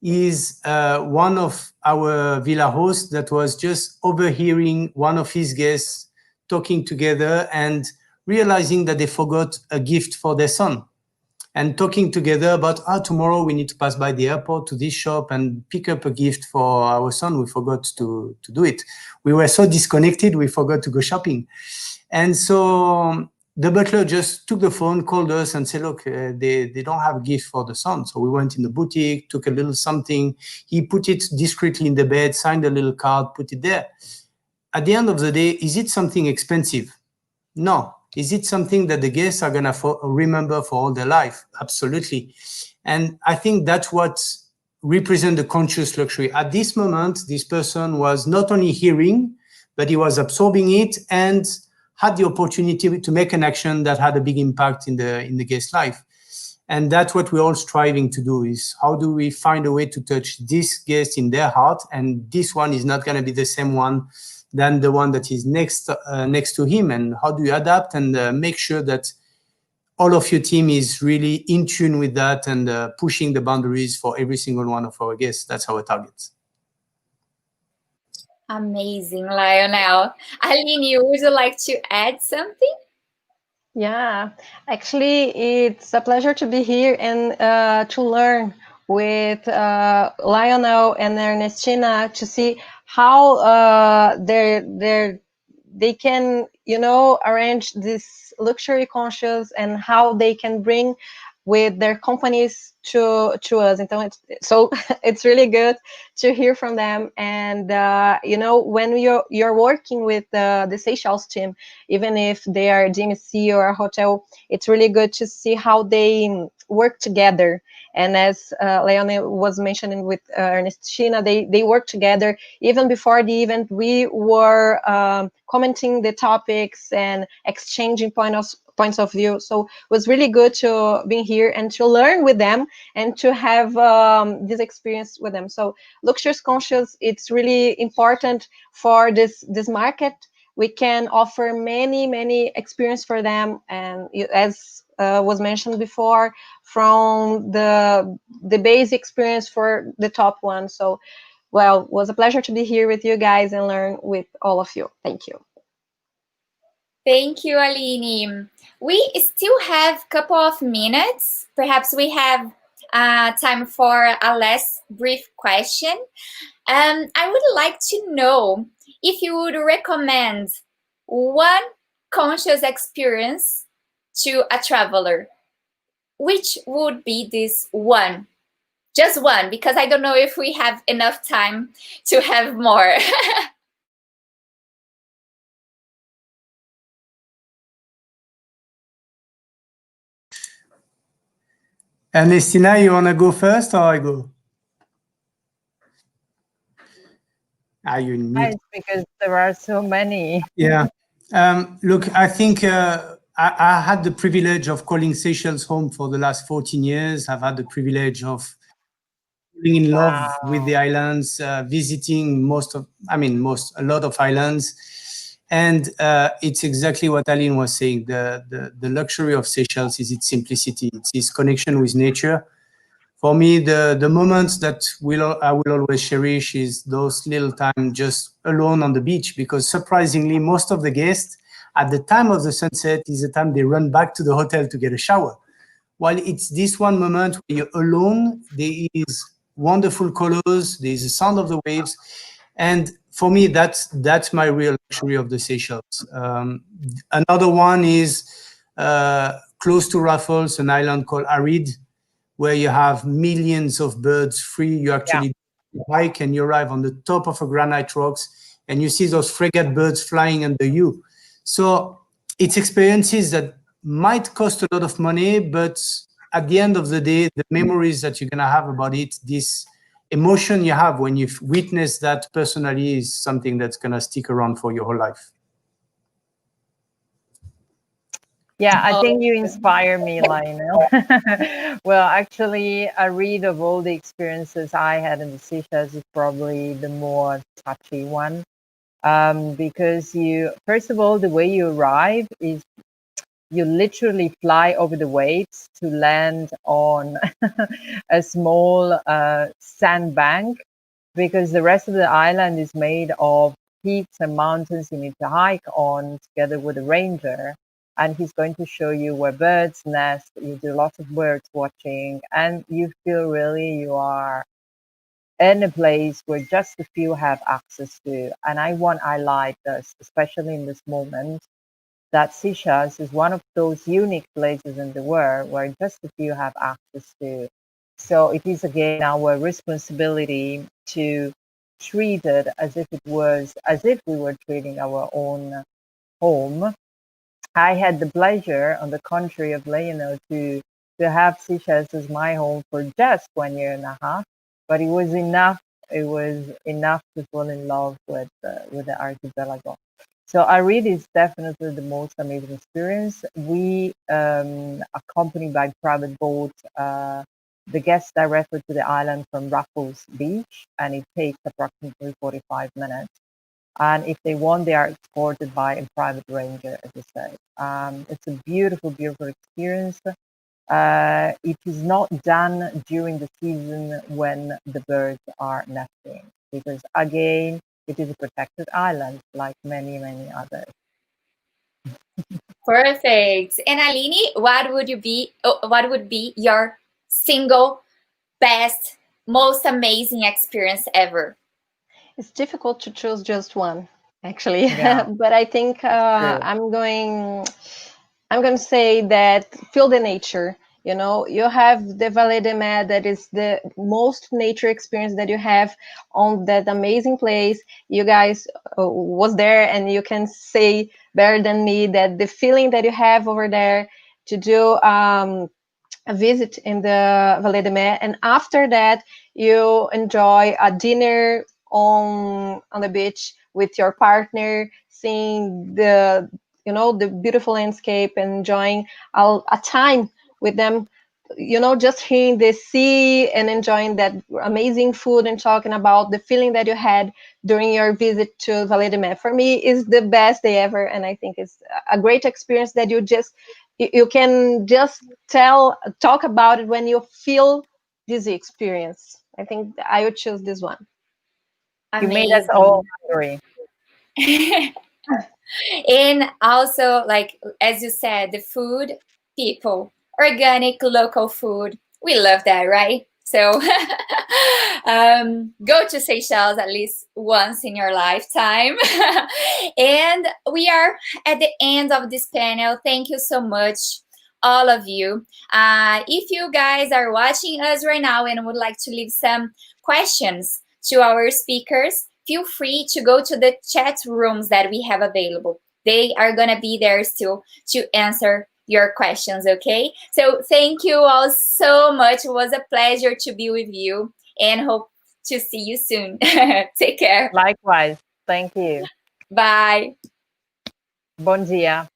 is one of our villa hosts that was just overhearing one of his guests talking together and realizing that they forgot a gift for their son, and talking together about, tomorrow we need to pass by the airport to this shop and pick up a gift for our son. We forgot to do it. We were so disconnected, we forgot to go shopping. And so the butler just took the phone, called us and said, look, they don't have a gift for the son. So we went in the boutique, took a little something. He put it discreetly in the bed, signed a little card, put it there. At the end of the day, is it something expensive? No. Is it something that the guests are gonna remember for all their life? Absolutely. And I think that's what represents the conscious luxury. At this moment, this person was not only hearing, but he was absorbing it and had the opportunity to make an action that had a big impact in the guest's life. And that's what we're all striving to do, is how do we find a way to touch this guest in their heart, and this one is not gonna be the same one than the one that is next to him, and how do you adapt and make sure that all of your team is really in tune with that and pushing the boundaries for every single one of our guests. That's our target. Amazing, Lionel. Aline, would you like to add something? Yeah, actually, it's a pleasure to be here and to learn with Lionel and Ernestina to see how they can, arrange this luxury conscious and how they can bring with their companies to us. So it's really good to hear from them. And when you're working with the Seychelles team, even if they are a DMC or a hotel, it's really good to see how they work together. And as Leone was mentioning with Ernestina, they work together. Even before the event, we were commenting the topics and exchanging points of view. So it was really good to be here and to learn with them and to have this experience with them. So luxury conscious, it's really important for this market. We can offer many experience for them, and as was mentioned before, from the base experience for the top one. So, well, it was a pleasure to be here with you guys and learn with all of you. Thank you. Thank you, Aline. We still have a couple of minutes. Perhaps we have time for a last brief question. I would like to know if you would recommend one conscious experience to a traveler. Which would be this one? Just one, because I don't know if we have enough time to have more. Ernestina, you want to go first or I go? You need... Because there are so many. Yeah. Look, I think I had the privilege of calling Seychelles home for the last 14 years. I've had the privilege of being in love with the islands, visiting a lot of islands. And it's exactly what Aline was saying. The luxury of Seychelles is its simplicity. It's its connection with nature. For me, the moments that I will always cherish is those little time just alone on the beach, because surprisingly, most of the guests at the time of the sunset is the time they run back to the hotel to get a shower. While it's this one moment where you're alone, there is wonderful colors, there's the sound of the waves. And for me, that's my real luxury of the Seychelles. Another one is close to Raffles, an island called Arid, where you have millions of birds free. You actually hike and you arrive on the top of a granite rocks and you see those frigate birds flying under you. So it's experiences that might cost a lot of money, but at the end of the day, the memories that you're gonna have about it, this emotion you have when you've witnessed that personally, is something that's gonna stick around for your whole life. Yeah, I think you inspire me, Lionel. Well, actually, a read of all the experiences I had in the Seychelles is probably the more touchy one. Because first of all, the way you arrive is you literally fly over the waves to land on a small sandbank, because the rest of the island is made of peaks and mountains you need to hike on together with a ranger. And he's going to show you where birds nest. You do lots of birds watching, and you feel really you are in a place where just a few have access to. And I want to highlight this, especially in this moment, that Seychelles is one of those unique places in the world where just a few have access to. So it is again our responsibility to treat it as if we were treating our own home. I had the pleasure, on the contrary of Lionel, to have Seychelles as my home for just 1 year and a half, but it was enough. It was enough to fall in love with the archipelago. So Arid is definitely the most amazing experience. We accompanied by private boat the guests directly to the island from Raffles Beach, and it takes approximately 45 minutes. And if they want, they are escorted by a private ranger, as I said. It's a beautiful, beautiful experience. It is not done during the season when the birds are nesting, because again, it is a protected island, like many, many others. Perfect. And Aline, what would be your single best, most amazing experience ever? It's difficult to choose just one, actually. Yeah. But I think I'm going to say that feel the nature. You know, you have the Vallée de Mai, that is the most nature experience that you have on that amazing place. You guys was there, and you can say better than me that the feeling that you have over there to do a visit in the Vallée de Mai, and after that you enjoy a dinner on the beach with your partner, seeing the beautiful landscape, and enjoying a time with them, just hearing the sea and enjoying that amazing food, and talking about the feeling that you had during your visit to Vallée de Mai. For me, is the best day ever, and I think it's a great experience that you can just talk about it when you feel this experience. I think I would choose this one. You made us all hungry. And also, like, as you said, the food, people, organic, local food. We love that, right? So go to Seychelles at least once in your lifetime. And we are at the end of this panel. Thank you so much, all of you. If you guys are watching us right now and would like to leave some questions to our speakers, feel free to go to the chat rooms that we have available. They are going to be there still to answer your questions, okay? So thank you all so much. It was a pleasure to be with you, and hope to see you soon. Take care. Likewise. Thank you. Bye. Bon dia.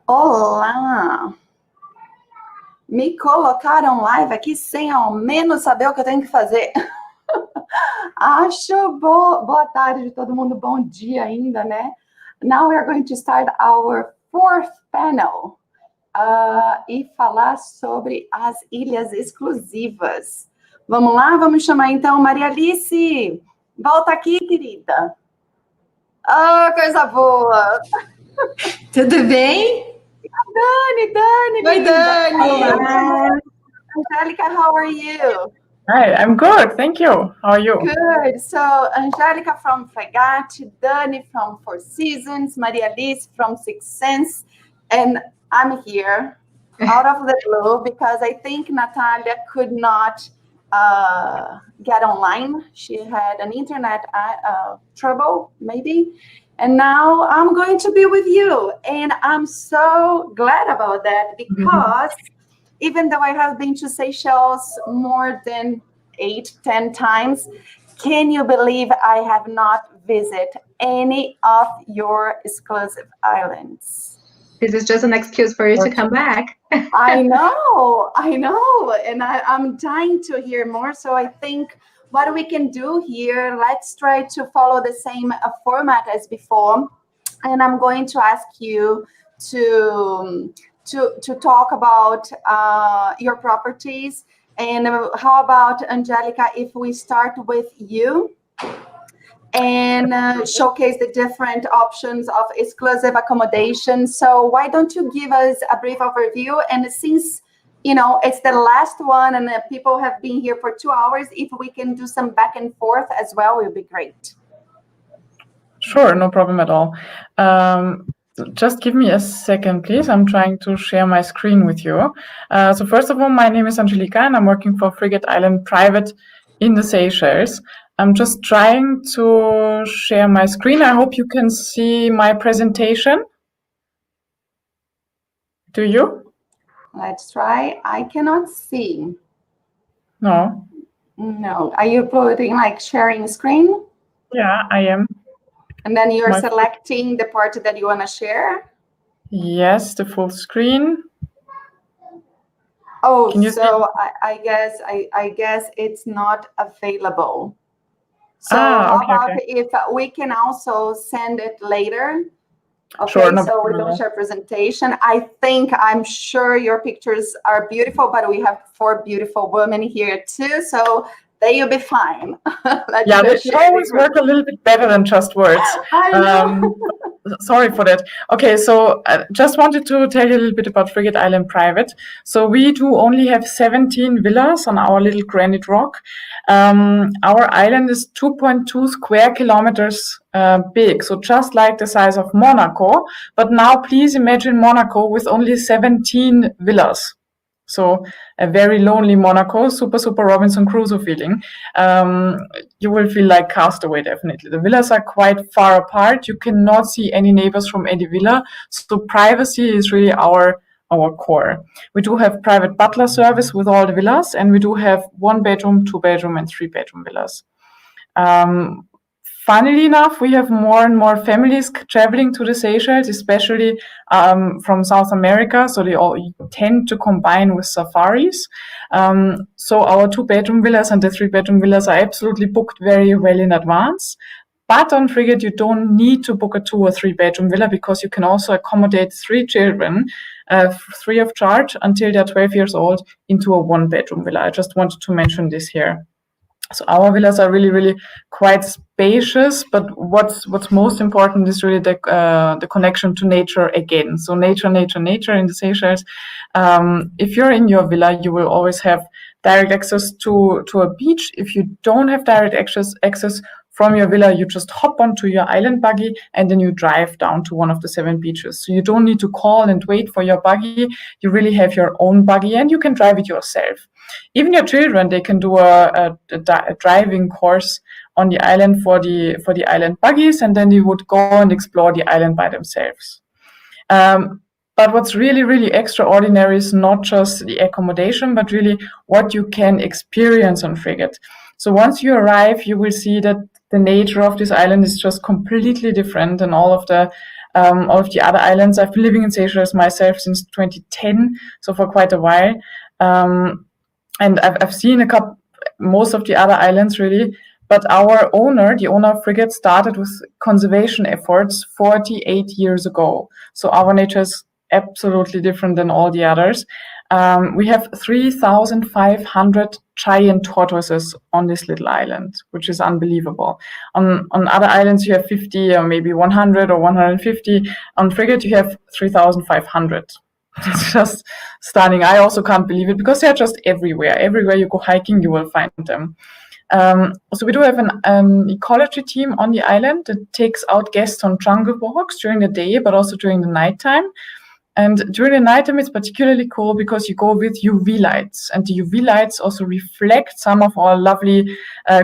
Olá! Me colocaram live aqui sem ao menos saber o que eu tenho que fazer. Acho boa tarde, todo mundo. Bom dia ainda, né? Now we are going to start our fourth panel e falar sobre as ilhas exclusivas. Vamos lá? Vamos chamar então Maria Alice. Volta aqui, querida. Ah, coisa boa! Tudo bem? Dani! Oi, Dani! Olá! Angelica, how are you? Hi, I'm good, thank you. How are you? Good. So, Angelica from Fregate, Dani from Four Seasons, Maria Alice from Six Sense, and I'm here out of the blue because I think Natalia could not get online. She had an internet trouble, maybe. And now I'm going to be with you. And I'm so glad about that because even though I have been to Seychelles more than 8-10 times, can you believe I have not visited any of your exclusive islands? This is just an excuse for you to come back. I know. And I'm dying to hear more. So I think what we can do here, let's try to follow the same format as before. And I'm going to ask you to talk about your properties. And how about, Angelica, if we start with you and showcase the different options of exclusive accommodation. So why don't you give us a brief overview? And since, you know, it's the last one and people have been here for 2 hours, if we can do some back and forth as well, it would be great. Sure, no problem at all. Just give me a second, please. I'm trying to share my screen with you. So first of all, my name is Angelica and I'm working for Frigate Island Private in the Seychelles. I'm just trying to share my screen. I hope you can see my presentation. Do you? Let's try. I cannot see. No. No. Are you putting like sharing screen? Yeah, I am. And then you're selecting the part that you want to share? Yes, the full screen. Oh, so I guess it's not available. So how about if we can also send it later? Okay, sure, no so we don't share presentation. I'm sure your pictures are beautiful, but we have 4 beautiful women here too, so they'll be fine. Yeah, they always work a little bit better than just words. I know. Sorry for that. Okay, so I just wanted to tell you a little bit about Frigate Island Private. So we do only have 17 villas on our little granite rock. Our island is 2.2 square kilometers big, so just like the size of Monaco. But now please imagine Monaco with only 17 villas. So a very lonely Monaco, super Robinson Crusoe feeling. You will feel like castaway, definitely. The villas are quite far apart. You cannot see any neighbors from any villa. So privacy is really our core. We do have private butler service with all the villas, and we do have 1-bedroom, 2-bedroom, and 3-bedroom villas. Funnily enough, we have more and more families traveling to the Seychelles, especially from South America. So they all tend to combine with safaris. So our 2-bedroom villas and the 3-bedroom villas are absolutely booked very well in advance. But on Frigate, you don't need to book a 2 or 3-bedroom villa because you can also accommodate 3 children free of charge until they're 12 years old into a 1-bedroom villa. I just wanted to mention this here. So our villas are really quite spacious, but what's most important is really the connection to nature again. So nature in the Seychelles. If you're in your villa, you will always have direct access to a beach. If you don't have direct access from your villa, you just hop onto your island buggy and then you drive down to one of the 7 beaches. So you don't need to call and wait for your buggy. You really have your own buggy and you can drive it yourself. Even your children, they can do a driving course on the island for the island buggies, and then they would go and explore the island by themselves. But what's really extraordinary is not just the accommodation, but really what you can experience on Frigate. So once you arrive, you will see that the nature of this island is just completely different than all of the All of the other islands, I've been living in Seychelles myself since 2010, so for quite a while. And I've seen most of the other islands really, but the owner of Frigate, started with conservation efforts 48 years ago. So our nature is absolutely different than all the others. We have 3,500 giant tortoises on this little island, which is unbelievable. On other islands, you have 50 or maybe 100 or 150. On Frigate, you have 3,500. It's just stunning. I also can't believe it because they're just everywhere. Everywhere you go hiking, you will find them. So we do have an ecology team on the island that takes out guests on jungle walks during the day, but also during the nighttime. And during the nighttime, it's particularly cool because you go with UV lights, and the UV lights also reflect some of our lovely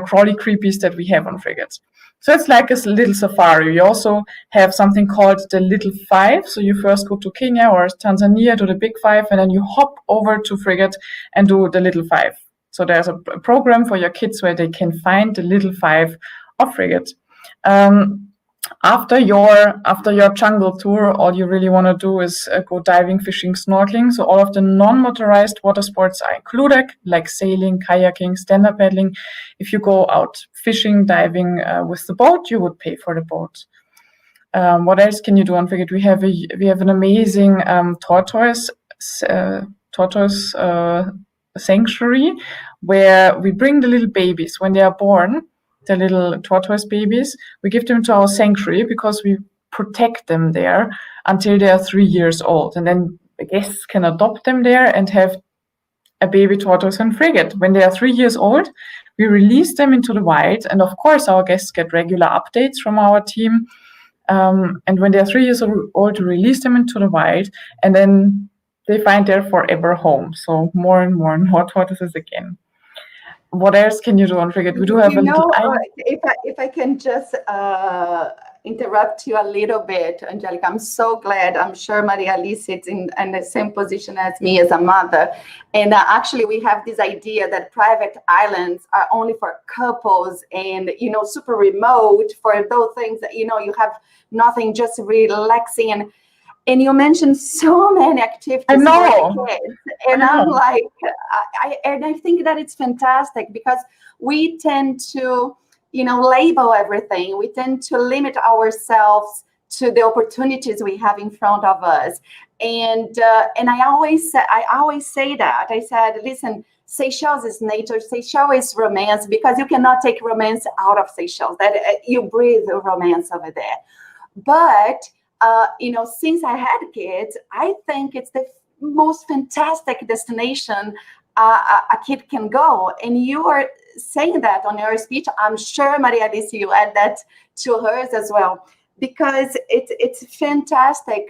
crawly creepies that we have on Frigate. So it's like a little safari. We also have something called the Little Five. So you first go to Kenya or Tanzania to the Big Five, and then you hop over to Frigate and do the Little Five. So there's a program for your kids where they can find the Little Five of Frigate. After your jungle tour, all you really want to do is go diving, fishing, snorkeling. So all of the non-motorized water sports are included, like sailing, kayaking, stand-up paddling. If you go out fishing, diving with the boat, you would pay for the boat. What else can you do on Frigate? We have an amazing tortoise sanctuary where we bring the little babies when they are born. The little tortoise babies, we give them to our sanctuary because we protect them there until they are 3 years old. And then the guests can adopt them there and have a baby tortoise on Frigate. When they are 3 years old, we release them into the wild. And of course, our guests get regular updates from our team. And when they are 3 years old, we release them into the wild. And then they find their forever home. So more and more tortoises again. What else can you do on Frigate? We do have if I can just interrupt you a little bit, Angelica, I'm so glad. I'm sure Maria Alice sits in the same position as me as a mother. And actually, we have this idea that private islands are only for couples and, super remote for those things that, you have nothing, just relaxing. And you mentioned so many activities for the kids. And I'm like, I think that it's fantastic because we tend to, label everything. We tend to limit ourselves to the opportunities we have in front of us. And I always say that. I said, listen, Seychelles is nature. Seychelles is romance because you cannot take romance out of Seychelles. That you breathe romance over there. But since I had kids, I think it's the most fantastic destination a kid can go. And you are saying that on your speech. I'm sure, Maria Alice, you add that to hers as well, because it's fantastic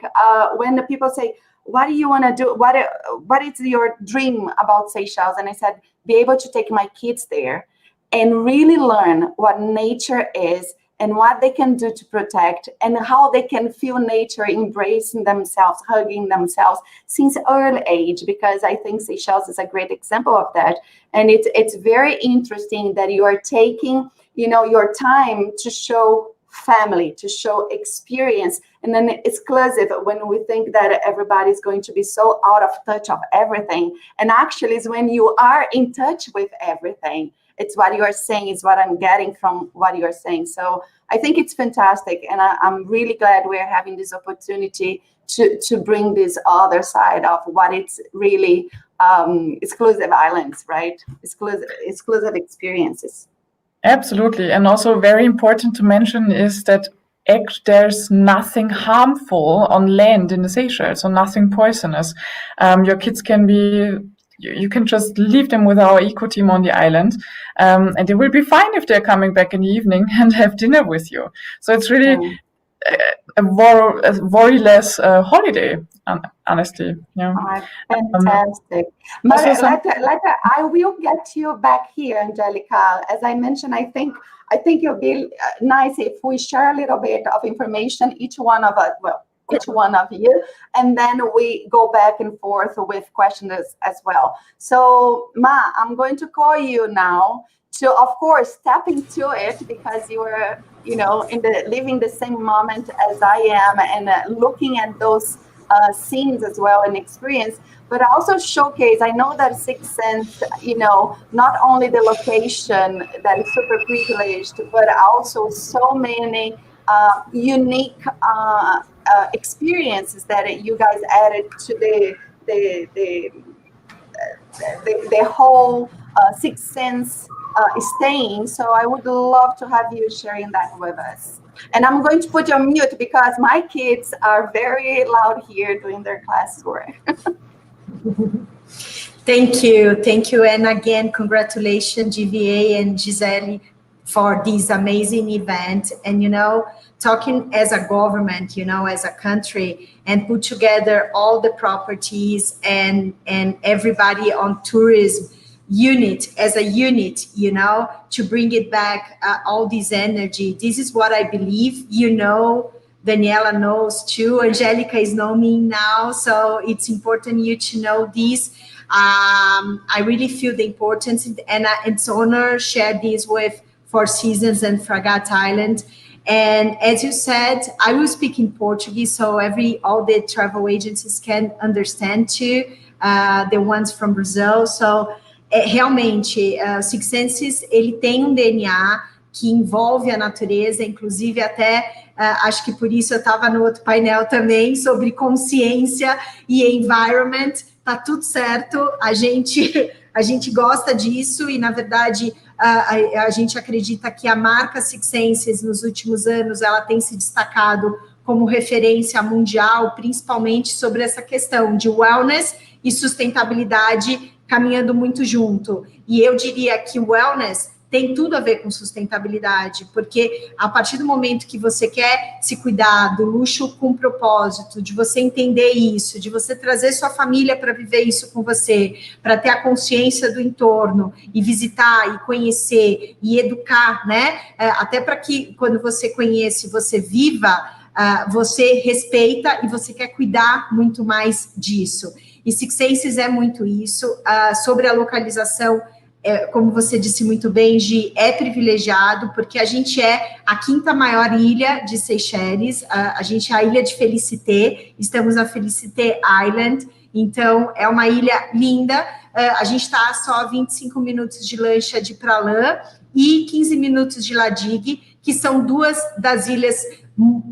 when the people say, what do you want to do? What is your dream about Seychelles? And I said, be able to take my kids there and really learn what nature is and what they can do to protect and how they can feel nature embracing themselves, hugging themselves since early age, because I think Seychelles is a great example of that. And it's very interesting that you are taking, your time to show family, to show experience, and then exclusive when we think that everybody's going to be so out of touch of everything. And actually is when you are in touch with everything. It's what you are saying is what I'm getting from what you are saying. So I think it's fantastic. And I'm really glad we're having this opportunity to bring this other side of what it's really exclusive islands, right? Exclusive experiences. Absolutely. And also very important to mention is that there's nothing harmful on land in the Seychelles, so nothing poisonous. Your kids you can just leave them with our eco team on the island, and they will be fine if they're coming back in the evening and have dinner with you. So it's really a worry-less holiday, honestly. Yeah. Fantastic. I will get you back here, Angelica. As I mentioned, I think it'll be nice if we share a little bit of information, each one of you, and then we go back and forth with questions as well. So, Ma, I'm going to call you now to, of course, tap into it because you are, you know, living the same moment as I am, and looking at those scenes as well and experience, but also showcase. I know that Sixth Sense, you know, not only the location that is super privileged, but also so many unique experiences that you guys added to the whole Sixth Sense staying. So I would love to have you sharing that with us. And I'm going to put you on mute because my kids are very loud here doing their classwork. Thank you. And again, congratulations, GVA and Gisele, for this amazing event. And, you know, talking as a government, you know, as a country, and put together all the properties and everybody on tourism unit, as a unit, you know, to bring it back, all this energy. This is what I believe, you know. Daniela knows too. Angelica is knowing now, so it's important you to know this. I really feel the importance, and it's honor share this with Four Seasons and Fragata Island. And as you said, I will speak in Portuguese, so all the travel agencies can understand too, the ones from Brazil. So realmente, Six Senses, ele tem DNA que envolve a natureza, inclusive até, acho que por isso eu estava no outro painel também, sobre consciência e environment. Tá tudo certo, a gente gosta disso, e na verdade a gente acredita que a marca Six Senses nos últimos anos ela tem se destacado como referência mundial, principalmente sobre essa questão de wellness e sustentabilidade caminhando muito junto. E eu diria que wellness tem tudo a ver com sustentabilidade, porque a partir do momento que você quer se cuidar do luxo com propósito, de você entender isso, de você trazer sua família para viver isso com você, para ter a consciência do entorno, e visitar, e conhecer, e educar, né? Até para que, quando você conhece, você viva, você respeita e você quer cuidar muito mais disso. E Six Senses é muito isso. Sobre a localização, como você disse muito bem, Gi, é privilegiado, porque a gente é a quinta maior ilha de Seychelles, a gente é a ilha de Félicité, estamos na Félicité Island, então é uma ilha linda, a gente está só a 25 minutos de lancha de Pralã e 15 minutos de Ladig, que são duas das ilhas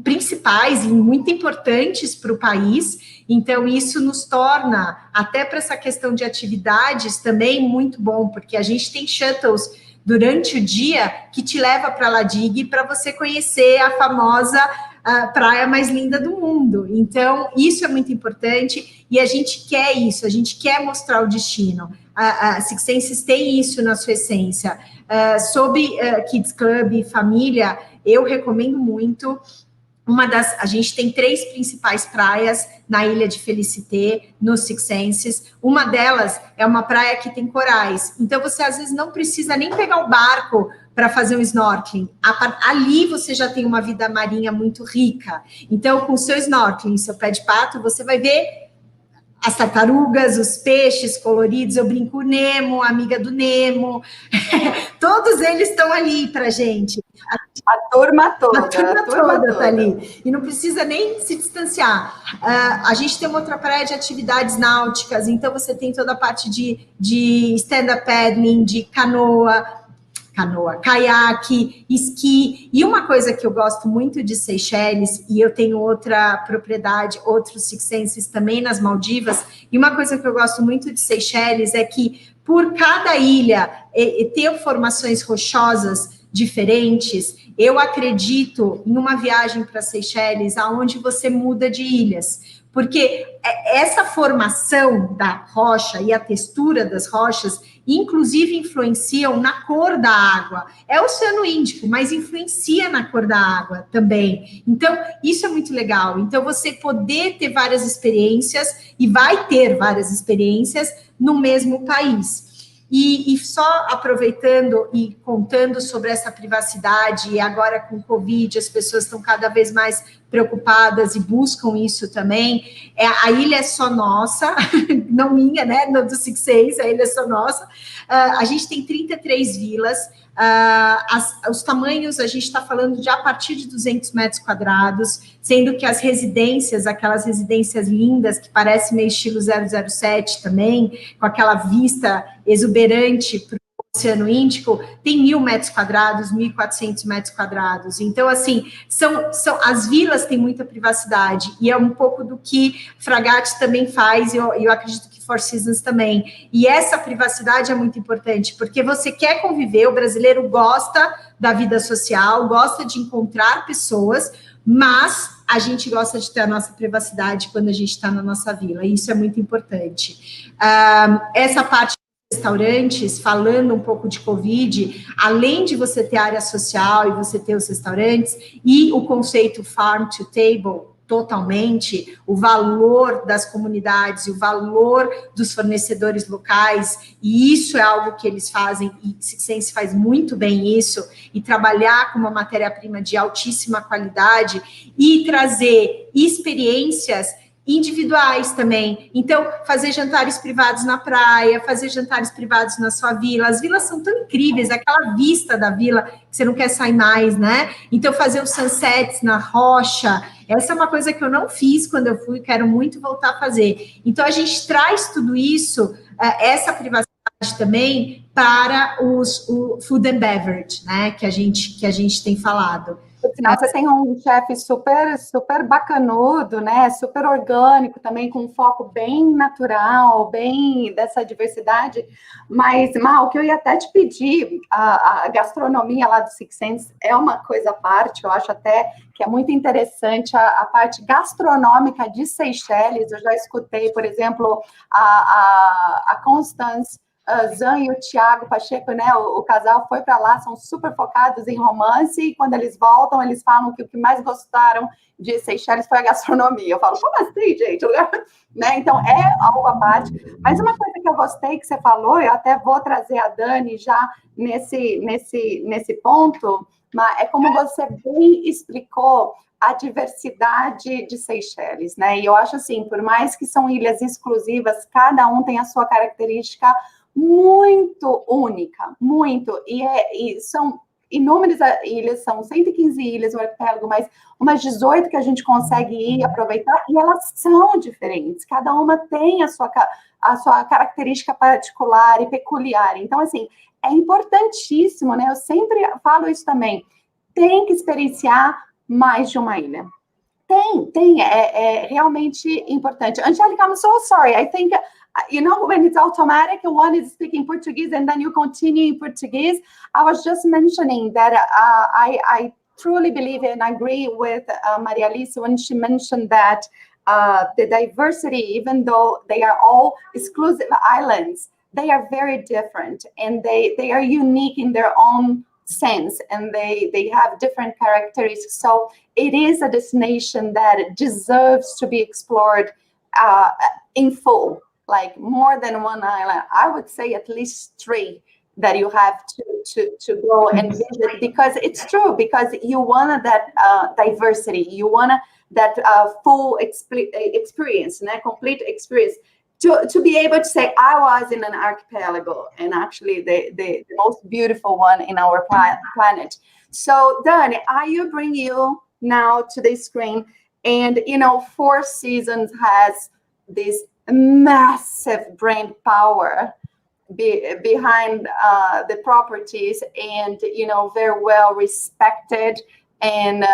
principais e muito importantes para o país. Então, isso nos torna, até para essa questão de atividades, também muito bom, porque a gente tem shuttles durante o dia que te leva para Ladig para você conhecer a famosa praia mais linda do mundo. Então, isso é muito importante e a gente quer isso, a gente quer mostrar o destino. A Six Senses tem isso na sua essência. Sobre Kids Club e família, eu recomendo muito. A gente tem 3 principais praias na ilha de Félicité, no Six Senses. Uma delas é uma praia que tem corais. Então, você às vezes não precisa nem pegar o barco para fazer um snorkeling. Ali você já tem uma vida marinha muito rica. Então, com o seu snorkeling, seu pé de pato, você vai ver as tartarugas, os peixes coloridos, eu brinco Nemo, amiga do Nemo, todos eles estão ali pra gente. A turma toda. A turma toda tá ali. E não precisa nem se distanciar. A gente tem uma outra praia de atividades náuticas, então você tem toda a parte de stand-up paddling, de canoa, caiaque, esqui. E uma coisa que eu gosto muito de Seychelles, e eu tenho outra propriedade, outros Six Senses também nas Maldivas, e uma coisa que eu gosto muito de Seychelles é que por cada ilha ter formações rochosas diferentes, eu acredito em uma viagem para Seychelles aonde você muda de ilhas. Porque essa formação da rocha e a textura das rochas, inclusive, influenciam na cor da água. É o Oceano Índico, mas influencia na cor da água também. Então, isso é muito legal. Então, você poder ter várias experiências, e vai ter várias experiências no mesmo país. E só aproveitando e contando sobre essa privacidade, e agora com o Covid as pessoas estão cada vez mais preocupadas e buscam isso também. A ilha é só nossa, não minha, né? Não do Six Senses, a ilha é só nossa. A gente tem 33 vilas. Os tamanhos, a gente está falando de a partir de 200 metros quadrados, sendo que as residências, aquelas residências lindas, que parecem meio estilo 007 também, com aquela vista exuberante para o Oceano Índico, tem 1.000 metros quadrados, 1.400 metros quadrados. Então, assim, as vilas têm muita privacidade, e é um pouco do que Fragate também faz, e eu acredito que Four Seasons também. E essa privacidade é muito importante, porque você quer conviver, o brasileiro gosta da vida social, gosta de encontrar pessoas, mas a gente gosta de ter a nossa privacidade quando a gente está na nossa vila, e isso é muito importante. Essa parte dos restaurantes, falando um pouco de Covid, além de você ter área social e você ter os restaurantes, e o conceito farm to table, totalmente, o valor das comunidades, o valor dos fornecedores locais, e isso é algo que eles fazem, e Six Senses faz muito bem isso, e trabalhar com uma matéria-prima de altíssima qualidade, e trazer experiências individuais também. Então, fazer jantares privados na praia, fazer jantares privados na sua vila. As vilas são tão incríveis, aquela vista da vila que você não quer sair mais, né? Então, fazer os sunsets na rocha. Essa é uma coisa que eu não fiz quando eu fui, quero muito voltar a fazer. Então, a gente traz tudo isso, essa privacidade também, para o food and beverage, né? Que a gente tem falado. Por sinal, você tem um chefe super bacanudo, né? Super orgânico também, com um foco bem natural, bem dessa diversidade. Mas, Mal, o que eu ia até te pedir, a gastronomia lá do Six Senses é uma coisa à parte, eu acho até que é muito interessante a parte gastronômica de Seychelles. Eu já escutei, por exemplo, a Constance Zan e o Thiago Pacheco, né, o casal foi para lá, são super focados em romance, e quando eles voltam, eles falam que o que mais gostaram de Seychelles foi a gastronomia. Eu falo, como assim, gente? Né? Então, é algo à parte. Mas uma coisa que eu gostei que você falou, eu até vou trazer a Dani já nesse ponto, mas é como você bem explicou a diversidade de Seychelles, né? E eu acho assim, por mais que são ilhas exclusivas, cada um tem a sua característica muito única, muito, e são inúmeras ilhas, são 115 ilhas no arquipélago, mas umas 18 que a gente consegue ir aproveitar, e elas são diferentes, cada uma tem a sua característica particular e peculiar. Então, assim, é importantíssimo, né? Eu sempre falo isso também, tem que experienciar mais de uma ilha. É realmente importante. Angélica, I'm so sorry, I think you know, when it's automatic, one is speaking Portuguese and then you continue in Portuguese. I was just mentioning that I truly believe and agree with Maria Alice when she mentioned that the diversity, even though they are all exclusive islands, they are very different and they are unique in their own sense, and they have different characteristics. So it is a destination that deserves to be explored in full. Like more than one island, I would say at least 3 that you have to go and visit, because it's true, because you want that diversity, you want that full experience, complete experience, to be able to say, I was in an archipelago, and actually the most beautiful one in our planet. So, Dani, I will bring you now to the screen, and you know, Four Seasons has this massive brand power behind the properties, and you know, very well respected and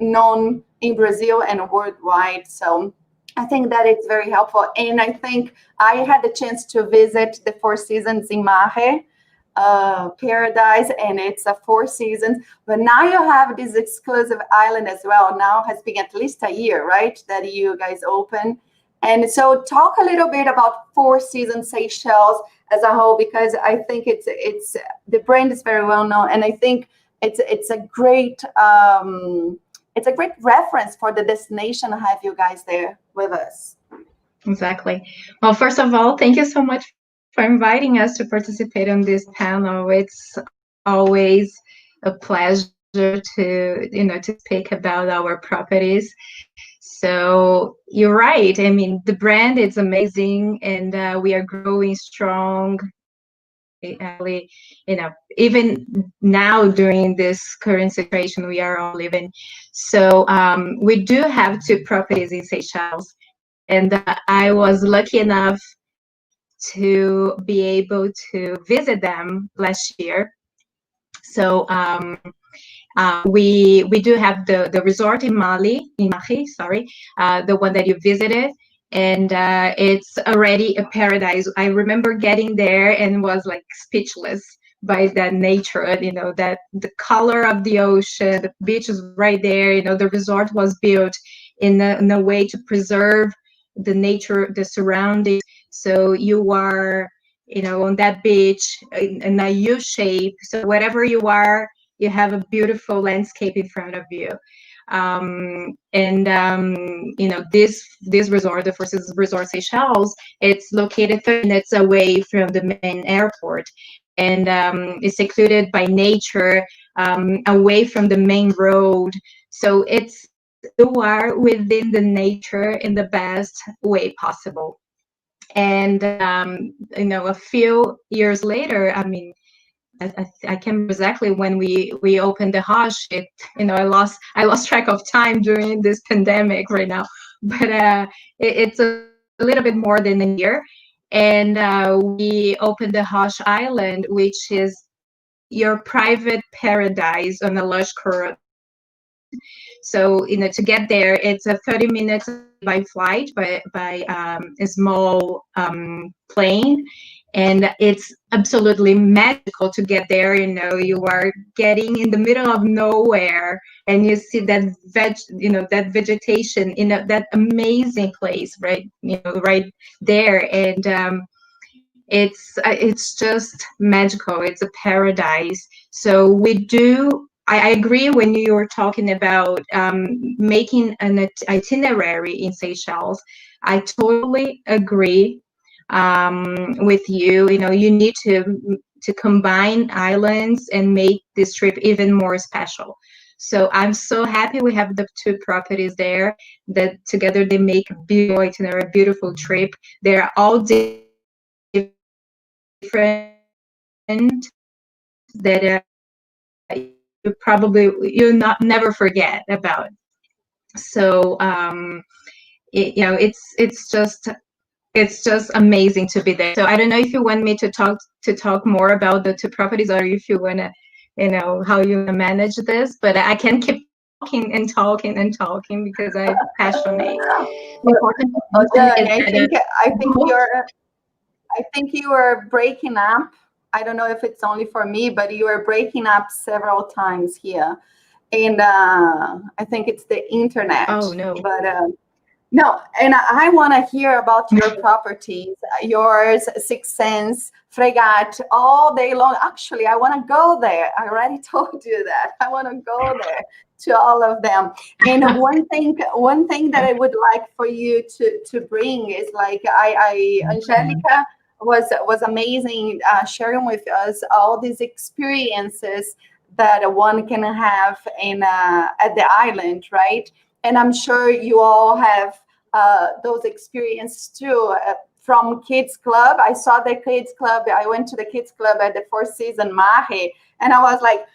known in Brazil and worldwide. So I think that it's very helpful, and I think I had the chance to visit the Four Seasons in Mahe paradise, and it's a Four Seasons, but now you have this exclusive island as well. Now has been at least a year, right, that you guys open. And so talk a little bit about Four Seasons Seychelles as a whole, because I think it's the brand is very well known, and I think it's a great reference for the destination to have you guys there with us. Exactly. Well, first of all, thank you so much for inviting us to participate on this panel. It's always a pleasure to speak about our properties. So you're right. I mean, the brand is amazing, and we are growing strong. Actually, even now during this current situation we are all living. So we do have 2 properties in Seychelles, and I was lucky enough to be able to visit them last year. So we do have the resort in Mahi, the one that you visited, and it's already a paradise. I remember getting there and was like speechless by that nature, that the color of the ocean, the beach is right there. The resort was built in a way to preserve the nature, the surroundings. So you are, on that beach in a U shape. So wherever you are, you have a beautiful landscape in front of you. This resort, the first resort Seychelles, it's located 30 minutes away from the main airport, and it's secluded by nature, away from the main road. So you are within the nature in the best way possible. And a few years later, I mean, I can't remember exactly when we opened the Hajj. I lost track of time during this pandemic right now, but it's a little bit more than a year, and we opened the Hajj Island, which is your private paradise on a lush coral. So to get there, it's a 30 minutes by flight by a small plane. And it's absolutely magical to get there. You are getting in the middle of nowhere, and you see that that vegetation in that amazing place, right? Right there, and it's just magical. It's a paradise. So I agree when you were talking about making an itinerary in Seychelles. I totally agree with you. You need to combine islands and make this trip even more special. So I'm so happy we have the 2 properties there that together they make a beautiful itinerary, a beautiful trip. They're all different that you'll never forget about. So it's just amazing to be there. So I don't know if you want me to talk more about the 2 properties, or if you want to, how you manage this, but I can keep talking and talking and talking because I'm passionate. I think you are breaking up. I don't know if it's only for me, but you are breaking up several times here. And I think it's the internet. Oh, no. But no, and I want to hear about your properties, yours, Six Sense, Fregat, all day long. Actually, I want to go there. I already told you that. I want to go there to all of them. And one thing that I would like for you to bring is like Angelica was amazing, sharing with us all these experiences that one can have at the island, right? And I'm sure you all have those experiences too. From Kids Club, I saw the Kids Club. I went to the Kids Club at the Four Seasons Mahe, and I was like,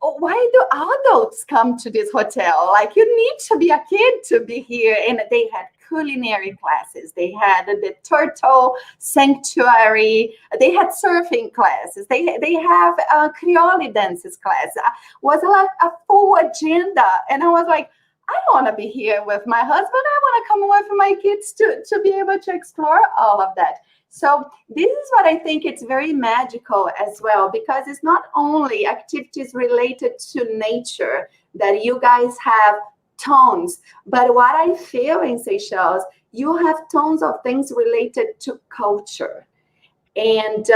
oh, why do adults come to this hotel? Like, you need to be a kid to be here. And they had culinary classes. They had the turtle sanctuary. They had surfing classes. They have Creole dances class. Was like a full agenda. And I was like, I don't want to be here with my husband. I want to come away with my kids to be able to explore all of that. So this is what I think it's very magical as well, because it's not only activities related to nature that you guys have tons, but what I feel in Seychelles, you have tons of things related to culture. And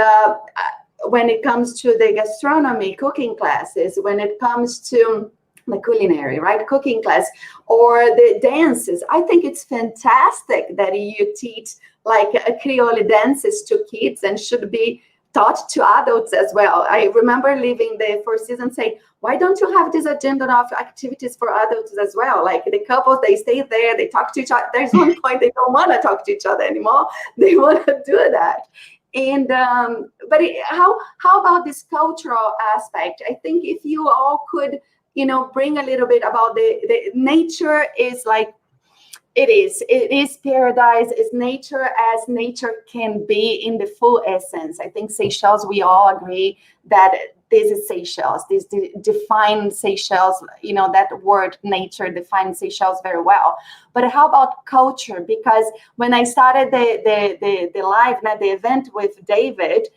when it comes to the gastronomy, cooking classes, when it comes to the culinary, right? Cooking class, or the dances. I think it's fantastic that you teach like Creole dances to kids and should be taught to adults as well. I remember leaving the Four Seasons saying, why don't you have this agenda of activities for adults as well? Like the couples, they stay there, they talk to each other. There's one point they don't want to talk to each other anymore. They want to do that. And but how about this cultural aspect? I think if you all could, you know, bring a little bit about the nature is like, it is paradise, it's nature as nature can be in the full essence. I think Seychelles, we all agree that this is Seychelles, this defines Seychelles, you know, that word nature defines Seychelles very well. But how about culture? Because when I started the live, not the event with David,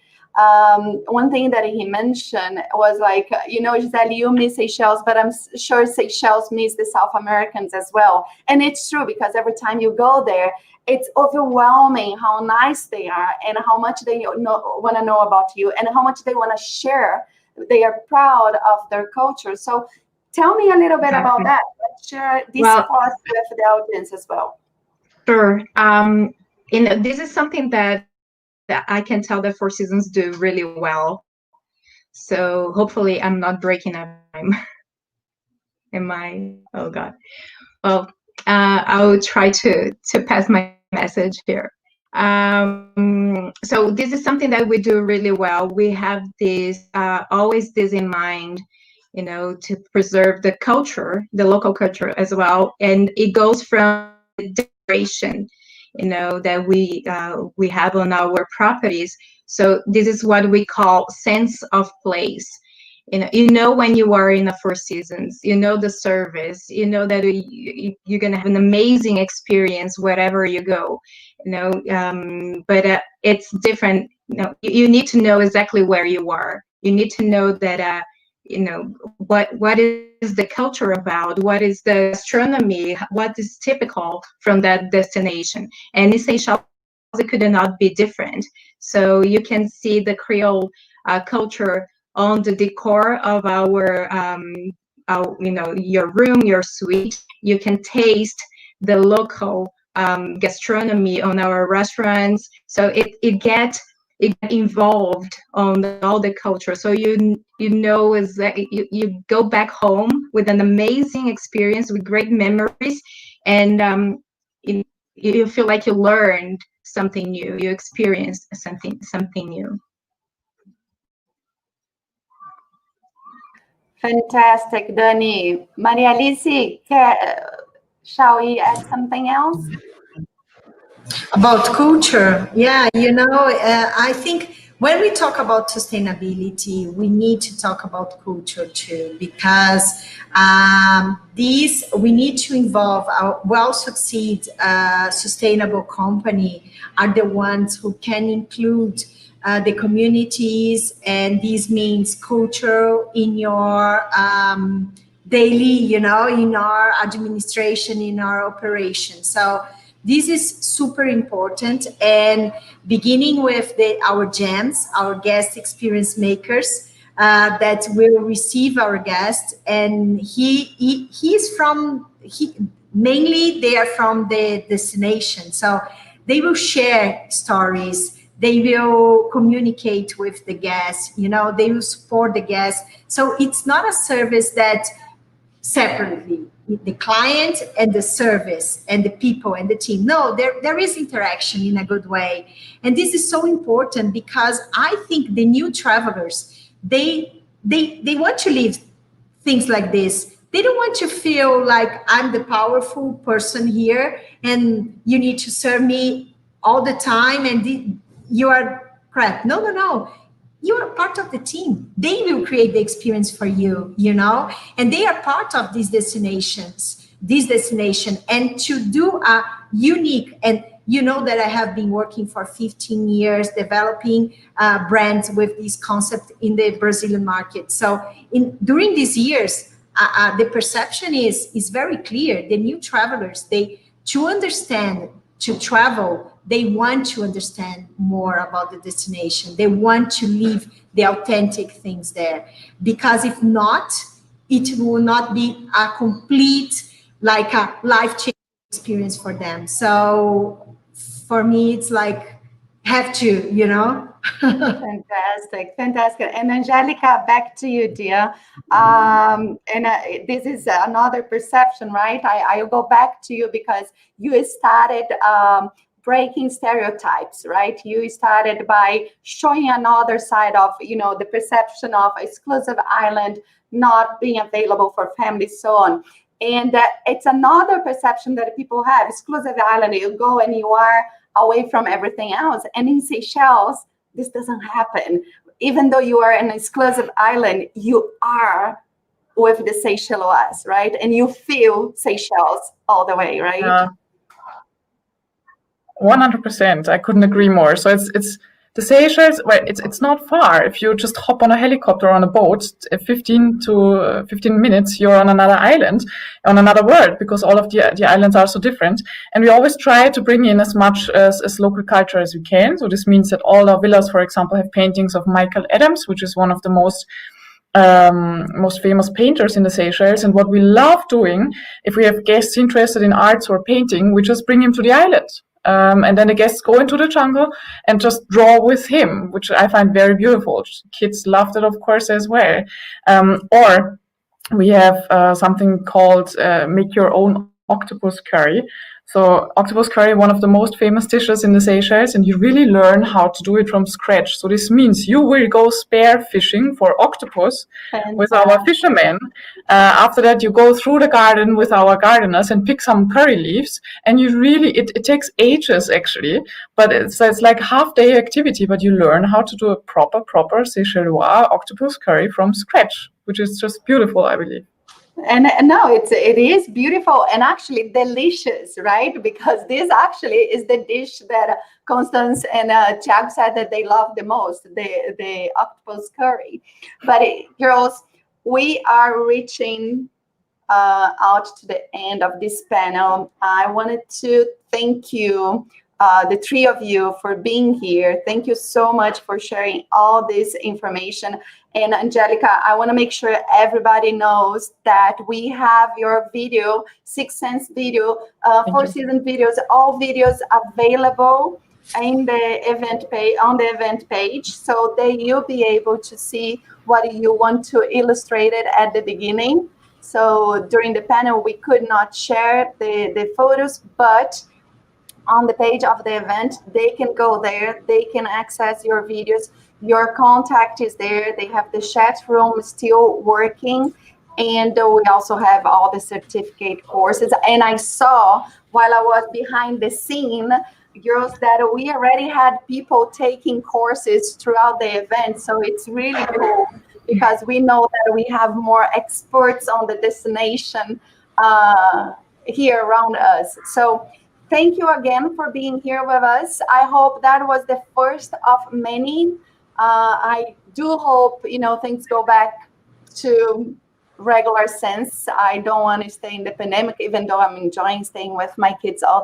one thing that he mentioned was like, you know, Giselle, you miss Seychelles, but I'm sure Seychelles miss the South Americans as well. And it's true, because every time you go there, it's overwhelming how nice they are and how much they want to know about you and how much they want to share. They are proud of their culture. So tell me a little bit about that. Let's share this part with the audience as well. Sure. This is something that I can tell that Four Seasons do really well. So hopefully I'm not breaking up time. Am I? Oh God. Well, I will try to pass my message here. So this is something that we do really well. We have this always this in mind, you know, to preserve the culture, the local culture as well, and it goes from decoration, you know, that we have on our properties. So this is what we call sense of place. You know when you are in the Four Seasons, you know the service, you know that you're gonna have an amazing experience wherever you go, you know. But it's different. You know, you need to know exactly where you are. You need to know that you know what is the culture about, what is the gastronomy, what is typical from that destination. And in Seychelles, it could not be different. So you can see the Creole culture on the decor of our you know, your room, your suite. You can taste the local gastronomy on our restaurants. So it gets involved on all the culture. So you know exactly, you go back home with an amazing experience, with great memories, and you feel like you learned something new, you experienced something new. Fantastic, Dani. Maria Alice, shall we add something else? About culture, yeah, you know, I think when we talk about sustainability, we need to talk about culture too, because we need to involve our well-succeed sustainable company are the ones who can include the communities, and this means culture in your daily, you know, in our administration, in our operation. So this is super important, and beginning with our GEMs, our guest experience makers, that will receive our guests, and mainly they are from the destination, so they will share stories. They will communicate with the guests, you know, they will support the guests. So it's not a service that separately, the client and the service and the people and the team. No, there is interaction in a good way. And this is so important, because I think the new travelers, they want to live things like this. They don't want to feel like I'm the powerful person here and you need to serve me all the time and you are crap. No. You are part of the team. They will create the experience for you, you know, and they are part of this destination, and to do a unique, and you know that I have been working for 15 years developing brands with this concept in the Brazilian market. So during these years, the perception is very clear. The new travelers, to travel, they want to understand more about the destination. They want to live the authentic things there, because if not, it will not be a complete, like a life-changing experience for them. So for me, it's like, have to, you know. Fantastic. And Angelica, back to you, dear. This is another perception, right? I'll go back to you because you started breaking stereotypes, right? You started by showing another side of, the perception of exclusive island not being available for families, so on. And it's another perception that people have. Exclusive island, you go and you are away from everything else. And in Seychelles, this doesn't happen. Even though you are an exclusive island, you are with the Seychelles, right? And you feel Seychelles all the way, right? 100%. I couldn't agree more. So it's the Seychelles. Well, it's not far. If you just hop on a helicopter or on a boat, 15 minutes, you're on another island, on another world, because all of the islands are so different. And we always try to bring in as much as local culture as we can. So this means that all our villas, for example, have paintings of Michael Adams, which is one of the most famous painters in the Seychelles. And what we love doing, if we have guests interested in arts or painting, we just bring him to the island. And then the guests go into the jungle and just draw with him, which I find very beautiful. Kids loved it, of course, as well. Or we have something called Make Your Own Octopus Curry. So octopus curry, one of the most famous dishes in the Seychelles, and you really learn how to do it from scratch. So this means you will go spear fishing for octopus with our fishermen. After that, you go through the garden with our gardeners and pick some curry leaves. And you really, it takes ages actually, but it's like half-day activity, but you learn how to do a proper Seychellois octopus curry from scratch, which is just beautiful, I believe. And no, it is beautiful and actually delicious, right? Because this actually is the dish that Constance and Thiago said that they love the most, the octopus curry. But girls, we are reaching out to the end of this panel. I wanted to thank you, the three of you, for being here. Thank you so much for sharing all this information. And Angelica, I want to make sure everybody knows that we have your video, Sixth Sense video, Four Seasons videos, all videos available in the event page, on the event page, so that you'll be able to see what you want to illustrate it at the beginning. So during the panel, we could not share the photos, but on the page of the event, they can go there, they can access your videos. Your contact is there. They have the chat room still working. And we also have all the certificate courses. And I saw, while I was behind the scene, girls, that we already had people taking courses throughout the event. So it's really cool because we know that we have more experts on the destination here around us. So thank you again for being here with us. I hope that was the first of many. I do hope, things go back to regular sense. I don't want to stay in the pandemic, even though I'm enjoying staying with my kids all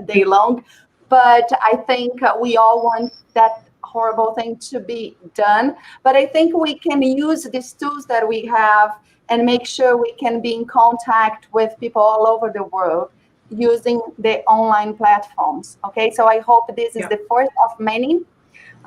day long. But I think we all want that horrible thing to be done. But I think we can use these tools that we have and make sure we can be in contact with people all over the world using the online platforms. Okay, so I hope this is the first of many.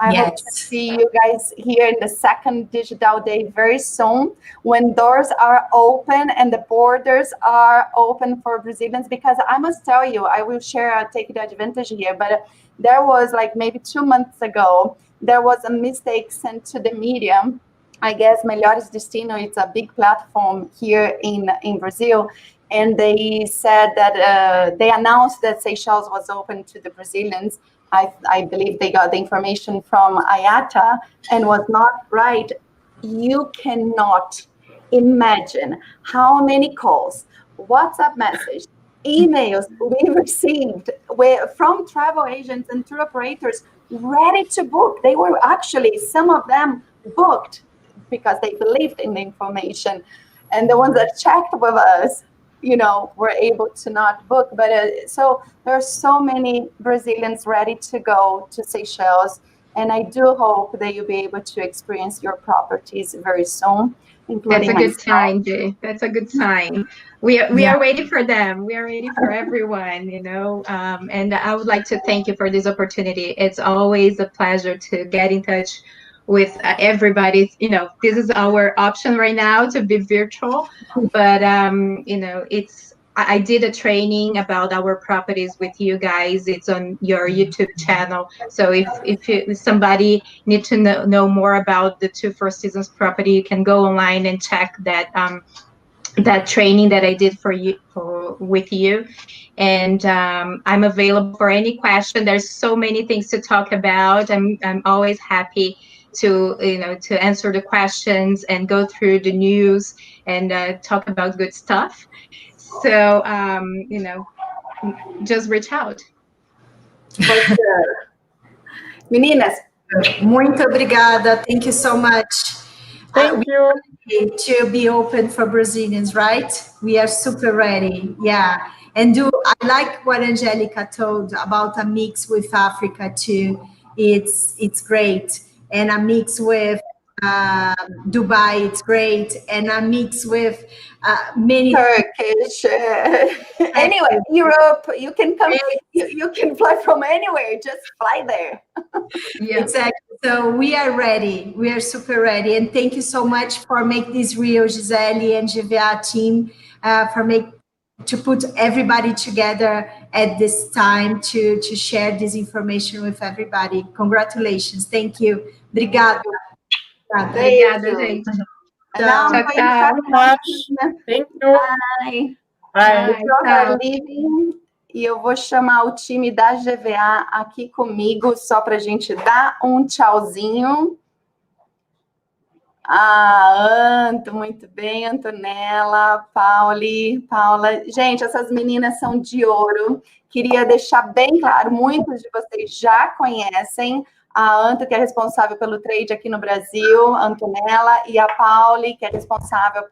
I hope to see you guys here in the second digital day very soon, when doors are open and the borders are open for Brazilians. Because I must tell you, I will take the advantage here, but there was like maybe 2 months ago, there was a mistake sent to the media. I guess Melhores Destino, it's a big platform here in Brazil. And they said that they announced that Seychelles was open to the Brazilians. I believe they got the information from IATA and was not right. You cannot imagine how many calls, WhatsApp messages, emails we received from travel agents and tour operators ready to book. They were actually, some of them booked because they believed in the information. And the ones that checked with us, were able to not book. But so there are so many Brazilians ready to go to Seychelles. And I do hope that you'll be able to experience your properties very soon. That's a good sign, Jay. That's a good sign. We are waiting for them. We are waiting for everyone, you know. And I would like to thank you for this opportunity. It's always a pleasure to get in touch with everybody. You know, this is our option right now to be virtual, but you know, I did a training about our properties with you guys. It's on your YouTube channel. So if somebody needs to know more about the 2 Four Seasons property, you can go online and check that that training that I did with you. And I'm available for any question. There's so many things to talk about. I'm always happy to answer the questions and go through the news and talk about good stuff. So, you know, just reach out. Meninas, muito obrigada. Thank you so much. Thank you. To be open for Brazilians, right? We are super ready. Yeah. And I like what Angelica told about a mix with Africa too. It's great. And a mix with Dubai, it's great. And a mix with many Turkish. Anyway, Europe, you can come, you can fly from anywhere, just fly there. Yeah. Exactly. So we are ready. We are super ready. And thank you so much for making this real, Gisele and GVA team, to put everybody together at this time to share this information with everybody. Congratulations. Thank you. Obrigada. Obrigada, gente. Now I'm going to Thank you. Bye. Bye. People are leaving. E eu vou chamar o time da GVA aqui comigo, só para a gente dar um tchauzinho. Anto, muito bem, Antonella, Paula. Gente, essas meninas são de ouro. Queria deixar bem claro, muitos de vocês já conhecem a Anto, que é responsável pelo trade aqui no Brasil, a Antonella, e a Paula, que é responsável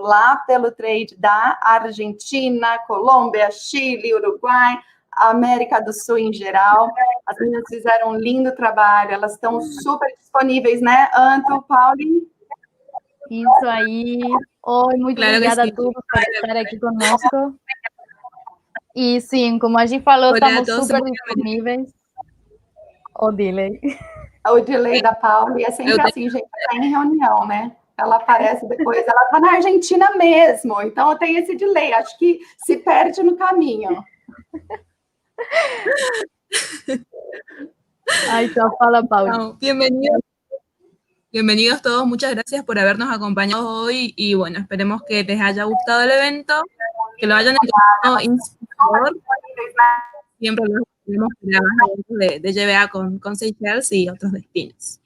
lá pelo trade da Argentina, Colômbia, Chile, Uruguai, América do Sul em geral. As meninas fizeram um lindo trabalho, elas estão super disponíveis, né, Anto, Pauli? Isso aí. Oi, muito obrigada a todos por estar aqui conosco. E sim, como a gente falou, estamos super disponíveis. O delay. O delay da Pauli é sempre assim, gente, está em reunião, né? Ela aparece depois, ela está na Argentina mesmo, então tem esse delay, acho que se perde no caminho. Ahí está, fala, Paula. Bienvenidos todos, muchas gracias por habernos acompañado hoy y bueno, esperemos que les haya gustado el evento, que lo hayan encontrado inspirador. Siempre lo tenemos de GVA con Seychelles e outros destinos.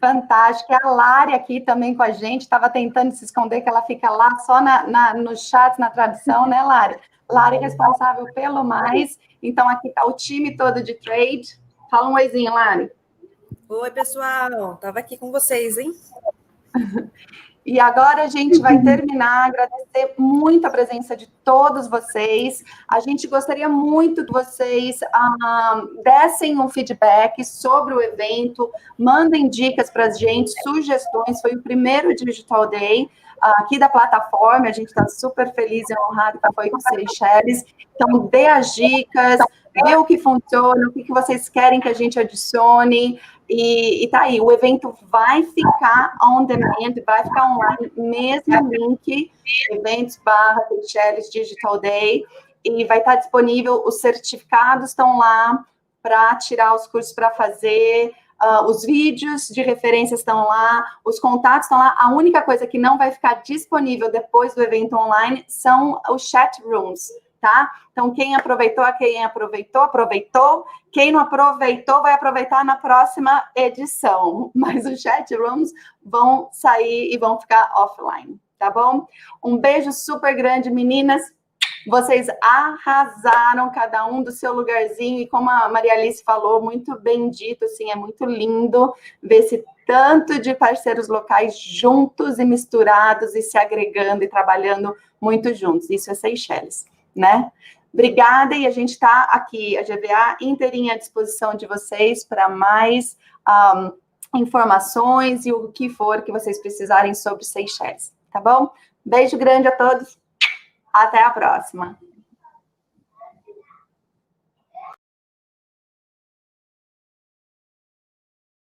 Fantástico. A Lari aqui também com a gente, estava tentando se esconder, que ela fica lá só no chat, na tradução, né, Lari? Lari responsável pelo mais. Então, aqui está o time todo de trade. Fala um oizinho, Lari. Oi, pessoal. Estava aqui com vocês, hein? E agora a gente vai terminar, agradecer muito a presença de todos vocês. A gente gostaria muito que vocês dessem um feedback sobre o evento, mandem dicas para a gente, sugestões. Foi o primeiro Digital Day aqui da plataforma, a gente está super feliz e honrado que foi com o Seychelles. Então, dê as dicas, vê o que funciona, o que vocês querem que a gente adicione. E tá aí, o evento vai ficar on demand, vai ficar online, mesmo link, eventos/Seychelles Digital Day, e vai estar disponível, os certificados estão lá para tirar os cursos para fazer, os vídeos de referência estão lá, os contatos estão lá. A única coisa que não vai ficar disponível depois do evento online são os chat rooms, tá? Então, quem aproveitou, aproveitou. Quem não aproveitou, vai aproveitar na próxima edição. Mas os chat rooms vão sair e vão ficar offline, tá bom? Um beijo super grande, meninas. Vocês arrasaram, cada um do seu lugarzinho. E como a Maria Alice falou, muito bem dito, assim, é muito lindo ver esse tanto de parceiros locais juntos e misturados e se agregando e trabalhando muito juntos. Isso é Seychelles, né? Obrigada, e a gente está aqui, a GVA inteirinha à disposição de vocês para mais informações e o que for que vocês precisarem sobre Seychelles, tá bom? Beijo grande a todos. Até a próxima.